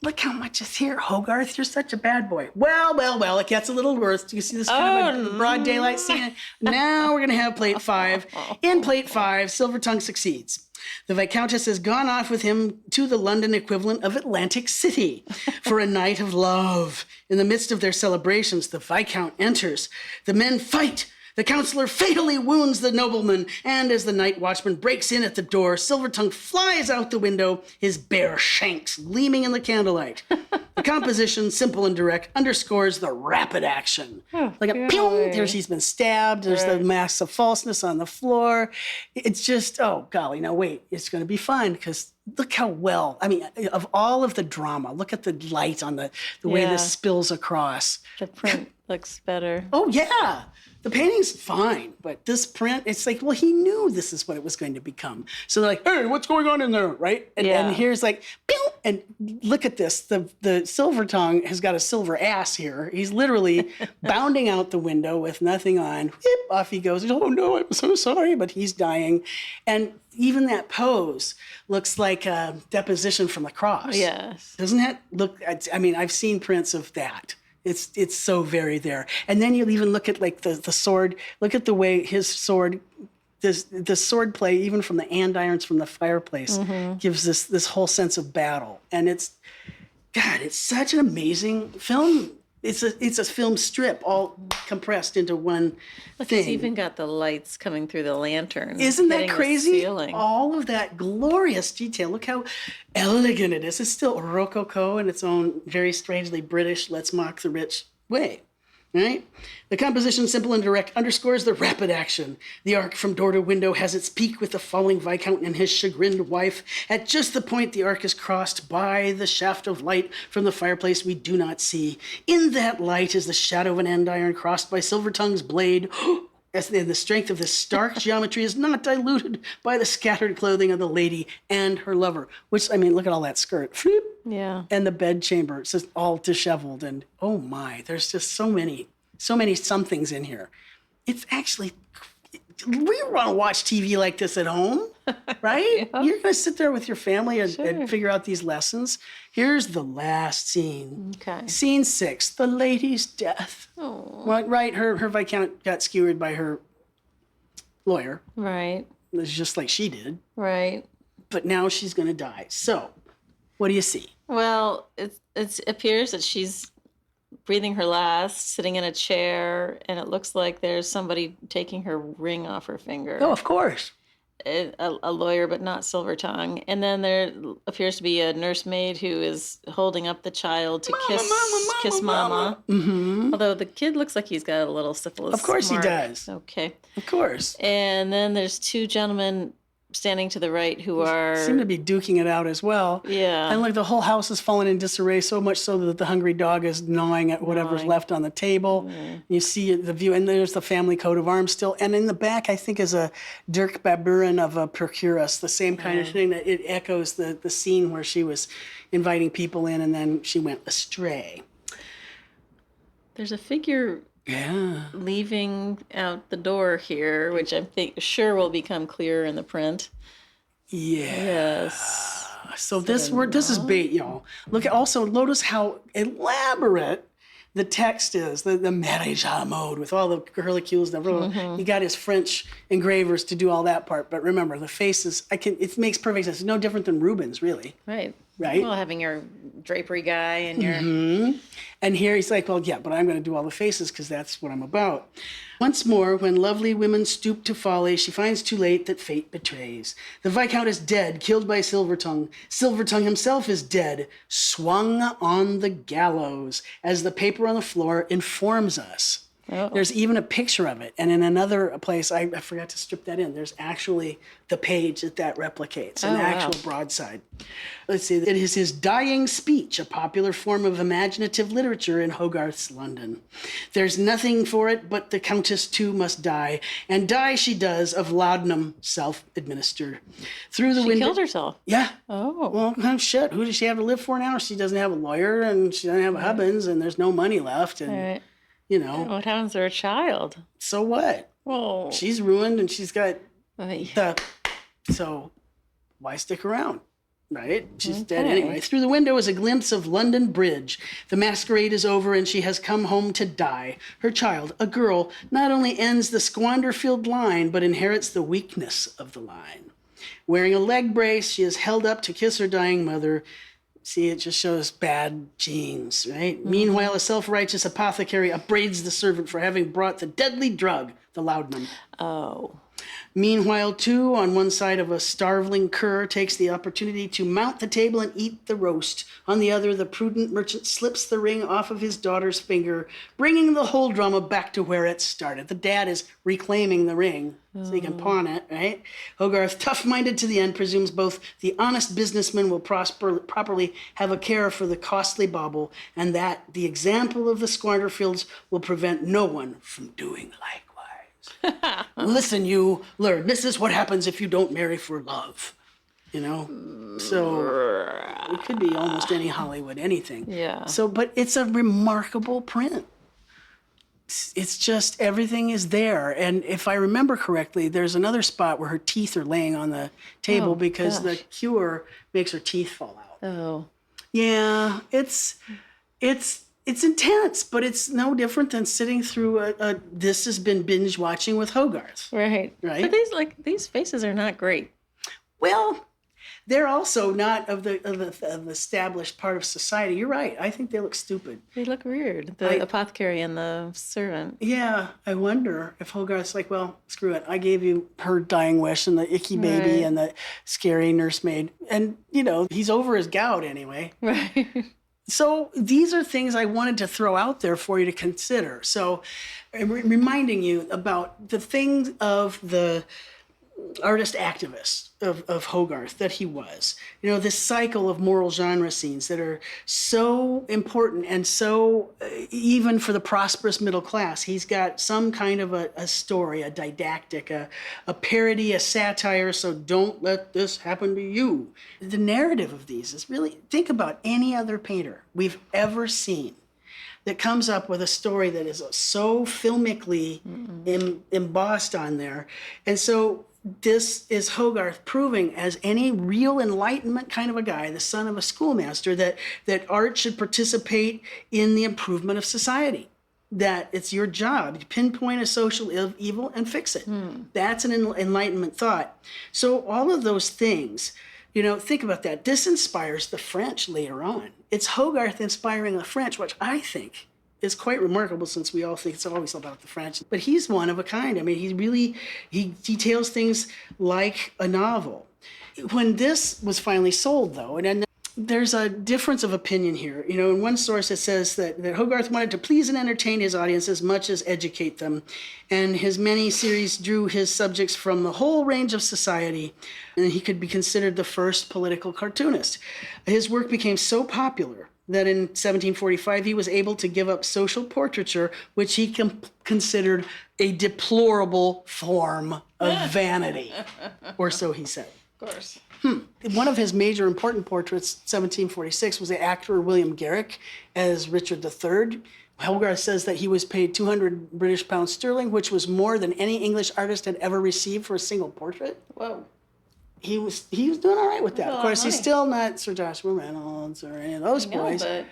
Look how much is here, Hogarth. You're such a bad boy. Well, it gets a little worse. Do you see this kind of a broad daylight scene? Now we're going to have plate 5. In plate 5, Silvertongue succeeds. The Viscountess has gone off with him to the London equivalent of Atlantic City for a night of love. In the midst of their celebrations, the Viscount enters. The men fight. The counselor fatally wounds the nobleman, and as the night watchman breaks in at the door, Silvertongue flies out the window, his bare shanks gleaming in the candlelight. The composition, simple and direct, underscores the rapid action. Like a pew, there she's been stabbed, there's the mask of falseness on the floor. It's just, oh, golly, now wait, it's going to be fun, because look how well, I mean, of all of the drama, look at the light on the way this spills across.
The print looks better.
Oh, yeah. The painting's fine, but this print, it's like, well, he knew this is what it was going to become. So they're like, hey, what's going on in there, right? And here's like, pew! And look at this. The Silvertongue has got a silver ass here. He's literally bounding out the window with nothing on. Whip, off he goes. Oh, no, I'm so sorry, but he's dying. And even that pose looks like a deposition from the cross.
Yes.
Doesn't it look, I mean, I've seen prints of that. It's so very there. And then you'll even look at like the sword. Look at the way his sword, the sword play, even from the andirons from the fireplace, gives this whole sense of battle. And it's such an amazing film. It's a film strip all compressed into one thing.
It's even got the lights coming through the lantern.
Isn't that crazy?
Ceiling.
All of that glorious detail. Look how elegant it is. It's still rococo in its own very strangely British, let's mock the rich way. Right? The composition, simple and direct, underscores the rapid action. The arc from door to window has its peak with the falling Viscount and his chagrined wife. At just the point the arc is crossed by the shaft of light from the fireplace we do not see. In that light is the shadow of an andiron crossed by Silvertongue's blade. As the strength of this stark geometry is not diluted by the scattered clothing of the lady and her lover. Which, I mean, look at all that skirt.
Yeah.
And the bed chamber. It's just all disheveled. And oh my, there's just so many somethings in here. It's actually, we want to watch TV like this at home, right?
Yeah.
You're going to sit there with your family and figure out these lessons. Here's the last scene.
Okay.
Scene 6, the lady's death.
Oh.
Well, right, her Viscount got skewered by her lawyer.
Right.
It's just like she did.
Right.
But now she's going to die. So, what do you see?
Well, it appears that she's breathing her last, sitting in a chair, and it looks like there's somebody taking her ring off her finger.
Oh, of course.
A lawyer, but not Silvertongue. And then there appears to be a nursemaid who is holding up the child to kiss Mama.
Mm-hmm.
Although the kid looks like he's got a little syphilis.
Of course
mark.
he does.
Okay.
Of course.
And then there's two gentlemen standing to the right who are...
seem to be duking it out as well.
Yeah.
And like the whole house is fallen in disarray, so much so that the hungry dog is gnawing at whatever's left on the table. Mm. You see the view, and there's the family coat of arms still. And in the back, I think, is a Dirk Baburin of a Procurus, the same kind of thing, that it echoes the scene where she was inviting people in and then she went astray.
There's a figure... leaving out the door here, which I think sure will become clearer in the print. Yes.
So this is bait, y'all. Look at also notice how elaborate the text is, the marriage mode with all the curlicues. He got his French engravers to do all that part. But remember, the faces, it makes perfect sense. It's no different than Rubens, really.
Right.
Right?
Well, having your drapery guy and your...
And here he's like, well, yeah, but I'm going to do all the faces because that's what I'm about. Once more, when lovely women stoop to folly, she finds too late that fate betrays. The Viscount is dead, killed by Silvertongue. Silvertongue himself is dead, swung on the gallows, as the paper on the floor informs us. Oh. There's even a picture of it. And in another place, I forgot to strip that in, there's actually the page that replicates, an actual broadside. Let's see, it is his dying speech, a popular form of imaginative literature in Hogarth's London. There's nothing for it but the Countess too must die, and die she does of laudanum self-administered. Through the window.
She killed herself?
Yeah.
Oh.
Well, shit, who does she have to live for now? She doesn't have a lawyer, and she doesn't have a husband, and there's no money left, and...
Right.
You know.
What happens to her child?
So what?
Whoa.
She's ruined and she's got so why stick around? Right? She's dead anyway. Through the window is a glimpse of London Bridge. The masquerade is over and she has come home to die. Her child, a girl, not only ends the squander-filled line, but inherits the weakness of the line. Wearing a leg brace, she is held up to kiss her dying mother. See, it just shows bad genes, right? Meanwhile, a self-righteous apothecary upbraids the servant for having brought the deadly drug, the laudanum.
Oh.
Meanwhile, too, on one side of a starveling cur takes the opportunity to mount the table and eat the roast. On the other, the prudent merchant slips the ring off of his daughter's finger, bringing the whole drama back to where it started. The dad is reclaiming the ring so he can pawn it, right? Hogarth, tough-minded to the end, presumes both the honest businessman will properly have a care for the costly bauble, and that the example of the Squanderfields will prevent no one from doing likewise. Listen, you learn. This is what happens if you don't marry for love. You know? So it could be almost any Hollywood, anything.
Yeah.
So, but it's a remarkable print. It's just everything is there. And if I remember correctly, there's another spot where her teeth are laying on the table because the cure makes her teeth fall out.
Oh.
Yeah, it's intense, but it's no different than sitting through a this has been binge watching with Hogarth.
Right.
Right.
But these faces are not great.
Well, they're also not of the established part of society. You're right. I think they look stupid.
They look weird. The apothecary and the servant.
Yeah, I wonder if Hogarth's like, well, screw it. I gave you her dying wish and the icky baby and the scary nursemaid. And, you know, he's over his gout anyway.
Right.
So these are things I wanted to throw out there for you to consider. So reminding you about the things of the artist activist of Hogarth that he was. You know, this cycle of moral genre scenes that are so important and so even for the prosperous middle class. He's got some kind of a story, a didactic, a parody, a satire, so don't let this happen to you. The narrative of these is really, think about any other painter we've ever seen that comes up with a story that is so filmically embossed on there. And so this is Hogarth proving, as any real Enlightenment kind of a guy, the son of a schoolmaster, that art should participate in the improvement of society. That it's your job. You pinpoint a social evil and fix it. That's an Enlightenment thought. So all of those things, you know, think about that. This inspires the French later on. It's Hogarth inspiring the French, which I think is quite remarkable since we all think it's always about the French. But he's one of a kind. I mean, he details things like a novel. When this was finally sold, though, and there's a difference of opinion here. You know, in one source it says that Hogarth wanted to please and entertain his audience as much as educate them. And his many series drew his subjects from the whole range of society, and he could be considered the first political cartoonist. His work became so popular that in 1745 he was able to give up social portraiture, which he considered a deplorable form of vanity, or so he said.
Of course.
One of his major important portraits, 1746, was the actor William Garrick as Richard III. Hogarth says that he was paid 200 British pounds sterling, which was more than any English artist had ever received for a single portrait.
Whoa.
He was doing all right with that.
Well,
Of course, he's
money.
still not Sir Joshua Reynolds or any of those boys.
But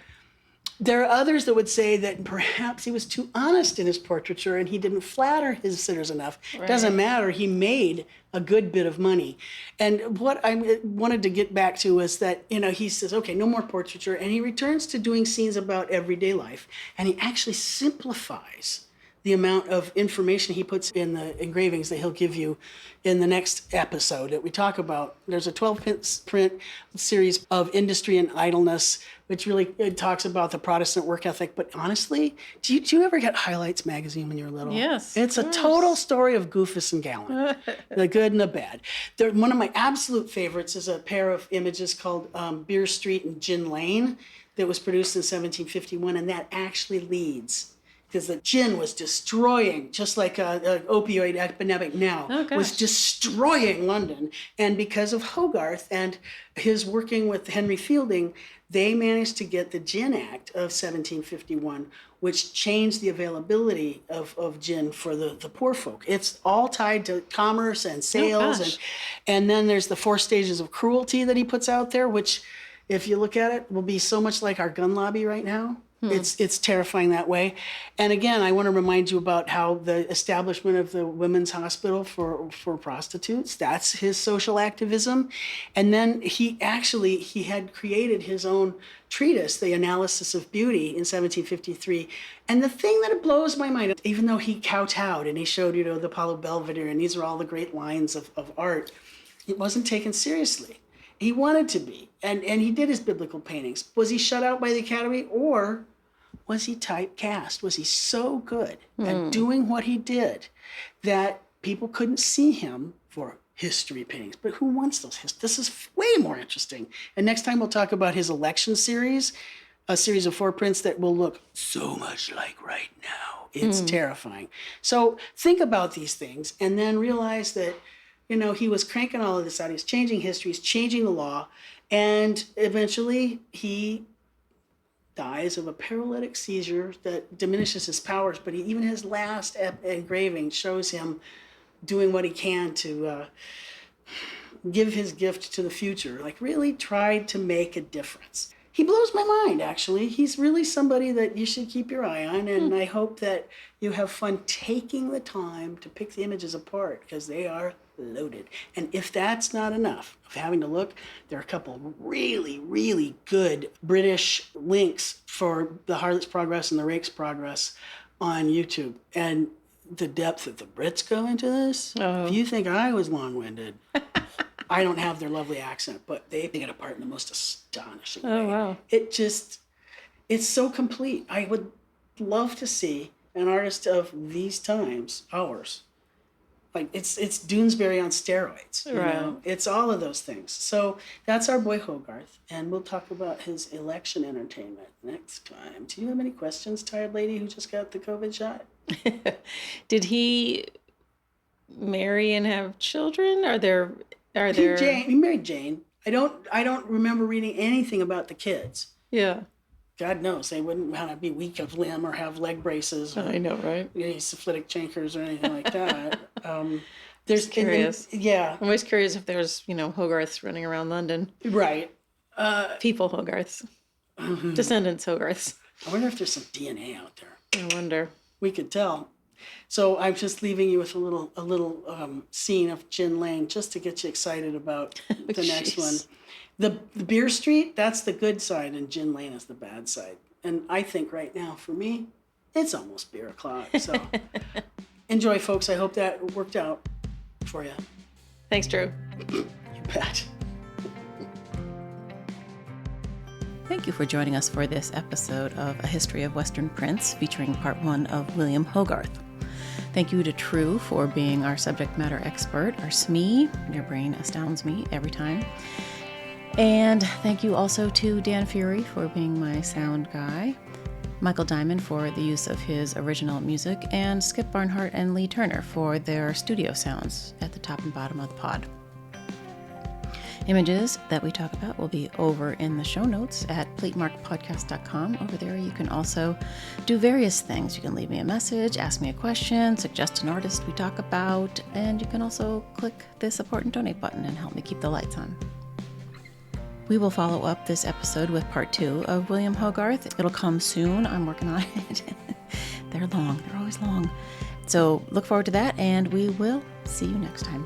There are others that would say that perhaps he was too honest in his portraiture and he didn't flatter his sitters enough. It doesn't matter. He made a good bit of money. And what I wanted to get back to was that, you know, he says, okay, no more portraiture. And he returns to doing scenes about everyday life. And he actually simplifies the amount of information he puts in the engravings that he'll give you in the next episode that we talk about. There's a 12-print series of Industry and Idleness, which really talks about the Protestant work ethic. But honestly, do you ever get Highlights magazine when you were little?
Yes,
It's
of
a
course.
total story of Goofus and Gallant, the good and the bad. One of my absolute favorites is a pair of images called Beer Street and Gin Lane that was produced in 1751, and that actually leads because the gin was destroying, just like an opioid epidemic now, was destroying London. And because of Hogarth and his working with Henry Fielding, they managed to get the Gin Act of 1751, which changed the availability of gin for the poor folk. It's all tied to commerce and sales. And then there's the 4 stages of cruelty that he puts out there, which, if you look at it, will be so much like our gun lobby right now. It's terrifying that way. And again, I want to remind you about how the establishment of the women's hospital for prostitutes, that's his social activism. And then he had created his own treatise, The Analysis of Beauty, in 1753. And the thing that blows my mind, even though he kowtowed and he showed, the Apollo Belvedere, and these are all the great lines of art, it wasn't taken seriously. He wanted to be. And he did his biblical paintings. Was he shut out by the Academy, or was he typecast? Was he so good at doing what he did that people couldn't see him for history paintings? But who wants those? This is way more interesting. And next time we'll talk about his election series, a series of 4 prints that will look so much like right now. It's terrifying. So think about these things and then realize that, he was cranking all of this out. He's changing history. He's changing the law. And eventually he dies of a paralytic seizure that diminishes his powers, but even his last engraving shows him doing what he can to give his gift to the future, like really tried to make a difference. He blows my mind, actually. He's really somebody that you should keep your eye on, and I hope that you have fun taking the time to pick the images apart, because they are loaded. And if that's not enough of having to look, there are a couple of really, really good British links for the Harlot's Progress and the Rake's Progress on YouTube. And the depth that the Brits go into this, if you think I was long-winded, I don't have their lovely accent, but they pick it apart in the most astonishing way.
Oh, wow.
It's so complete. I would love to see an artist of these times, ours. Like, it's Doonesbury on steroids.
Right.
It's all of those things. So that's our boy Hogarth, and we'll talk about his election entertainment next time. Do you have any questions, tired lady who just got the COVID shot?
Did he marry and have children? Are there?
He married Jane. I don't remember reading anything about the kids.
Yeah.
God knows they wouldn't want to be weak of limb or have leg braces. Or,
I know, right?
Any syphilitic chancres or anything like that.
There's curious.
Yeah.
I'm always curious if there's, Hogarths running around London.
Right.
People Hogarths. Descendants Hogarths.
I wonder if there's some DNA out there.
I wonder.
We could tell. So I'm just leaving you with a little scene of Gin Lane just to get you excited about the next one. The Beer Street, that's the good side, and Gin Lane is the bad side. And I think right now, for me, it's almost beer o'clock. So enjoy, folks. I hope that worked out for you.
Thanks, Tru.
You bet.
Thank you for joining us for this episode of A History of Western Prints, featuring part 1 of William Hogarth. Thank you to Tru for being our subject matter expert, our s2e. Your brain astounds me every time. And thank you also to Dan Fury for being my sound guy, Michael Diamond for the use of his original music, and Skip Barnhart and Lee Turner for their studio sounds at the top and bottom of the pod. Images that we talk about will be over in the show notes at platemarkpodcast.com. Over there you can also do various things. You can leave me a message, ask me a question, suggest an artist we talk about, and you can also click the support and donate button and help me keep the lights on. We will follow up this episode with part 2 of William Hogarth. It'll come soon. I'm working on it. They're long. They're always long. So look forward to that, and we will see you next time.